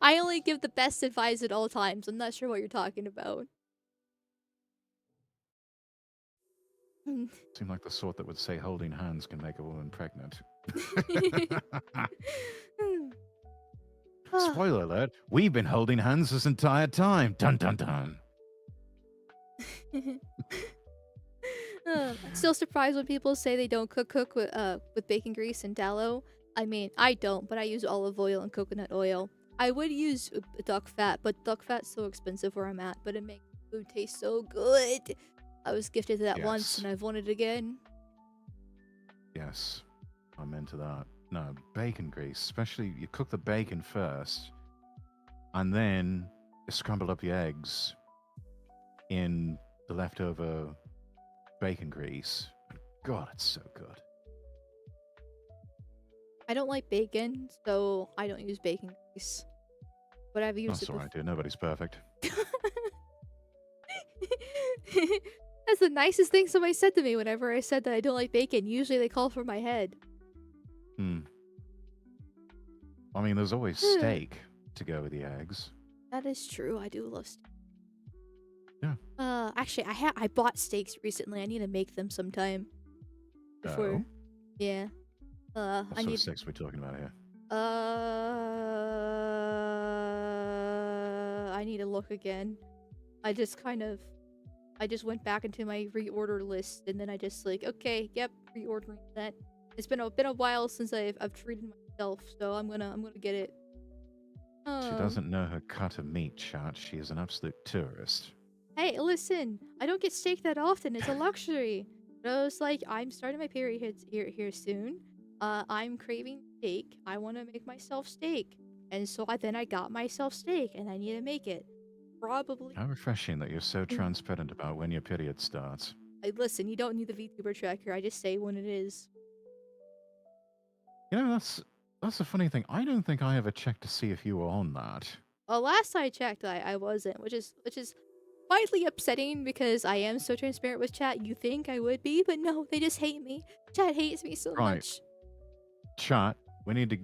I only give the best advice at all times. I'm not sure what you're talking about. Seem like the sort that would say holding hands can make a woman pregnant. Spoiler alert, we've been holding hands this entire time. Dun dun dun. I'm still surprised when people say they don't cook with bacon grease and tallow. I mean, I don't, but I use olive oil and coconut oil. I would use duck fat, but duck fat's so expensive where I'm at, but it makes food taste so good. I was gifted that once and I've wanted it again. Yes, I'm into that. No, bacon grease, especially you cook the bacon first, and then you scramble up the eggs in the leftover bacon grease. God, it's so good. I don't like bacon, so I don't use bacon grease. But I've used That's it all right, dude. Nobody's perfect. That's the nicest thing somebody said to me whenever I said that I don't like bacon. Usually they call for my head. I mean, there's always steak to go with the eggs. That is true. I do love steak. Yeah. Actually, I bought steaks recently. I need to make them sometime. Before. Oh. Yeah. What I sort need. of steaks are we talking about here? I need to look again. I just went back into my reorder list and then I just like, okay, yep, reordering that. It's been a while since I've treated myself, so I'm gonna get it. She doesn't know her cut of meat, chat. She is an absolute tourist. Hey, listen, I don't get steak that often. It's a luxury. But I was like, I'm starting my period here soon. I'm craving steak. I want to make myself steak, and so I got myself steak, and I need to make it. Probably. How refreshing that you're so transparent about when your period starts. Listen, you don't need the VTuber tracker. I just say when it is. You know, that's a funny thing. I don't think I ever checked to see if you were on that. Well, last I checked, I wasn't, which is slightly upsetting because I am so transparent with chat. You think I would be, but no, they just hate me. Chat hates me so much. Chat, we need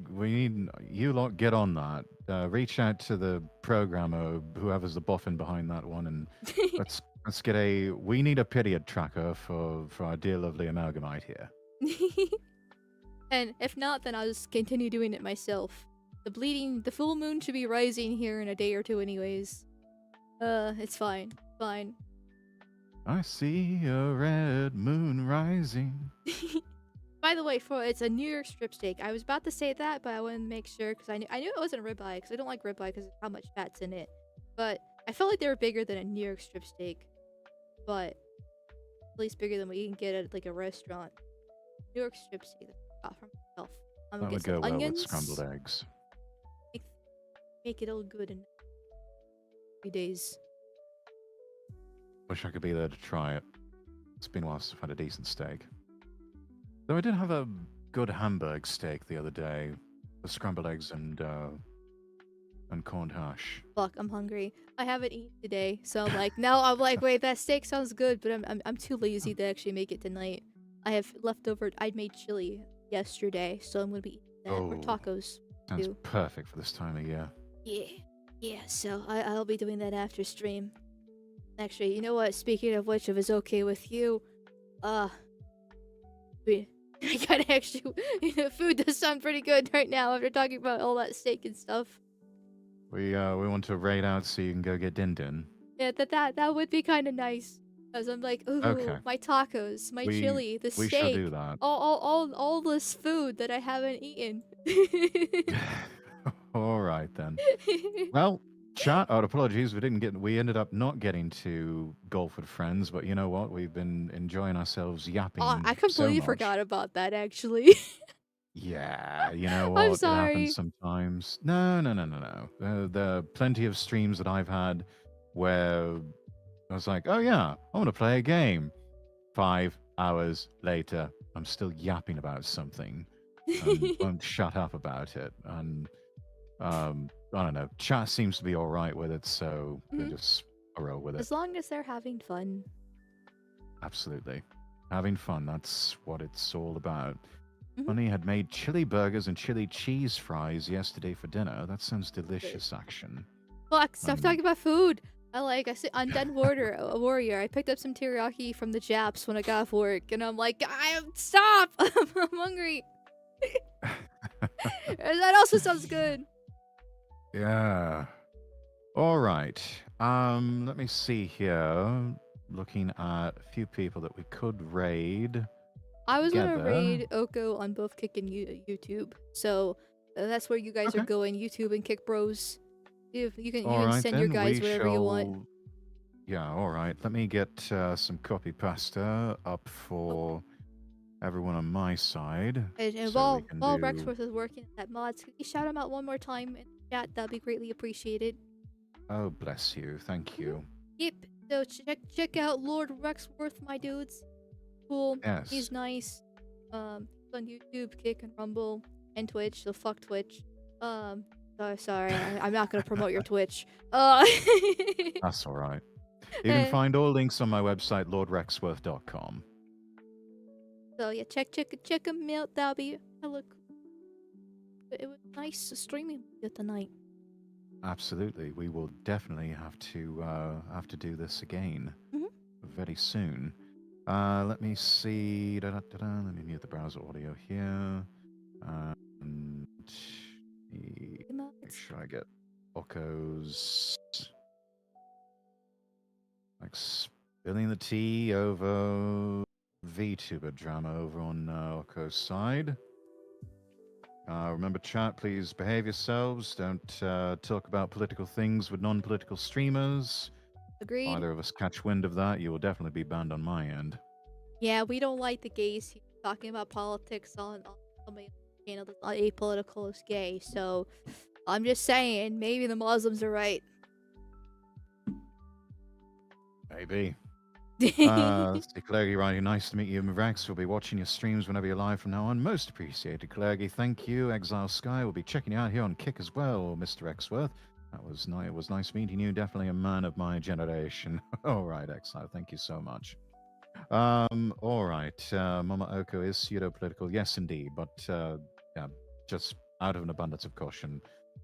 you lot get on that. Reach out to the programmer, whoever's the boffin behind that one, and let's get we need a period tracker for our dear lovely Amalgamyte here. And if not, then I'll just continue doing it myself. The full moon should be rising here in a day or two anyways. It's fine. Fine. I see a red moon rising. By the way, it's a New York strip steak. I was about to say that, but I wanted to make sure because I knew it wasn't ribeye because I don't like ribeye because of how much fat's in it. But I felt like they were bigger than a New York strip steak, but at least bigger than what you can get at like a restaurant. New York strip steak that I got from myself. I'm That gonna would get some go well onions. with scrambled eggs. Make it all good in 3 days. Wish I could be there to try it. It's been a while since I've had a decent steak. Though I did have a good Hamburg steak the other day with scrambled eggs and corned hash. Fuck, I'm hungry. I haven't eaten today, so I'm like, now I'm like, wait, that steak sounds good, but I'm too lazy to actually make it tonight. I have leftover. I made chili yesterday, so I'm gonna be eating that or tacos. Sounds too. perfect for this time of year. Yeah. So I'll be doing that after stream. Actually, you know what? Speaking of which, if it's okay with you, I gotta actually. Food does sound pretty good right now after talking about all that steak and stuff. We want to raid out so you can go get din din. Yeah, that would be kind of nice. Cause I'm like, ooh, Okay. my tacos, my chili, the We steak, shall do that. all this food that I haven't eaten. All right then. Well, chat. Apologies, we ended up not getting to golf with friends, but you know what? We've been enjoying ourselves yapping. Oh, I so completely much. forgot about that actually. Yeah, you know I'm what? It sorry. happens sometimes. No. There are plenty of streams that I've had where I was like, oh yeah, I want to play a game. 5 hours later, I'm still yapping about something and won't shut up about it. And I don't know, chat seems to be all right with it, so they just roll with it. As long as they're having fun. Absolutely. Having fun, that's what it's all about. Mhm. Honey had made chili burgers and chili cheese fries yesterday for dinner. That sounds delicious, action. Fuck, stop talking about food. I said, Undead Warrior. I picked up some teriyaki from the Japs when I got off work, and I'm like, stop! I'm hungry. That also sounds good. Yeah. All right. Let me see here. Looking at a few people that we could raid. I was gonna together. raid Oko on both Kick and YouTube, so that's where you guys are going. YouTube and Kick Bros. You can send your guys whatever you want. Yeah, all right. Let me get some copy pasta up for everyone on my side. And so while Rexworth is working at mods, can you shout him out one more time in the chat? That'd be greatly appreciated. Oh, bless you. Thank you. Yep. So check out Lord Rexworth, my dudes. Cool. Yes. He's nice. He's on YouTube, Kick, and Rumble, and Twitch. So fuck Twitch. Sorry, I'm not gonna promote your Twitch. That's all right. You can find all links on my website, lordrexworth.com. So yeah, check him out. That'll be hella cool. It was nice streaming with you tonight. Absolutely, we will definitely have to do this again very soon. Let me see. Let me mute the browser audio here. And make sure I get Oko's like spilling the tea over VTuber drama over on Oko's side. Remember, chat, please behave yourselves. Don't talk about political things with non-political streamers. Agreed. If either of us catch wind of that, you will definitely be banned on my end. Yeah, we don't like the gays talking about politics on somebody's channel that's not apolitical as gay. So I'm just saying, maybe the Muslims are right. Maybe. Let's see, Clergy writing, nice to meet you, Rex. We'll be watching your streams whenever you're live from now on. Most appreciated, Clergy. Thank you. Exile Sky will be checking you out here on Kick as well, Mr. Exworth. That was nice. It was nice meeting you. Definitely a man of my generation. All right, Exile. Thank you so much. All right. Mama Oko is pseudo-political. Yes, indeed. But yeah, just out of an abundance of caution,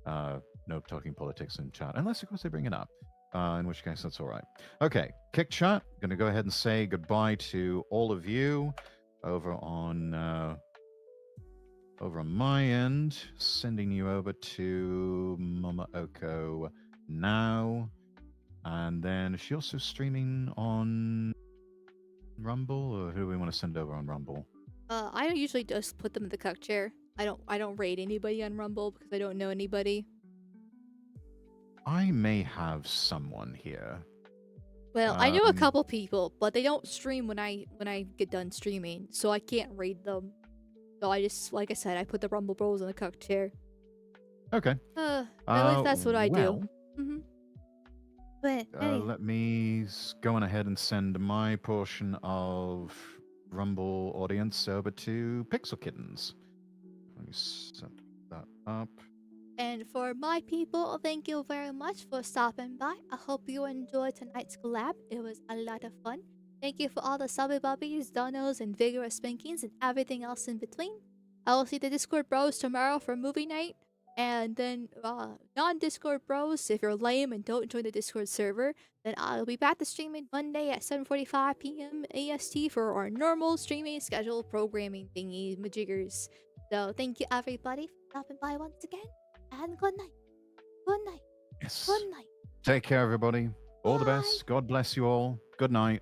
no talking politics in chat. Unless, of course, they bring it up. In which case, that's all right. Okay, Kick chat. Going to go ahead and say goodbye to all of you over on my end. Sending you over to Mama Oko now, and then is she also streaming on Rumble, or who do we want to send over on Rumble? I don't usually just put them in the cuck chair. I don't raid anybody on Rumble because I don't know anybody. I may have someone here. Well, I know a couple people, but they don't stream when I get done streaming, so I can't raid them. So I just, like I said, I put the Rumble Bros in the cuck chair. Okay. At least that's what I do. But hey. Let me go on ahead and send my portion of Rumble audience over to Pixel Kittens. Let me set that up. And for my people, thank you very much for stopping by. I hope you enjoyed tonight's collab. It was a lot of fun. Thank you for all the subby bubbies, donos, and vigorous spankings, and everything else in between. I will see the Discord bros tomorrow for movie night. And then non-Discord bros, if you're lame and don't join the Discord server, then I'll be back to streaming Monday at 7:45 p.m. AST for our normal streaming schedule programming thingy majiggers. So thank you everybody for stopping by once again, and good night. Good night. Yes. Good night. Take care, everybody. All the Bye. best. God bless you all. Good night.